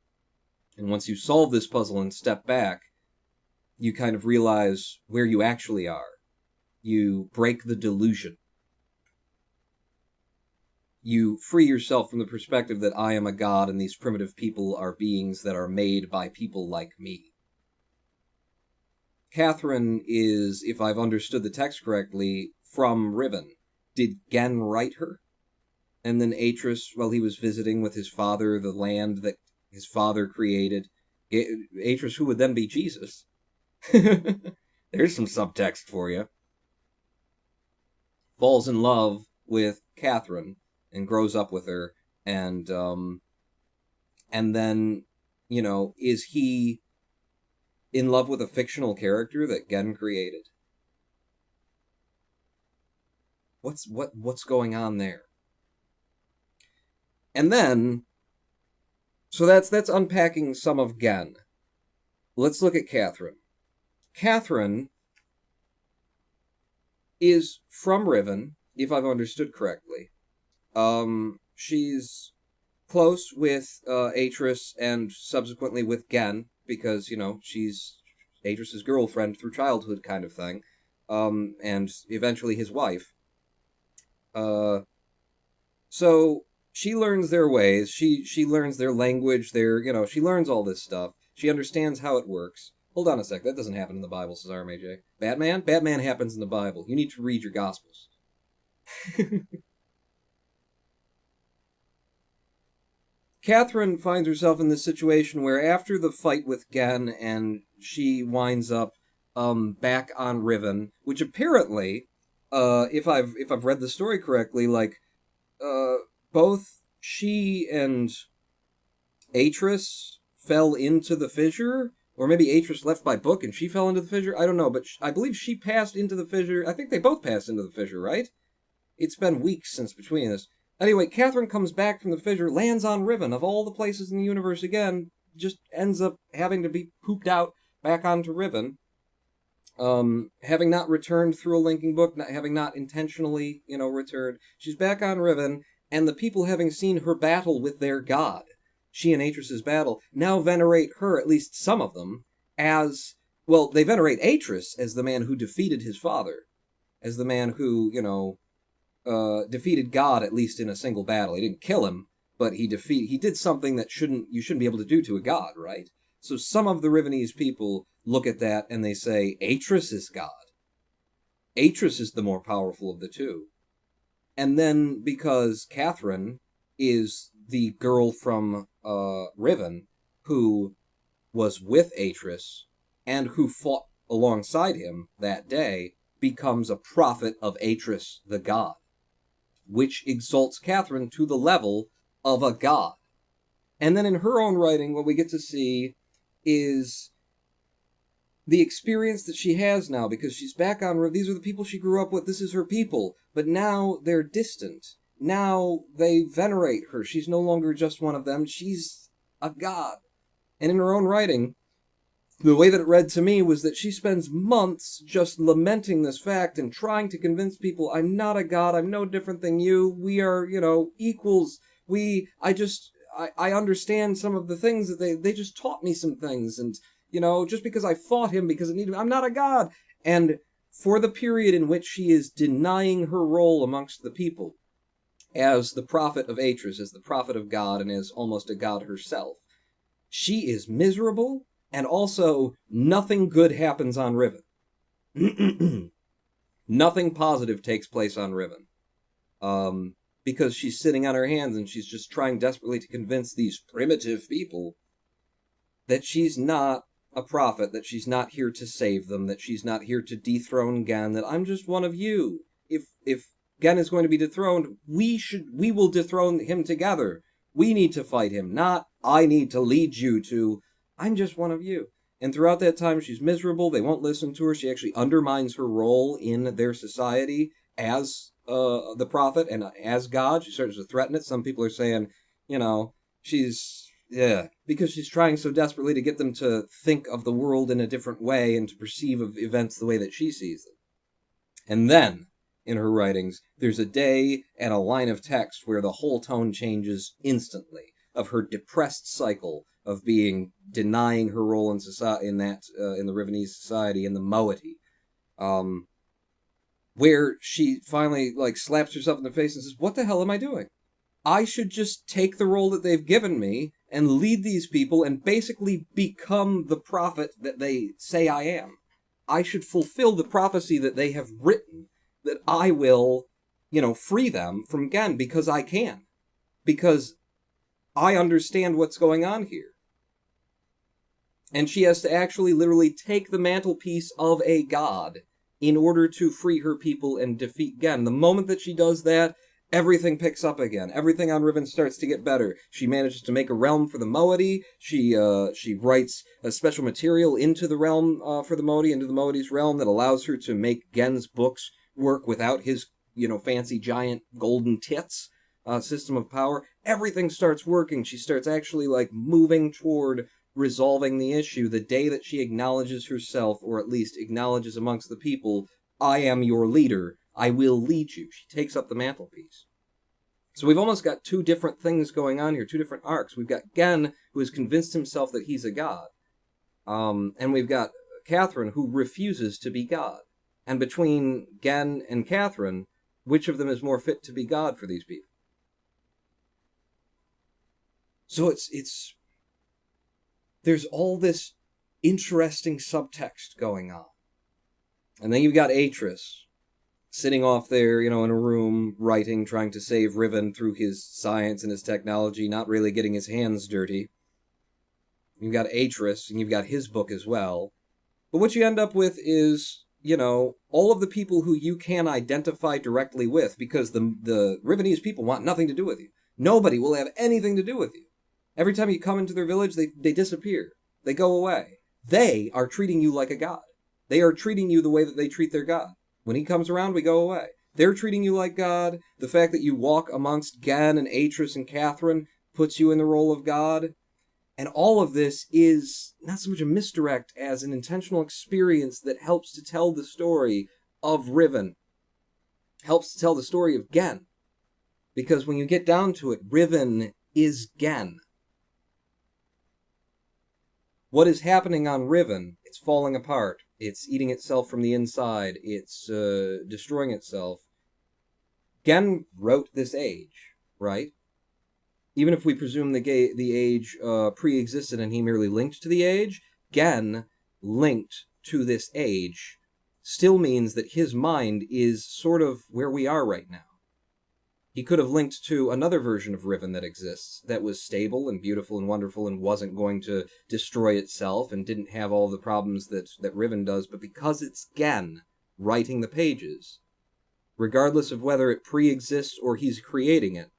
And once you solve this puzzle and step back, you kind of realize where you actually are. You break the delusion. You free yourself from the perspective that I am a god and these primitive people are beings that are made by people like me. Catherine is, if I've understood the text correctly, from Riven. Did Gen write her? And then Atris, while he was visiting with his father, the land that his father created, Atris, who would then be Jesus. There's some subtext for you. Falls in love with Catherine and grows up with her, and then, you know, is he in love with a fictional character that Gen created? What's going on there? And then, so that's unpacking some of Gen. Let's look at Catherine. Catherine is from Riven, if I've understood correctly. She's close with Atris and subsequently with Gen, because, you know, she's Atris' girlfriend through childhood kind of thing, and eventually his wife. So she learns their ways. She learns their language, she learns all this stuff. She understands how it works. Hold on a sec, that doesn't happen in the Bible, says RMAJ. Batman? Batman happens in the Bible. You need to read your Gospels. Catherine finds herself in this situation where after the fight with Gen, and she winds up back on Riven, which apparently, if I've read the story correctly, both she and Atris fell into the fissure, or maybe Atris left by book and she fell into the fissure. I don't know, but I believe she passed into the fissure. I think they both passed into the fissure, right? It's been weeks since between us. Anyway, Catherine comes back from the fissure, lands on Riven, of all the places in the universe again, just ends up having to be pooped out back onto Riven. Having not returned through a linking book, having not intentionally, returned. She's back on Riven, and the people having seen her battle with their god, she and Atris' battle, now venerate her, at least some of them, as, well, they venerate Atris as the man who defeated his father, as the man who, defeated God, at least in a single battle. He didn't kill him, but he did something that you shouldn't be able to do to a god, right? So some of the Rivenese people look at that and they say, Atris is God. Atris is the more powerful of the two. And then, because Catherine is the girl from Riven who was with Atris and who fought alongside him that day, becomes a prophet of Atris the god, which exalts Catherine to the level of a god. And then in her own writing, what we get to see is the experience that she has now, because she's back on, these are the people she grew up with, this is her people, but now they're distant. Now they venerate her. She's no longer just one of them, she's a god. And in her own writing, the way that it read to me was that she spends months just lamenting this fact and trying to convince people, I'm not a god, I'm no different than you, we are, equals, I understand some of the things that they just taught me some things, and, just because I fought him because it needed, I'm not a god. And for the period in which she is denying her role amongst the people, as the prophet of Atris, as the prophet of God, and as almost a god herself, she is miserable. And also, nothing good happens on Riven. Nothing positive takes place on Riven. Because she's sitting on her hands and she's just trying desperately to convince these primitive people that she's not a prophet, that she's not here to save them, that she's not here to dethrone Gen, that I'm just one of you. If Gen is going to be dethroned, we will dethrone him together. We need to fight him, not I need to lead you to... I'm just one of you. And throughout that time, she's miserable. They won't listen to her. She actually undermines her role in their society as the prophet and as God. She starts to threaten it. Some people are saying, because she's trying so desperately to get them to think of the world in a different way and to perceive of events the way that she sees them. And then, in her writings, there's a day and a line of text where the whole tone changes instantly, of her depressed cycle of denying her role in society, in the Rivenese society, in the moiety, where she finally slaps herself in the face and says, "What the hell am I doing? I should just take the role that they've given me and lead these people and basically become the prophet that they say I am. I should fulfill the prophecy that they have written, that I will, free them from Gen because I can, because I understand what's going on here." And she has to actually literally take the mantelpiece of a god in order to free her people and defeat Gen. The moment that she does that, everything picks up again. Everything on Riven starts to get better. She manages to make a realm for the moiety. She writes a special material into the realm for the moiety, into the moiety's realm, that allows her to make Gen's books work without his, fancy giant golden tits system of power. Everything starts working. She starts actually moving toward resolving the issue the day that she acknowledges herself, or at least acknowledges amongst the people, I am your leader, I will lead you. She takes up the mantelpiece. So we've almost got two different things going on here, two different arcs. We've got Gen, who has convinced himself that he's a god, and we've got Catherine, who refuses to be god. And between Gen and Catherine, which of them is more fit to be god for these people? So there's all this interesting subtext going on. And then you've got Atris sitting off there, in a room, writing, trying to save Riven through his science and his technology, not really getting his hands dirty. You've got Atris, and you've got his book as well. But what you end up with is, all of the people who you can identify directly with, because the Rivenese people want nothing to do with you. Nobody will have anything to do with you. Every time you come into their village, they disappear. They go away. They are treating you like a god. They are treating you the way that they treat their god. When he comes around, we go away. They're treating you like God. The fact that you walk amongst Gen and Atris and Catherine puts you in the role of God. And all of this is not so much a misdirect as an intentional experience that helps to tell the story of Riven. Helps to tell the story of Gen. Because when you get down to it, Riven is Gen. What is happening on Riven? It's falling apart. It's eating itself from the inside. It's destroying itself. Gen wrote this age, right? Even if we presume the age pre-existed and he merely linked to the age, Gen linked to this age still means that his mind is sort of where we are right now. He could have linked to another version of Riven that exists, that was stable and beautiful and wonderful and wasn't going to destroy itself and didn't have all the problems that Riven does, but because it's Gen writing the pages, regardless of whether it pre-exists or he's creating it,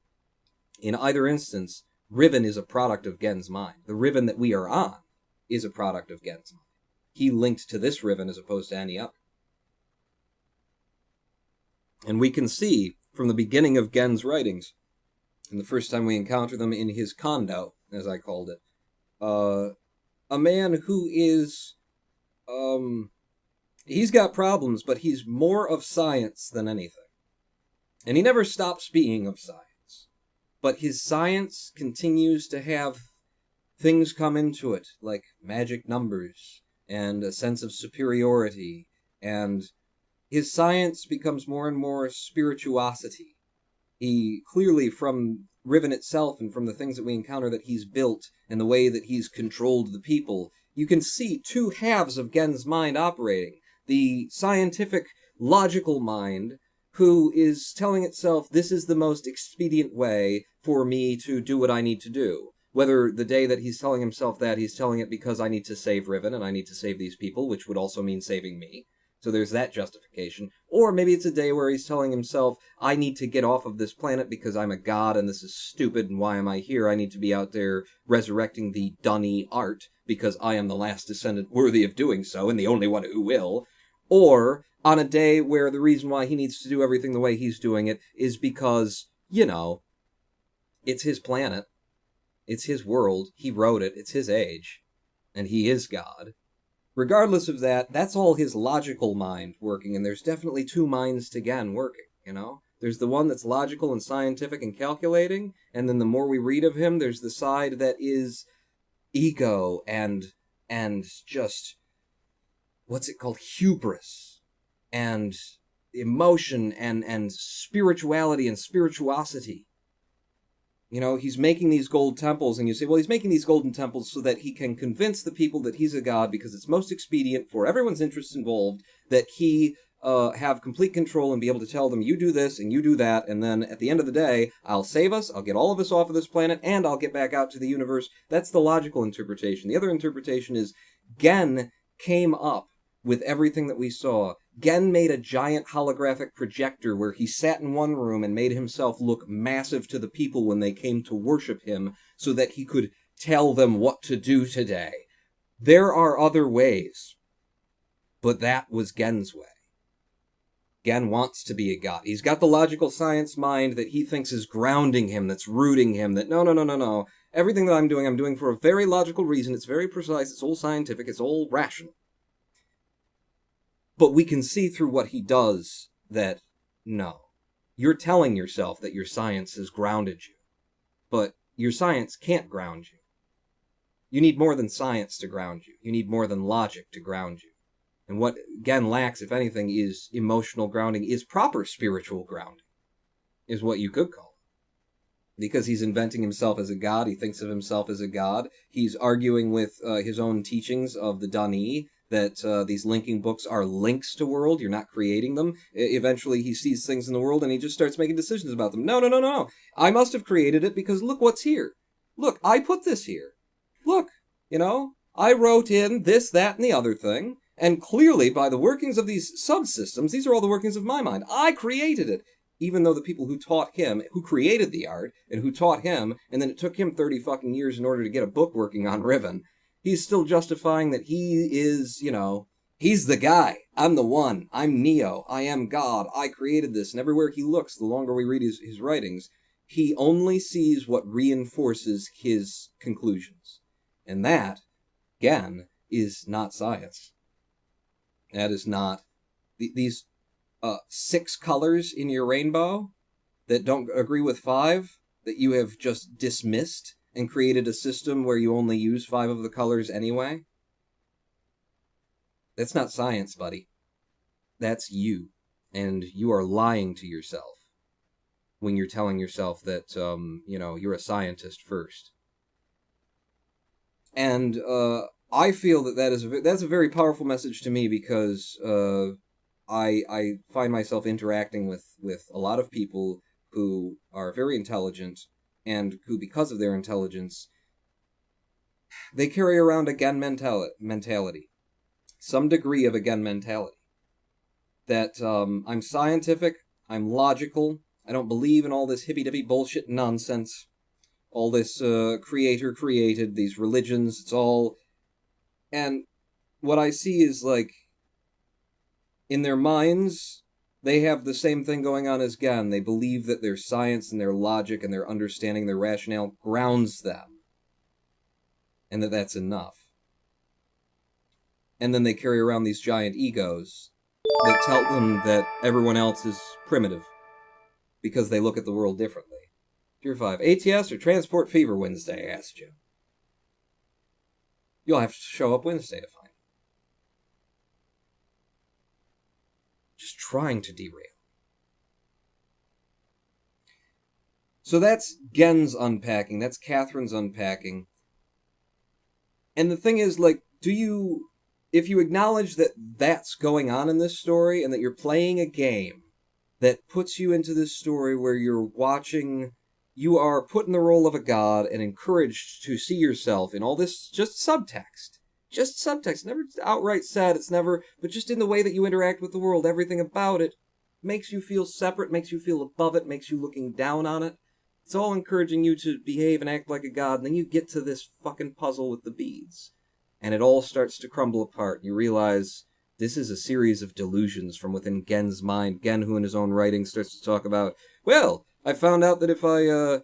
in either instance, Riven is a product of Gen's mind. The Riven that we are on is a product of Gen's mind. He linked to this Riven as opposed to any other. And we can see from the beginning of Gen's writings, and the first time we encounter them in his condo, as I called it, a man who is, he's got problems, but he's more of science than anything. And he never stops being of science. But his science continues to have things come into it, like magic numbers, and a sense of superiority, and his science becomes more and more spirituosity. He clearly, from Riven itself and from the things that we encounter that he's built and the way that he's controlled the people, you can see two halves of Gen's mind operating. The scientific, logical mind, who is telling itself, this is the most expedient way for me to do what I need to do. Whether the day that he's telling himself that, he's telling it because I need to save Riven and I need to save these people, which would also mean saving me. So there's that justification. Or maybe it's a day where he's telling himself, I need to get off of this planet because I'm a god and this is stupid and why am I here? I need to be out there resurrecting the Dunny art because I am the last descendant worthy of doing so and the only one who will. Or on a day where the reason why he needs to do everything the way he's doing it is because, it's his planet. It's his world. He wrote it. It's his age. And he is God. Regardless of that, that's all his logical mind working, and there's definitely two minds to Gen working, There's the one that's logical and scientific and calculating, and then the more we read of him, there's the side that is ego and just, what's it called, hubris, and emotion and spirituality and spirituosity. He's making these gold temples, and you say, well, he's making these golden temples so that he can convince the people that he's a god because it's most expedient for everyone's interests involved that he have complete control and be able to tell them, you do this and you do that, and then at the end of the day, I'll save us, I'll get all of us off of this planet, and I'll get back out to the universe. That's the logical interpretation. The other interpretation is Gen came up with everything that we saw. Gen made a giant holographic projector where he sat in one room and made himself look massive to the people when they came to worship him so that he could tell them what to do today. There are other ways, but that was Gen's way. Gen wants to be a god. He's got the logical science mind that he thinks is grounding him, that's rooting him, that no. Everything that I'm doing for a very logical reason. It's very precise, it's all scientific, it's all rational. But we can see through what he does that, no, you're telling yourself that your science has grounded you. But your science can't ground you. You need more than science to ground you. You need more than logic to ground you. And what Gen lacks, if anything, is emotional grounding, is proper spiritual grounding, is what you could call it. because he's inventing himself as a god. He thinks of himself as a god. He's arguing with his own teachings of the Dani, that these linking books are links to world. You're not creating them. Eventually, he sees things in the world, and he just starts making decisions about them. No. I must have created it because look what's here. Look, I put this here. Look, I wrote in this, that, and the other thing, and clearly, by the workings of these subsystems, these are all the workings of my mind. I created it. Even though the people who taught him, who created the art, and who taught him, and then it took him 30 fucking years in order to get a book working on Riven, he's still justifying that he is, he's the guy. I'm the one. I'm Neo. I am God. I created this. And everywhere he looks, the longer we read his writings, he only sees what reinforces his conclusions. And that, again, is not science. That is not... These 6 colors in your rainbow that don't agree with 5, that you have just dismissed and created a system where you only use 5 of the colors anyway. That's not science, buddy. That's you. And you are lying to yourself when you're telling yourself that, you're a scientist first. And I feel that that's a very powerful message to me because I find myself interacting with a lot of people who are very intelligent and who, because of their intelligence, they carry around a Gen mentality. Some degree of a Gen mentality. That I'm scientific, I'm logical, I don't believe in all this hippy-dippy bullshit nonsense. All this creator created, these religions, it's all... And what I see is, in their minds, they have the same thing going on as Gen. They believe that their science and their logic and their understanding, their rationale grounds them. And that's enough. And then they carry around these giant egos that tell them that everyone else is primitive because they look at the world differently. Tier 5, ATS or Transport Fever Wednesday, I asked you. You'll have to show up Wednesday to find it. Just trying to derail. So that's Gen's unpacking. That's Catherine's unpacking. And the thing is, if you acknowledge that that's going on in this story and that you're playing a game that puts you into this story where you are put in the role of a god and encouraged to see yourself in all this just subtext. Just subtext, never outright said, but just in the way that you interact with the world, everything about it makes you feel separate, makes you feel above it, makes you looking down on it. It's all encouraging you to behave and act like a god, and then you get to this fucking puzzle with the beads. And it all starts to crumble apart. You realize this is a series of delusions from within Gen's mind. Gen, who in his own writing starts to talk about, well, I found out that if I,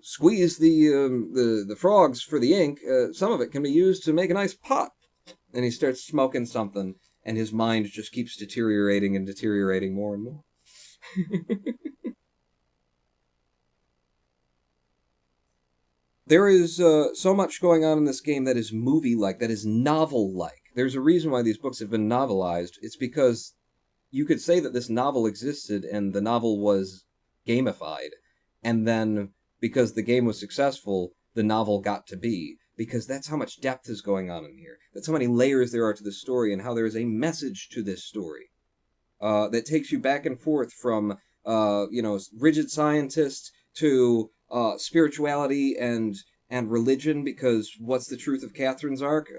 squeeze the frogs for the ink, some of it can be used to make a nice pot. And he starts smoking something, and his mind just keeps deteriorating and deteriorating more and more. There is so much going on in this game that is movie-like, that is novel-like. There's a reason why these books have been novelized. It's because you could say that this novel existed and the novel was gamified. And then, because the game was successful, the novel got to be. Because that's how much depth is going on in here. That's how many layers there are to the story and how there is a message to this story. That takes you back and forth from, rigid scientists to... spirituality and religion, because what's the truth of Catherine's arc?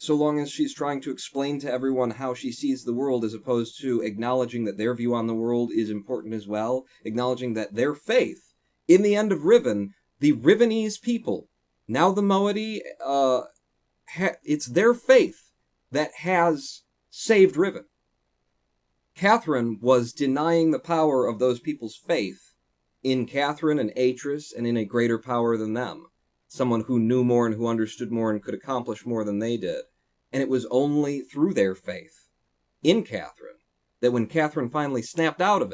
So long as she's trying to explain to everyone how she sees the world, as opposed to acknowledging that their view on the world is important as well, acknowledging that their faith, in the end of Riven, the Rivenese people, now the moiety, it's their faith that has saved Riven. Catherine was denying the power of those people's faith in Catherine and Atris and in a greater power than them. Someone who knew more and who understood more and could accomplish more than they did. And it was only through their faith in Catherine that when Catherine finally snapped out of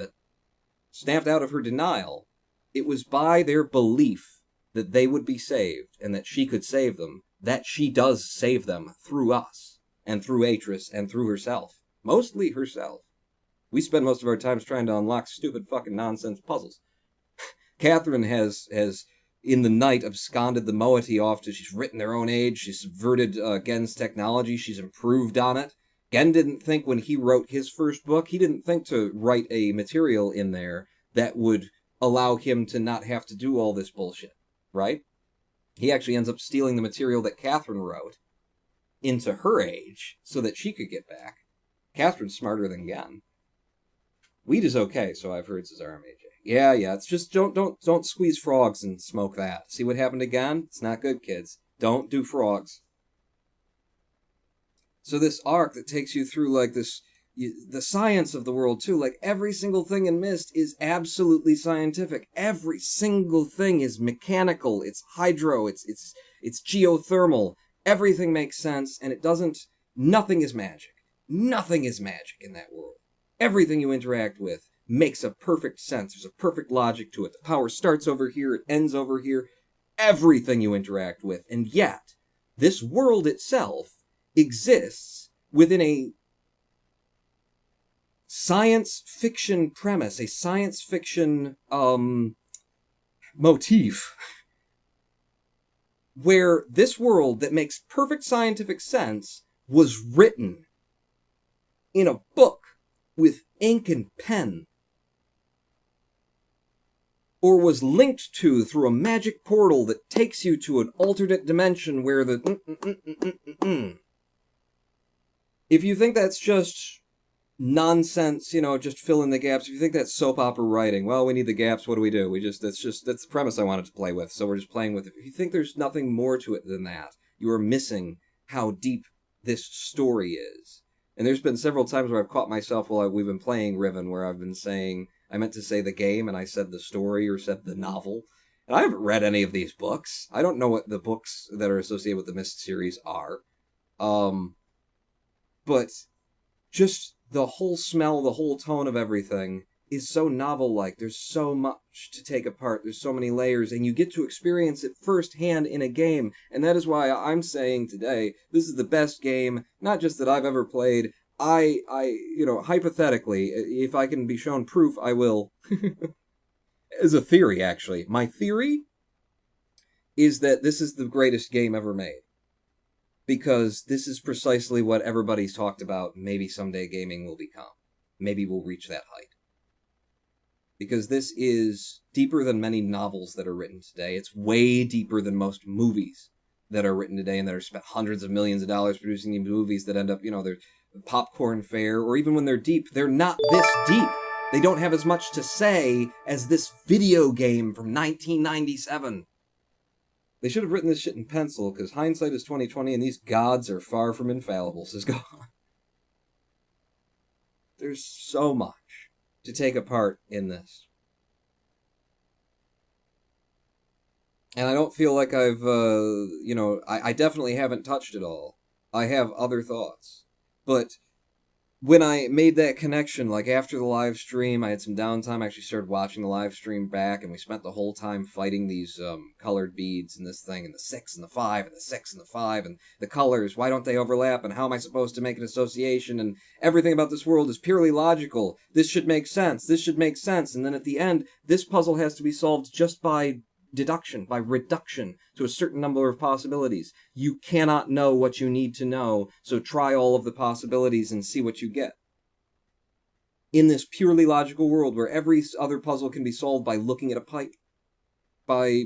her denial, it was by their belief that they would be saved and that she could save them, that she does save them through us and through Atris and through herself. Mostly herself. We spend most of our times trying to unlock stupid fucking nonsense puzzles. Catherine has in the night absconded the moiety off to, she's written their own age, she's subverted Gen's technology, she's improved on it. Gen didn't think when he wrote his first book, he didn't think to write a material in there that would allow him to not have to do all this bullshit, right? He actually ends up stealing the material that Catherine wrote into her age so that she could get back. Catherine's smarter than Gen. Weed is okay, so I've heard, says RMAJ. Yeah, it's just don't squeeze frogs and smoke that. See what happened again? It's not good, kids. Don't do frogs. So this arc that takes you through like this, the science of the world too, like every single thing in Myst is absolutely scientific. Every single thing is mechanical. It's hydro. It's geothermal. Everything makes sense, and it doesn't. Nothing is magic. Nothing is magic in that world. Everything you interact with makes a perfect sense. There's a perfect logic to it. The power starts over here, it ends over here. Everything you interact with. And yet, this world itself exists within a science fiction premise, a science fiction motif, where this world that makes perfect scientific sense was written in a book with ink and pen, or was linked to through a magic portal that takes you to an alternate dimension where the If you think that's just nonsense, just fill in the gaps. If you think that's soap opera writing, well, we need the gaps, what do? That's the premise I wanted to play with, so we're just playing with it. If you think there's nothing more to it than that, you are missing how deep this story is. And there's been several times where I've caught myself while we've been playing Riven, where I've been saying, I meant to say the game, and I said the story, or said the novel. And I haven't read any of these books. I don't know what the books that are associated with the Myst series are. But just the whole smell, the whole tone of everything is so novel-like. There's so much to take apart. There's so many layers, and you get to experience it firsthand in a game. And that is why I'm saying today, this is the best game, not just that I've ever played. Hypothetically, if I can be shown proof, I will. As a theory, actually. My theory is that this is the greatest game ever made. Because this is precisely what everybody's talked about maybe someday gaming will become. Maybe we'll reach that height. Because this is deeper than many novels that are written today. It's way deeper than most movies that are written today and that are spent hundreds of millions of dollars producing these movies that end up, they're popcorn fare, or even when they're deep, they're not this deep. They don't have as much to say as this video game from 1997. They should have written this shit in pencil, because hindsight is 20/20, and these gods are far from infallible, says God. There's so much to take apart in this. And I don't feel like I've, I definitely haven't touched it all. I have other thoughts. But when I made that connection, like after the live stream, I had some downtime. I actually started watching the live stream back, and we spent the whole time fighting these colored beads and this thing, and the 6 and the 5, and the 6 and the 5, and the colors, why don't they overlap, and how am I supposed to make an association, and everything about this world is purely logical. This should make sense, this should make sense, and then at the end, this puzzle has to be solved just by deduction, by reduction to a certain number of possibilities. You cannot know what you need to know, so try all of the possibilities and see what you get. In this purely logical world where every other puzzle can be solved by looking at a pipe, by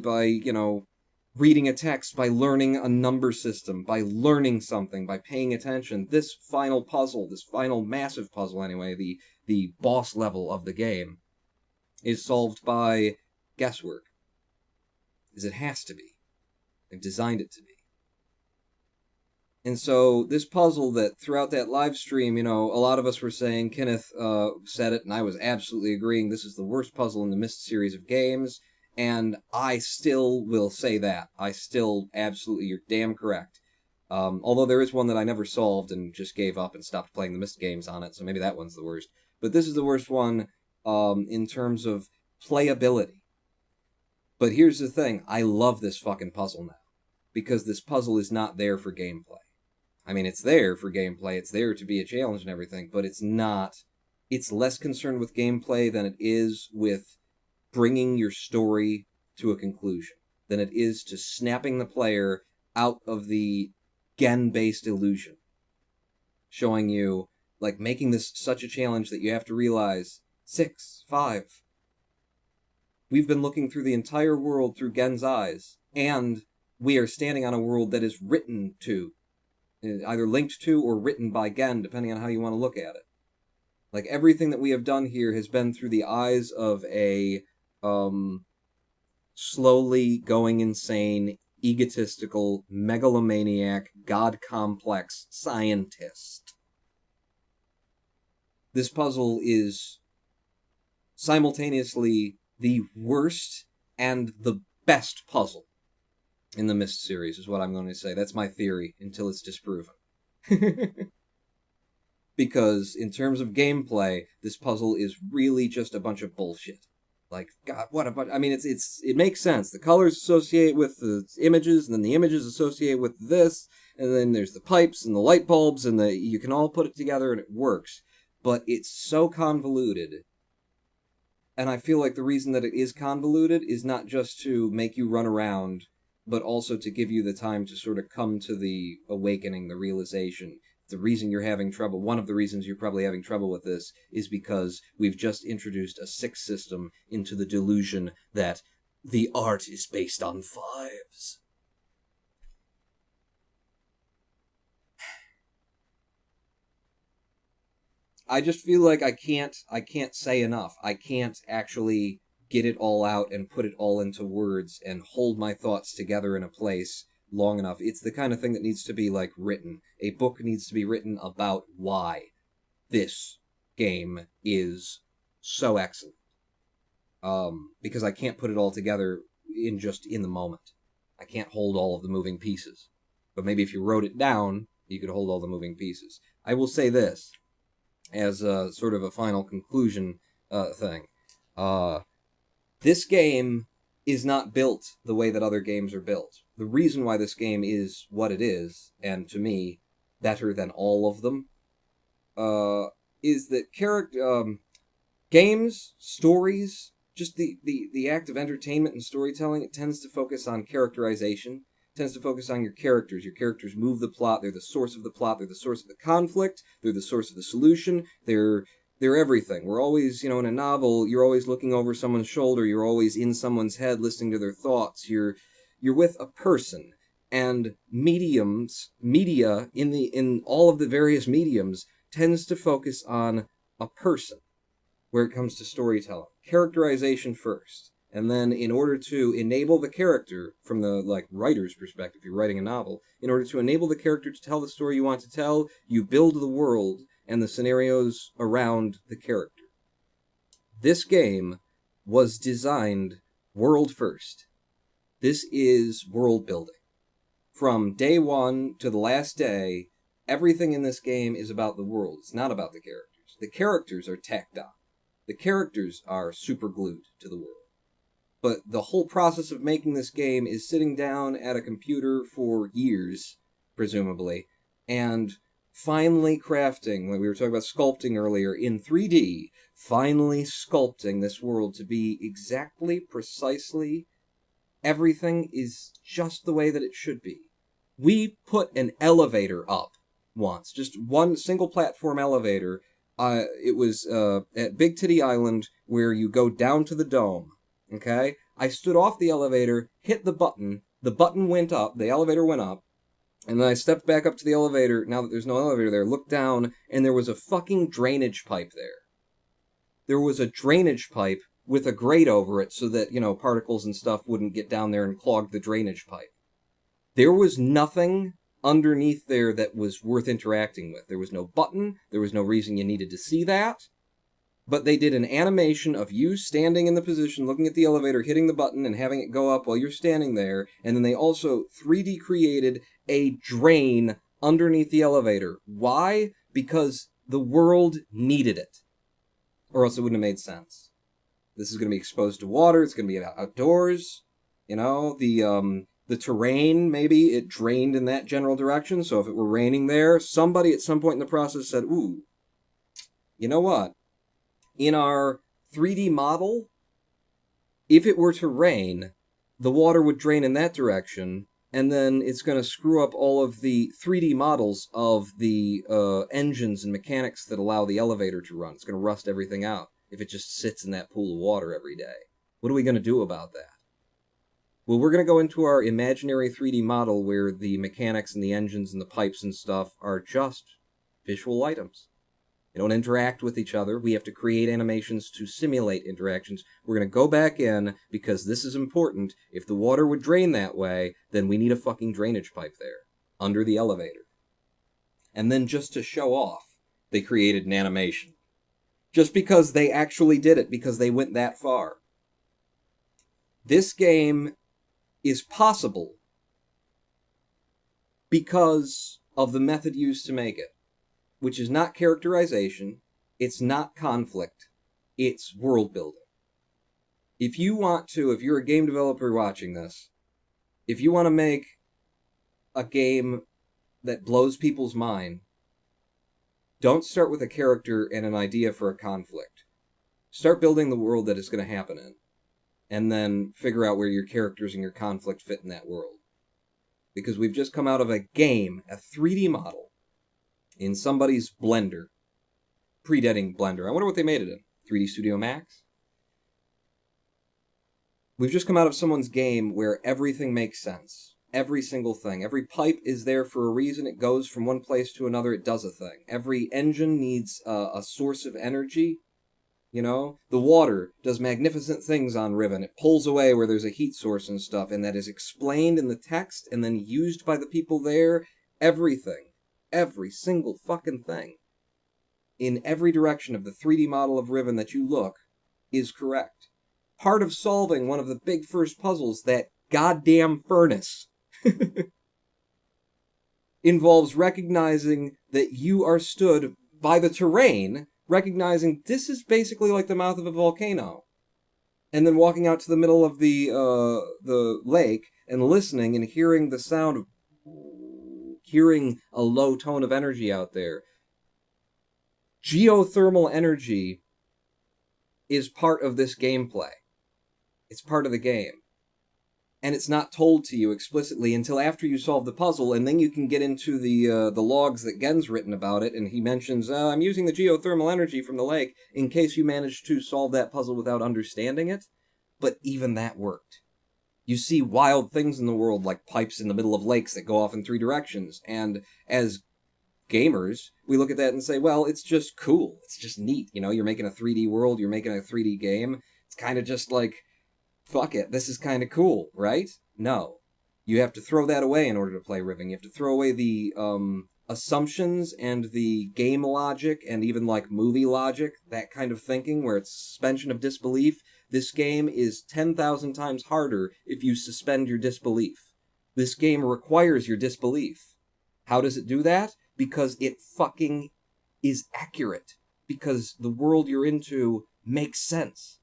reading a text, by learning a number system, by learning something, by paying attention, this final puzzle, this final massive puzzle anyway, the boss level of the game, is solved by guesswork. As it has to be. They've designed it to be. And so this puzzle that throughout that live stream, a lot of us were saying, Kenneth said it, and I was absolutely agreeing, this is the worst puzzle in the Myst series of games, and I still will say that. You're damn correct. Although there is one that I never solved and just gave up and stopped playing the Myst games on it, so maybe that one's the worst. But this is the worst one in terms of playability. But here's the thing, I love this fucking puzzle now. Because this puzzle is not there for gameplay. I mean, it's there for gameplay, it's there to be a challenge and everything, but it's not... It's less concerned with gameplay than it is with bringing your story to a conclusion than it is to snapping the player out of the Gen-based illusion. Showing you, like, making this such a challenge that you have to realize, 6, 5. We've been looking through the entire world through Gen's eyes, and we are standing on a world that is written to, either linked to or written by Gen, depending on how you want to look at it. Like, everything that we have done here has been through the eyes of a slowly going insane, egotistical, megalomaniac, god-complex scientist. This puzzle is simultaneously the worst and the best puzzle in the Myst series, is what I'm going to say. That's my theory, until it's disproven. Because, in terms of gameplay, this puzzle is really just a bunch of bullshit. Like, God, what a bunch... I mean, it makes sense. The colors associate with the images, and then the images associate with this, and then there's the pipes and the light bulbs, and you can all put it together and it works. But it's so convoluted. And I feel like the reason that it is convoluted is not just to make you run around, but also to give you the time to sort of come to the awakening, the realization. The reason you're having trouble, one of the reasons you're probably having trouble with this, is because we've just introduced a 6 system into the delusion that the art is based on 5s. I just feel like I can't say enough. I can't actually get it all out and put it all into words and hold my thoughts together in a place long enough. It's the kind of thing that needs to be, like, written. A book needs to be written about why this game is so excellent. Because I can't put it all together in the moment. I can't hold all of the moving pieces. But maybe if you wrote it down, you could hold all the moving pieces. I will say this, as a sort of a final conclusion thing. This game is not built the way that other games are built. The reason why this game is what it is, and to me, better than all of them, is that games, stories, just the act of entertainment and storytelling, it tends to focus on characterization, tends to focus on your characters. Your characters move the plot, they're the source of the plot, they're the source of the conflict, they're the source of the solution, they're everything. We're always, in a novel, you're always looking over someone's shoulder, you're always in someone's head listening to their thoughts, you're with a person. And media in all of the various mediums tends to focus on a person where it comes to storytelling. Characterization first. And then in order to enable the character, from the writer's perspective, if you're writing a novel, in order to enable the character to tell the story you want to tell, you build the world and the scenarios around the character. This game was designed world first. This is world building. From day one to the last day, everything in this game is about the world. It's not about the characters. The characters are tacked on. The characters are super glued to the world. But the whole process of making this game is sitting down at a computer for years, presumably, and finally crafting, like we were talking about sculpting earlier, in 3D, finally sculpting this world to be exactly, precisely, everything is just the way that it should be. We put an elevator up once, just one single platform elevator. It was at Big Titty Island, where you go down to the dome. Okay? I stood off the elevator, hit the button went up, the elevator went up, and then I stepped back up to the elevator, now that there's no elevator there, looked down, and there was a fucking drainage pipe there. There was a drainage pipe with a grate over it so that, particles and stuff wouldn't get down there and clog the drainage pipe. There was nothing underneath there that was worth interacting with. There was no button, there was no reason you needed to see that. But they did an animation of you standing in the position, looking at the elevator, hitting the button, and having it go up while you're standing there. And then they also 3D created a drain underneath the elevator. Why? Because the world needed it. Or else it wouldn't have made sense. This is going to be exposed to water. It's going to be outdoors. The terrain, maybe it drained in that general direction. So if it were raining there, somebody at some point in the process said, ooh, you know what? In our 3D model, if it were to rain, the water would drain in that direction, and then it's going to screw up all of the 3D models of the engines and mechanics that allow the elevator to run. It's going to rust everything out if it just sits in that pool of water every day. What are we going to do about that? Well, we're going to go into our imaginary 3D model where the mechanics and the engines and the pipes and stuff are just visual items. They don't interact with each other. We have to create animations to simulate interactions. We're going to go back in, because this is important. If the water would drain that way, then we need a fucking drainage pipe there, under the elevator. And then just to show off, they created an animation. Just because they actually did it, because they went that far. This game is possible because of the method used to make it, which is not characterization, it's not conflict, it's world building. If you're a game developer watching this, if you want to make a game that blows people's mind, don't start with a character and an idea for a conflict. Start building the world that it's going to happen in, and then figure out where your characters and your conflict fit in that world. Because we've just come out of a game, a 3D model, in somebody's Blender. Predating Blender. I wonder what they made it in. 3D Studio Max? We've just come out of someone's game where everything makes sense. Every single thing. Every pipe is there for a reason. It goes from one place to another. It does a thing. Every engine needs a source of energy. You know? The water does magnificent things on Riven. It pulls away where there's a heat source and stuff, and that is explained in the text and then used by the people there. Everything. Every single fucking thing. In every direction of the 3D model of Riven that you look is correct. Part of solving one of the big first puzzles, that goddamn furnace, involves recognizing that you are stood by the terrain, recognizing this is basically like the mouth of a volcano, and then walking out to the middle of the lake and listening and hearing the sound of, hearing a low tone of energy out there. Geothermal energy is part of this gameplay. It's part of the game. And it's not told to you explicitly until after you solve the puzzle, and then you can get into the logs that Gen's written about it, and he mentions, I'm using the geothermal energy from the lake in case you managed to solve that puzzle without understanding it. But even that worked. You see wild things in the world, like pipes in the middle of lakes that go off in 3 directions, and as gamers, we look at that and say, well, it's just cool. It's just neat. You know, you're making a 3D world, you're making a 3D game. It's kind of just like, fuck it, this is kind of cool, right? No. You have to throw that away in order to play Riven. You have to throw away the assumptions and the game logic and even like movie logic, that kind of thinking where it's suspension of disbelief. This game is 10,000 times harder if you suspend your disbelief. This game requires your disbelief. How does it do that? Because it fucking is accurate. Because the world you're into makes sense.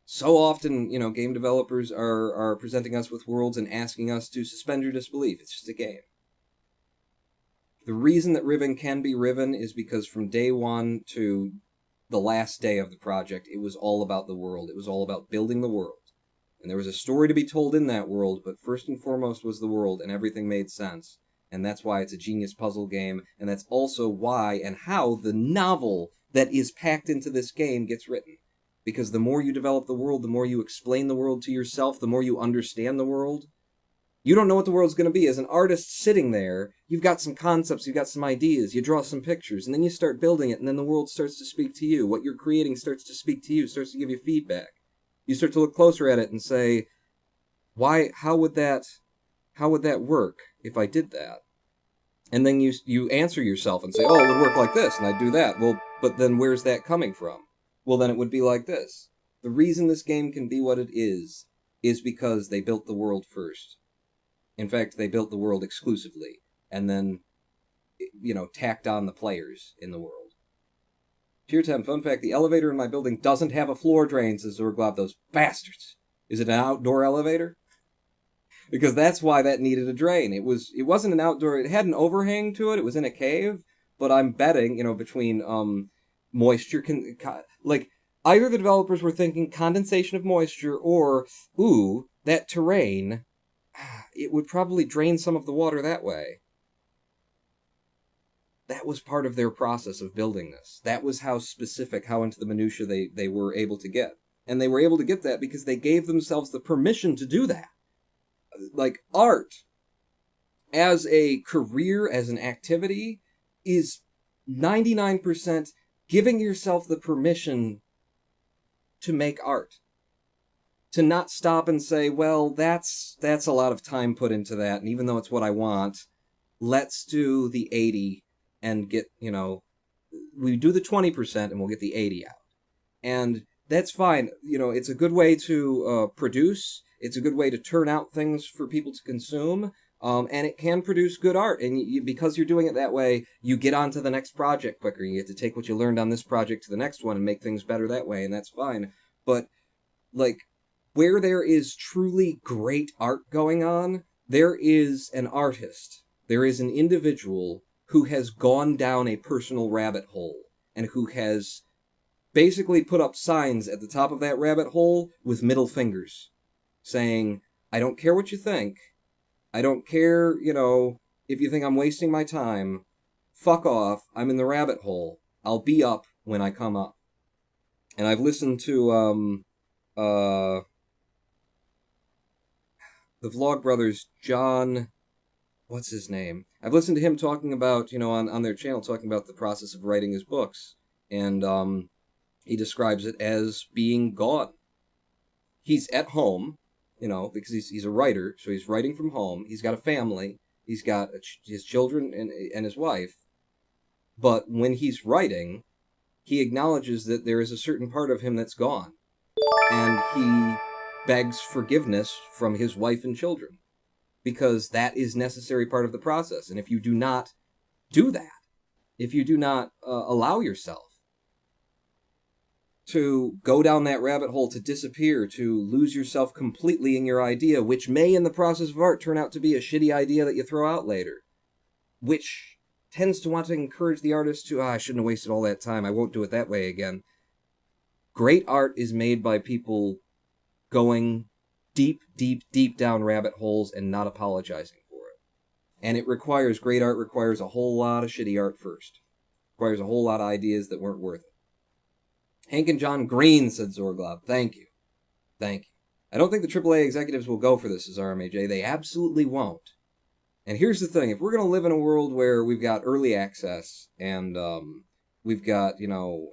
So often, you know, game developers are presenting us with worlds and asking us to suspend your disbelief. It's just a game. The reason that Riven can be Riven is because from day one to the last day of the project, it was all about the world. It was all about building the world. And there was a story to be told in that world, but first and foremost was the world, and everything made sense. And that's why it's a genius puzzle game, and that's also why and how the novel that is packed into this game gets written. Because the more you develop the world, the more you explain the world to yourself, the more you understand the world. You don't know what the world's going to be. As an artist sitting there, you've got some concepts, you've got some ideas, you draw some pictures, and then you start building it, and then the world starts to speak to you. What you're creating starts to speak to you, starts to give you feedback. You start to look closer at it and say, how would that work if I did that? And then you answer yourself and say, oh, it would work like this, and I'd do that. Well, but then where's that coming from? Well, then it would be like this. The reason this game can be what it is because they built the world first. In fact, they built the world exclusively, and then, you know, tacked on the players in the world. Tier 10, fun fact, the elevator in my building doesn't have a floor drain, says Zorglob, those bastards. Is it an outdoor elevator? Because that's why that needed a drain. It wasn't an outdoor, it had an overhang to it, it was in a cave, but I'm betting, you know, between moisture, Either the developers were thinking condensation of moisture or, ooh, that terrain, it would probably drain some of the water that way. That was part of their process of building this. That was how specific, how into the minutia they were able to get. And they were able to get that because they gave themselves the permission to do that. Like, art, as a career, as an activity, is 99% giving yourself the permission to make art. To not stop and say, well, that's a lot of time put into that, and even though it's what I want, let's do the 80 and get, we do the 20% and we'll get the 80 out. And that's fine. It's a good way to produce. It's a good way to turn out things for people to consume. And it can produce good art. And because you're doing it that way, you get on to the next project quicker. You get to take what you learned on this project to the next one and make things better that way, and that's fine. But, like, where there is truly great art going on, there is an artist. There is an individual who has gone down a personal rabbit hole and who has basically put up signs at the top of that rabbit hole with middle fingers saying, I don't care what you think. I don't care, if you think I'm wasting my time. Fuck off. I'm in the rabbit hole. I'll be up when I come up. And I've listened to, the Vlogbrothers, John, what's his name? I've listened to him talking about, on their channel, talking about the process of writing his books. And, he describes it as being gone. He's at home, because he's a writer, so he's writing from home. He's got a family. He's got his children and his wife. But when he's writing, he acknowledges that there is a certain part of him that's gone. And he begs forgiveness from his wife and children. Because that is necessary part of the process. And if you do not do that, if you do not allow yourself to go down that rabbit hole, to disappear, to lose yourself completely in your idea, which may in the process of art turn out to be a shitty idea that you throw out later, which tends to want to encourage the artist to, I shouldn't have wasted all that time, I won't do it that way again. Great art is made by people going deep, deep, deep down rabbit holes and not apologizing for it. And great art requires a whole lot of shitty art first. Requires a whole lot of ideas that weren't worth it. Hank and John Green, said Zorglob. Thank you. Thank you. I don't think the AAA executives will go for this, says RMAJ. They absolutely won't. And here's the thing. If we're going to live in a world where we've got early access and we've got,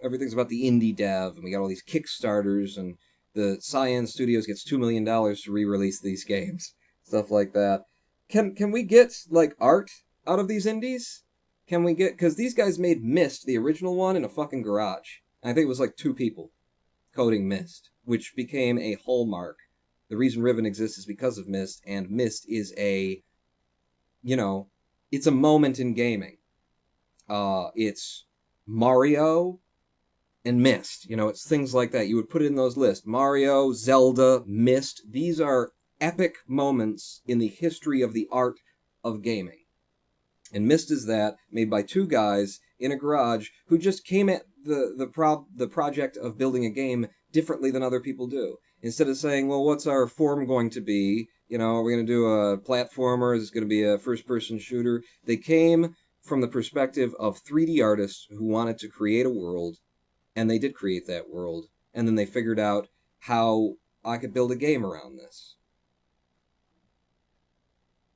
everything's about the indie dev and we got all these Kickstarters and the Cyan Studios gets $2 million to re-release these games, stuff like that. Can we get, art out of these indies? Can we get... Because these guys made Myst, the original one, in a fucking garage. I think it was 2 people coding Myst, which became a hallmark. The reason Riven exists is because of Myst, and Myst is a, it's a moment in gaming. It's Mario and Myst. It's things like that. You would put it in those lists. Mario, Zelda, Myst. These are epic moments in the history of the art of gaming. And Myst is that, made by 2 guys in a garage who just came at the project of building a game differently than other people do. Instead of saying, well, what's our form going to be? Are we going to do a platformer? Is this going to be a first-person shooter? They came from the perspective of 3D artists who wanted to create a world, and they did create that world. And then they figured out how I could build a game around this.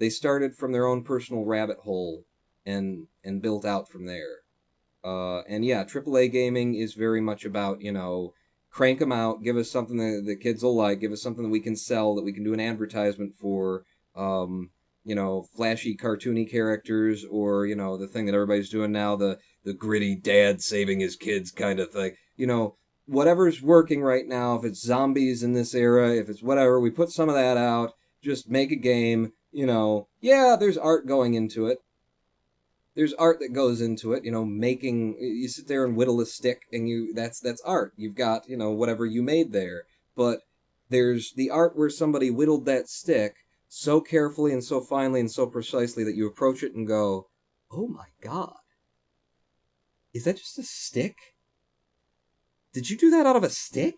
They started from their own personal rabbit hole and built out from there. And yeah, AAA gaming is very much about, crank them out, give us something that the kids will like, give us something that we can sell, that we can do an advertisement for, flashy, cartoony characters, or, the thing that everybody's doing now, the gritty dad saving his kids kind of thing. Whatever's working right now, if it's zombies in this era, if it's whatever, we put some of that out, just make a game, yeah, there's art going into it. There's art that goes into it, you sit there and whittle a stick and that's art. You've got, whatever you made there. But there's the art where somebody whittled that stick so carefully and so finely and so precisely that you approach it and go, oh my God. Is that just a stick? did you do that out of a stick?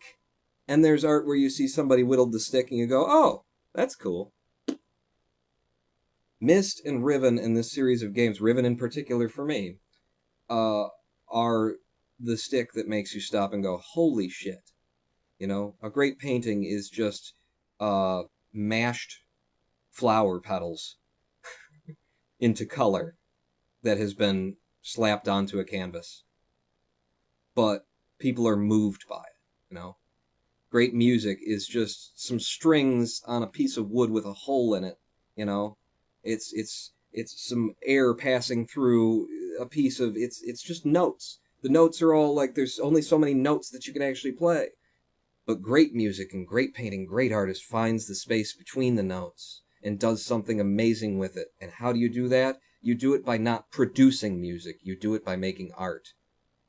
And there's art where you see somebody whittled the stick and you go, oh, that's cool. Myst and Riven in this series of games, Riven in particular for me, are the stick that makes you stop and go, holy shit. You know, a great painting is just mashed flower petals into color that has been slapped onto a canvas. But people are moved by it, you know? Great music is just some strings on a piece of wood with a hole in it, you know? It's some air passing through a piece of... It's just notes. The notes are all like, there's only so many notes that you can actually play. But great music and great painting, great artist finds the space between the notes and does something amazing with it. And how do you do that? You do it by not producing music. You do it by making art.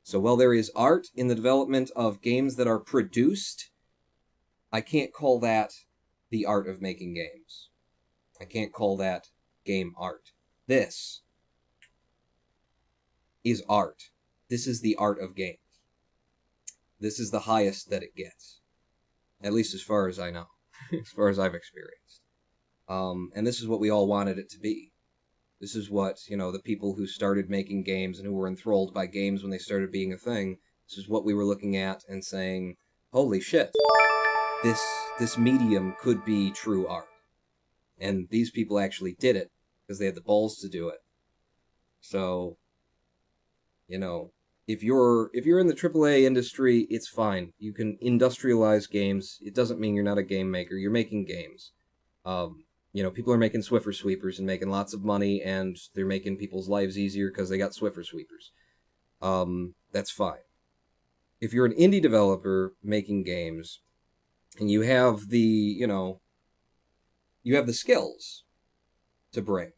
So while there is art in the development of games that are produced, I can't call that the art of making games. I can't call that game art. This is art. This is the art of games. This is the highest that it gets. At least as far as I know. As far as I've experienced. And this is what we all wanted it to be. This is what, you know, the people who started making games and who were enthralled by games when they started being a thing, this is what we were looking at and saying, holy shit, this medium could be true art. And these people actually did it because they had the balls to do it. So, you know, if you're in the AAA industry, it's fine. You can industrialize games. It doesn't mean you're not a game maker. You're making games. You know, people are making Swiffer Sweepers and making lots of money, and they're making people's lives easier because they got Swiffer Sweepers. That's fine. If you're an indie developer making games, and you have the, you know, you have the skills to bring,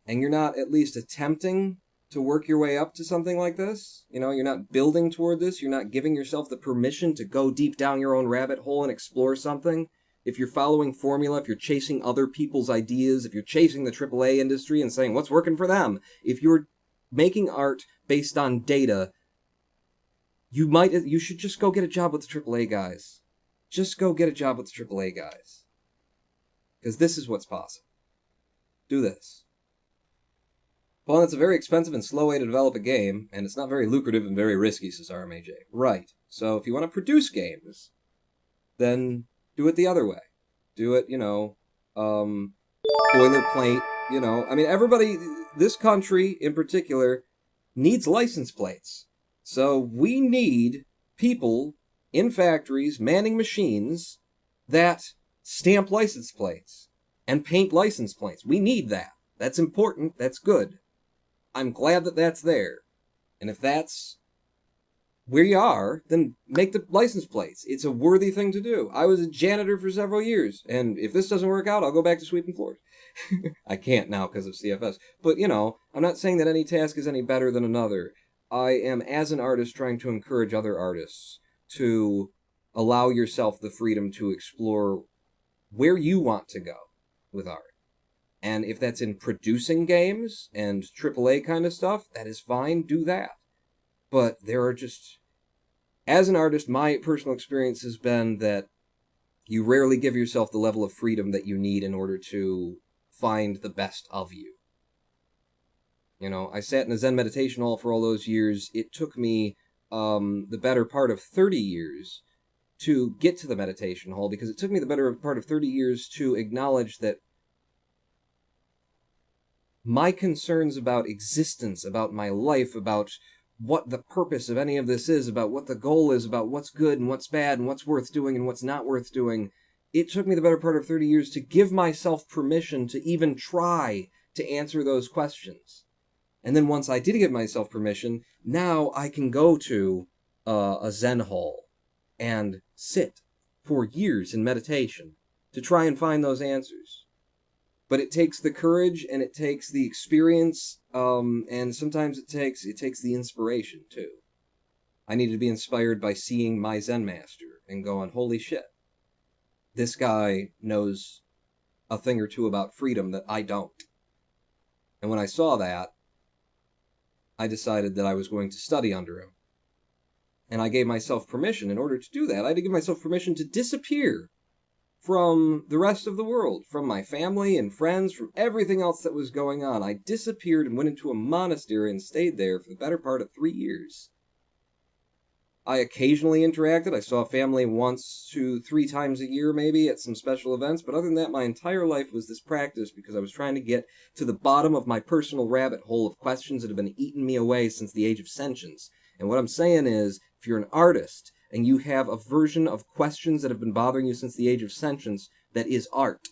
and you're not at least attempting to work your way up to something like this, you know, you're not building toward this, you're not giving yourself the permission to go deep down your own rabbit hole and explore something, if you're following formula, if you're chasing other people's ideas, if you're chasing the AAA industry and saying what's working for them, if you're making art based on data, you should just go get a job with the AAA guys. Just go get a job with the AAA guys. Because this is what's possible. Do this. Well, it's a very expensive and slow way to develop a game, and it's not very lucrative and very risky, says RMAJ. Right. So if you want to produce games, then do it the other way. Do it, you know, boilerplate, you know. I mean, everybody, this country in particular, needs license plates. So we need people in factories manning machines that stamp license plates and paint license plates. We need that. That's important. That's good. I'm glad that that's there. And if that's where you are, then make the license plates. It's a worthy thing to do. I was a janitor for several years, and if this doesn't work out, I'll go back to sweeping floors. I can't now because of CFS. But, you know, I'm not saying that any task is any better than another. I am, as an artist, trying to encourage other artists to allow yourself the freedom to explore where you want to go with art. And if that's in producing games and AAA kind of stuff, that is fine, do that. But there are just... As an artist, my personal experience has been that you rarely give yourself the level of freedom that you need in order to find the best of you. You know, I sat in a Zen meditation hall for all those years. It took me the better part of 30 years to get to the meditation hall, because it took me the better part of 30 years to acknowledge that my concerns about existence, about my life, about what the purpose of any of this is, about what the goal is, about what's good and what's bad and what's worth doing and what's not worth doing, it took me the better part of 30 years to give myself permission to even try to answer those questions. And then once I did give myself permission, now I can go to a Zen hall and sit for years in meditation to try and find those answers. But it takes the courage, and it takes the experience, and sometimes it takes the inspiration, too. I need to be inspired by seeing my Zen master and going, holy shit, this guy knows a thing or two about freedom that I don't. And when I saw that, I decided that I was going to study under him. And I gave myself permission. In order to do that, I had to give myself permission to disappear from the rest of the world, from my family and friends, from everything else that was going on. I disappeared and went into a monastery and stayed there for the better part of 3 years. I occasionally interacted. I saw family once to 3 times a year, maybe, at some special events. But other than that, my entire life was this practice because I was trying to get to the bottom of my personal rabbit hole of questions that have been eating me away since the age of sentience. And what I'm saying is, if you're an artist and you have a version of questions that have been bothering you since the age of sentience that is art,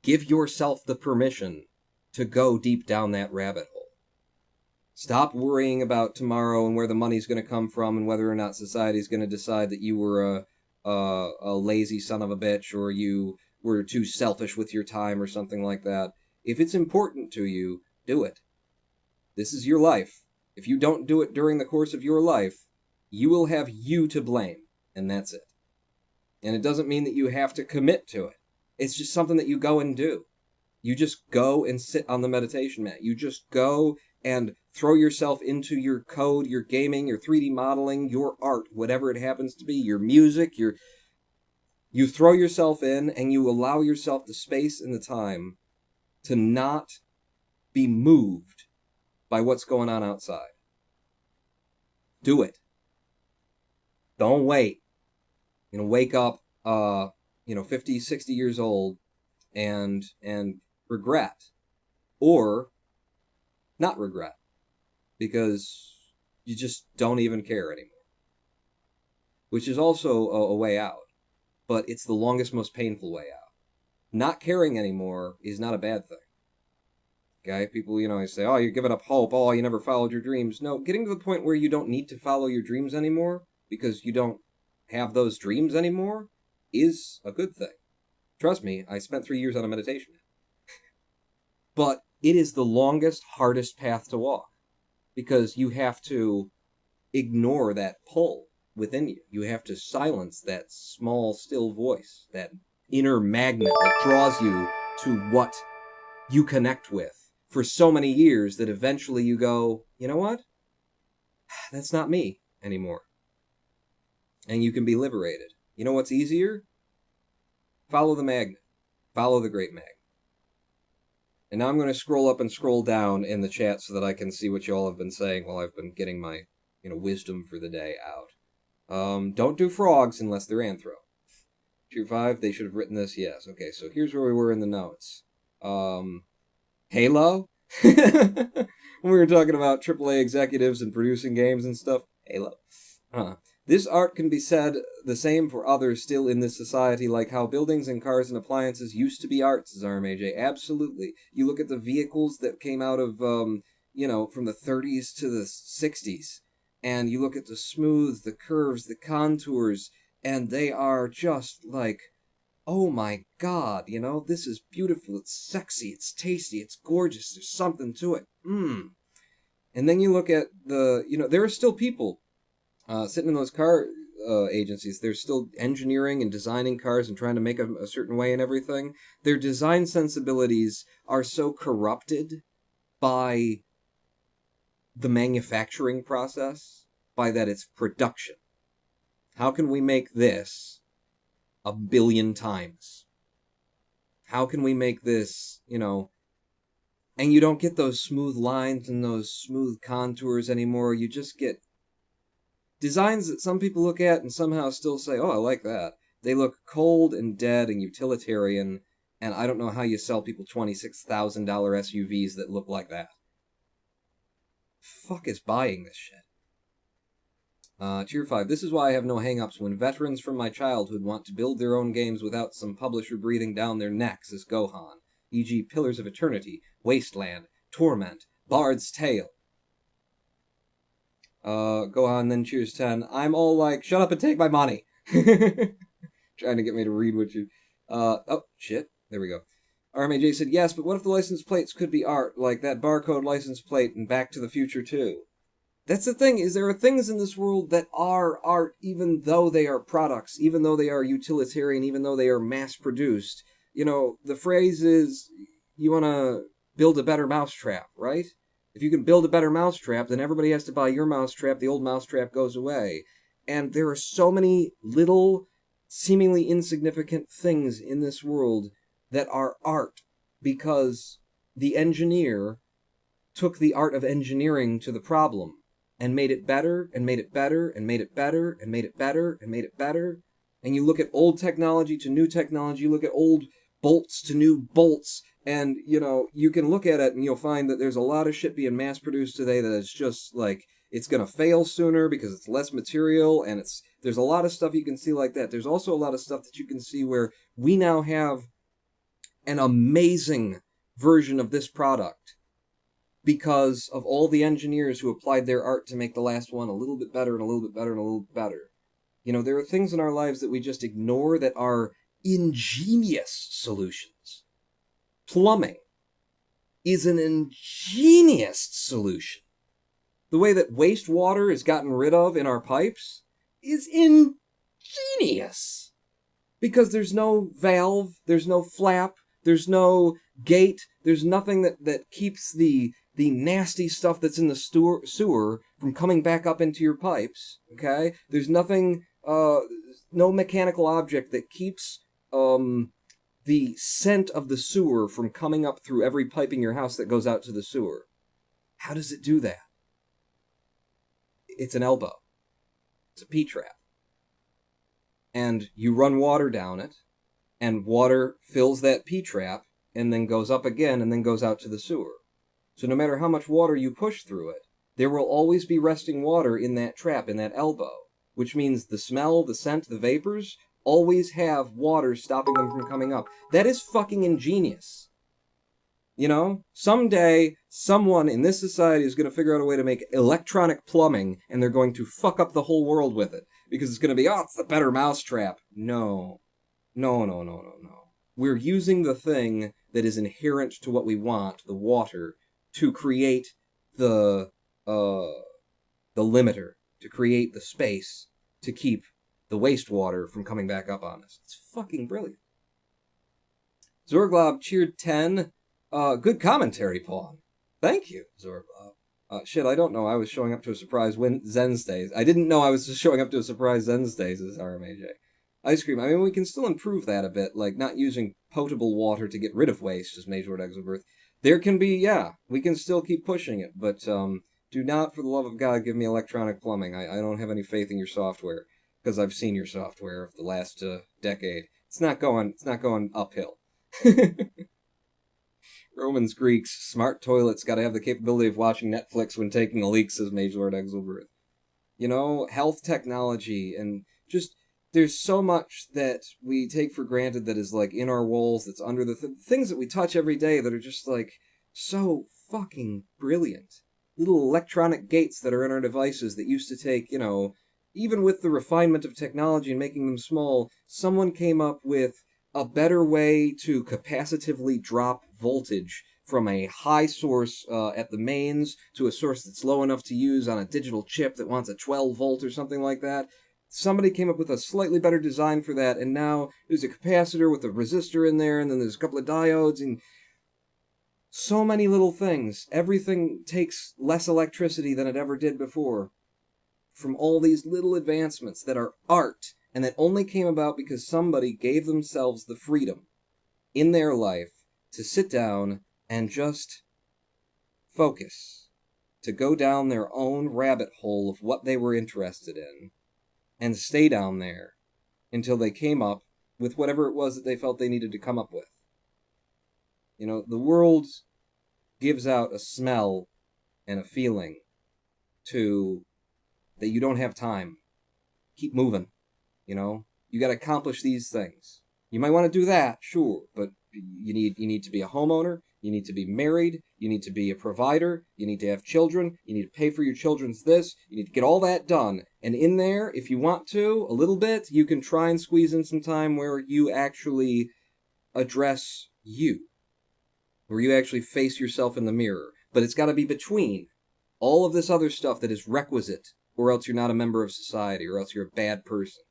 give yourself the permission to go deep down that rabbit hole. Stop worrying about tomorrow and where the money's going to come from and whether or not society's going to decide that you were a lazy son of a bitch or you were too selfish with your time or something like that. If it's important to you, do it. This is your life. If you don't do it during the course of your life, you will have you to blame, and that's it. And it doesn't mean that you have to commit to it. It's just something that you go and do. You just go and sit on the meditation mat. You just go and throw yourself into your code, your gaming, your 3D modeling, your art, whatever it happens to be, your music, you throw yourself in and you allow yourself the space and the time to not be moved by what's going on outside. Do it. Don't wait. Wake up, 50, 60 years old and regret. Or not regret. Because you just don't even care anymore. Which is also a way out. But it's the longest, most painful way out. Not caring anymore is not a bad thing. Okay? People, say, oh, you're giving up hope. Oh, you never followed your dreams. No, getting to the point where you don't need to follow your dreams anymore because you don't have those dreams anymore is a good thing. Trust me, I spent 3 years on a meditation. But it is the longest, hardest path to walk. Because you have to ignore that pull within you. You have to silence that small, still voice, that inner magnet that draws you to what you connect with for so many years that eventually you go, you know what? That's not me anymore. And you can be liberated. You know what's easier? Follow the magnet. Follow the great magnet. And now I'm going to scroll up and scroll down in the chat so that I can see what you all have been saying while I've been getting my, wisdom for the day out. Don't do frogs unless they're anthro. Tier 5, they should have written this, yes. Okay, so here's where we were in the notes. Halo? When we were talking about AAA executives and producing games and stuff. Halo. This art can be said the same for others still in this society, like how buildings and cars and appliances used to be art, says RMAJ. Absolutely. You look at the vehicles that came out of, from the 30s to the 60s, and you look at the smooth, the curves, the contours, and they are just like, oh my god, this is beautiful, it's sexy, it's tasty, it's gorgeous, there's something to it. And then you look at there are still people sitting in those car agencies. They're still engineering and designing cars and trying to make them a certain way and everything. Their design sensibilities are so corrupted by the manufacturing process, by that it's production. How can we make this 1 billion times? How can we make this, and you don't get those smooth lines and those smooth contours anymore. You just get designs that some people look at and somehow still say, oh, I like that. They look cold and dead and utilitarian, and I don't know how you sell people $26,000 SUVs that look like that. Fuck is buying this shit? Tier 5, this is why I have no hang-ups when veterans from my childhood want to build their own games without some publisher breathing down their necks, as Gohan, e.g. Pillars of Eternity, Wasteland, Torment, Bard's Tale. Gohan then cheers 10. I'm all like, shut up and take my money. Trying to get me to read what you... oh, shit. There we go. RMAJ said, yes, but what if the license plates could be art, like that barcode license plate in Back to the Future 2? That's the thing, is there are things in this world that are art even though they are products, even though they are utilitarian, even though they are mass-produced. The phrase is, you want to build a better mousetrap, right? If you can build a better mousetrap, then everybody has to buy your mousetrap, the old mousetrap goes away. And there are so many little, seemingly insignificant things in this world that are art, because the engineer took the art of engineering to the problem and made it better, and made it better, and made it better, and made it better, and made it better. And you look at old technology to new technology, you look at old bolts to new bolts, and, you know, you can look at it and you'll find that there's a lot of shit being mass-produced today that is just, like, it's going to fail sooner because it's less material, and there's a lot of stuff you can see like that. There's also a lot of stuff that you can see where we now have an amazing version of this product because of all the engineers who applied their art to make the last one a little bit better and a little bit better and a little bit better. You know, there are things in our lives that we just ignore that are ingenious solutions. Plumbing is an ingenious solution. The way that wastewater is gotten rid of in our pipes is ingenious. Because there's no valve, there's no flap, there's no gate, there's nothing that keeps the nasty stuff that's in the sewer from coming back up into your pipes, okay? There's nothing, no mechanical object that keeps the scent of the sewer from coming up through every pipe in your house that goes out to the sewer. How does it do that? It's an elbow. It's a P-trap. And you run water down it, and water fills that P-trap, and then goes up again, and then goes out to the sewer. So no matter how much water you push through it, there will always be resting water in that trap, in that elbow. Which means the smell, the scent, the vapors always have water stopping them from coming up. That is fucking ingenious. You know? Someday, someone in this society is going to figure out a way to make electronic plumbing, and they're going to fuck up the whole world with it. Because it's going to be, oh, it's the better mousetrap. No. No. We're using the thing that is inherent to what we want, the water, to create the limiter, to create the space to keep the wastewater from coming back up on us. It's fucking brilliant. Zorglob cheered 10. Good commentary, Paul. Thank you, Zorglob. Shit, I don't know. I was showing up to a surprise Wednesdays. I didn't know I was just showing up to a surprise Wednesdays as RMAJ. Ice cream. I mean, we can still improve that a bit, like not using potable water to get rid of waste, as Major Lord Exelbirth. There can be, yeah, we can still keep pushing it, but do not, for the love of God, give me electronic plumbing. I don't have any faith in your software, because I've seen your software of the last decade. It's not going uphill. Romans, Greeks, smart toilets gotta have the capability of watching Netflix when taking a leak, says Major Lord Exelbirth. You know, health technology, and just, there's so much that we take for granted that is, like, in our walls, that's under the things that we touch every day that are just, like, so fucking brilliant. Little electronic gates that are in our devices that used to take, you know, even with the refinement of technology and making them small, someone came up with a better way to capacitively drop voltage from a high source at the mains to a source that's low enough to use on a digital chip that wants a 12 volt or something like that. Somebody came up with a slightly better design for that, and now there's a capacitor with a resistor in there, and then there's a couple of diodes, and so many little things. Everything takes less electricity than it ever did before. From all these little advancements that are art, and that only came about because somebody gave themselves the freedom in their life to sit down and just focus, to go down their own rabbit hole of what they were interested in, and stay down there until they came up with whatever it was that they felt they needed to come up with. You know, the world gives out a smell and a feeling that you don't have time. Keep moving, you know? You gotta accomplish these things. You might want to do that, sure, but you need to be a homeowner, you need to be married, you need to be a provider, you need to have children, you need to pay for your children's this, you need to get all that done. And in there, if you want to, a little bit, you can try and squeeze in some time where you actually address you. Where you actually face yourself in the mirror. But it's gotta be between all of this other stuff that is requisite, or else you're not a member of society, or else you're a bad person.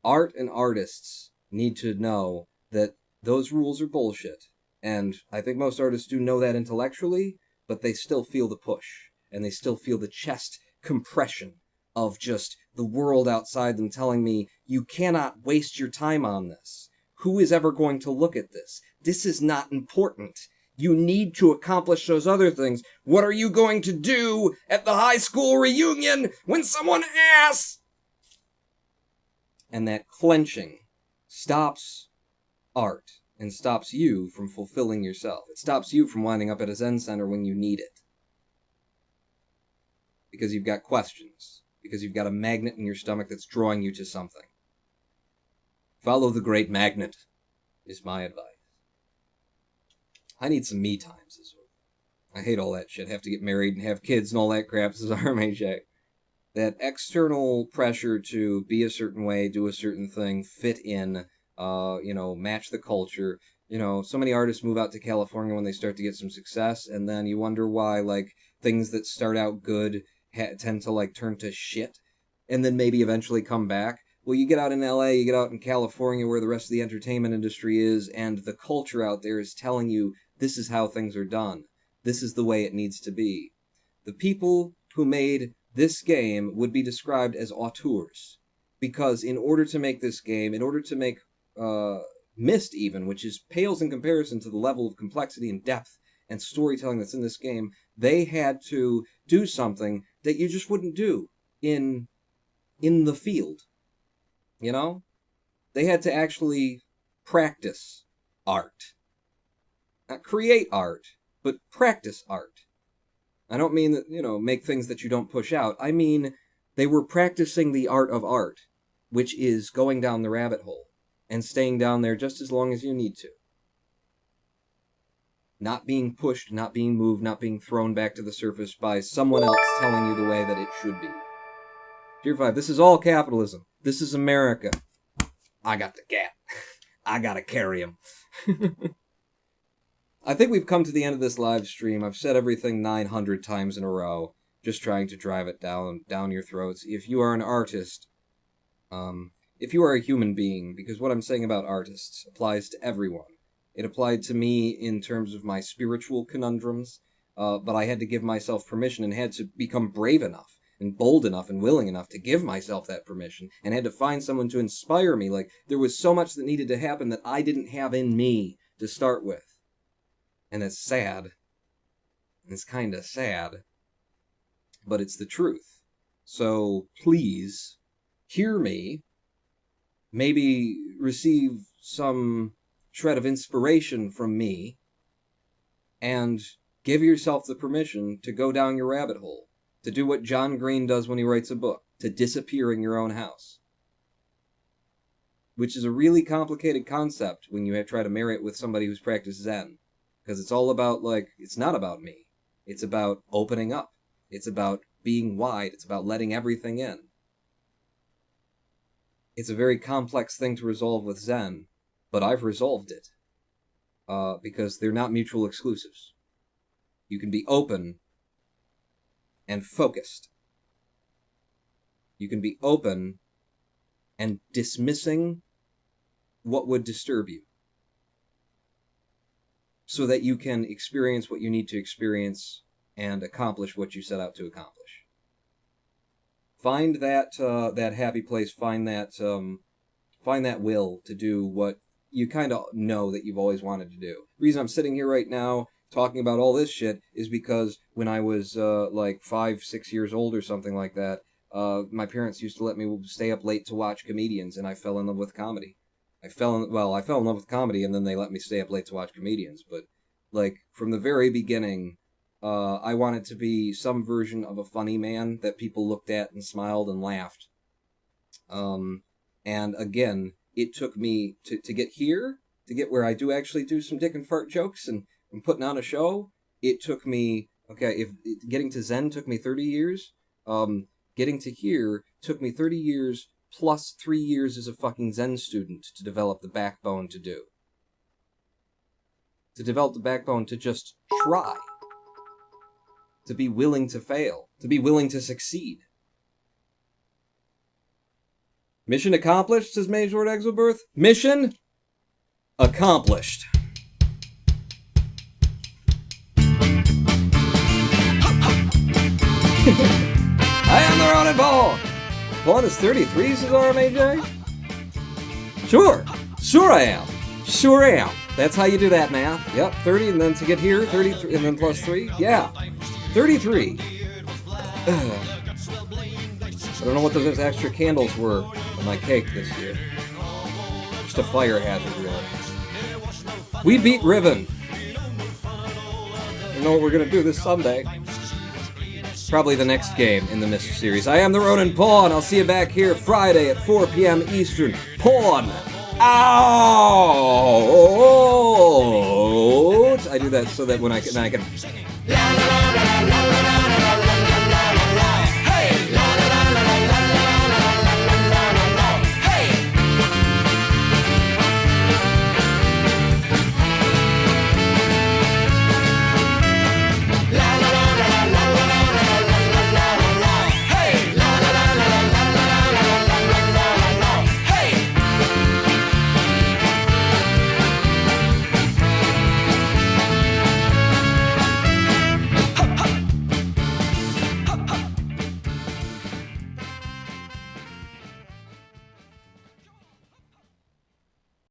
Art and artists need to know that those rules are bullshit. And I think most artists do know that intellectually, but they still feel the push, and they still feel the chest compression of just the world outside them telling me, you cannot waste your time on this. Who is ever going to look at this? This is not important. You need to accomplish those other things. What are you going to do at the high school reunion when someone asks? And that clenching stops art and stops you from fulfilling yourself. It stops you from winding up at a Zen center when you need it. Because you've got questions. Because you've got a magnet in your stomach that's drawing you to something. Follow the great magnet, is my advice. I need some me times this week. I hate all that shit. Have to get married and have kids and all that crap. This is RMHA. That external pressure to be a certain way, do a certain thing, fit in, match the culture. So many artists move out to California when they start to get some success, and then you wonder why, things that start out good tend to, turn to shit, and then maybe eventually come back. Well, you get out in LA, you get out in California where the rest of the entertainment industry is, and the culture out there is telling you this is how things are done. This is the way it needs to be. The people who made this game would be described as auteurs, because in order to make this game, in order to make Myst even, which pales in comparison to the level of complexity and depth and storytelling that's in this game, they had to do something that you just wouldn't do in the field. They had to actually practice art. Not create art, but practice art. I don't mean that, make things that you don't push out. I mean, they were practicing the art of art, which is going down the rabbit hole and staying down there just as long as you need to. Not being pushed, not being moved, not being thrown back to the surface by someone else telling you the way that it should be. Tier 5, this is all capitalism. This is America. I got the cat. I gotta carry him. I think we've come to the end of this live stream. I've said everything 900 times in a row, just trying to drive it down your throats. If you are an artist, if you are a human being, because what I'm saying about artists applies to everyone. It applied to me in terms of my spiritual conundrums, but I had to give myself permission and had to become brave enough and bold enough and willing enough to give myself that permission, and had to find someone to inspire me. There was so much that needed to happen that I didn't have in me to start with. And it's sad. It's kind of sad. But it's the truth. So please, hear me. Maybe receive some shred of inspiration from me. And give yourself the permission to go down your rabbit hole. To do what John Green does when he writes a book. To disappear in your own house. Which is a really complicated concept when you try to marry it with somebody who's practiced Zen. Because it's all about, it's not about me. It's about opening up. It's about being wide. It's about letting everything in. It's a very complex thing to resolve with Zen, but I've resolved it. Because they're not mutual exclusives. You can be open and focused. You can be open and dismissing what would disturb you, so that you can experience what you need to experience and accomplish what you set out to accomplish. Find that happy place. Find that will to do what you kind of know that you've always wanted to do. The reason I'm sitting here right now talking about all this shit is because when I was 5-6 years old or something like that, my parents used to let me stay up late to watch comedians, and I fell in love with comedy. I fell in love with comedy, and then they let me stay up late to watch comedians. But, from the very beginning, I wanted to be some version of a funny man that people looked at and smiled and laughed. And again, it took me to get here, to get where I do actually do some dick and fart jokes and putting on a show. It took me, getting to Zen took me 30 years, getting to here took me 30 years plus 3 years as a fucking Zen student to develop the backbone to do. To develop the backbone to just try. To be willing to fail. To be willing to succeed. Mission accomplished, says Major Exobirth. Mission accomplished. I am the Ronin Pawn! Pawn is 33, says RMAJ? Sure I am. Sure am. That's how you do that math. Yep, 30, and then to get here, 33, and then plus 3. Yeah, 33. I don't know what those extra candles were on my cake this year. Just a fire hazard, really. We beat Riven. I know what we're going to do this Sunday. Probably the next game in the Myst series. I am the Ronin Pawn. I'll see you back here Friday at 4 p.m. Eastern. Pawn out! I do that so that when I can...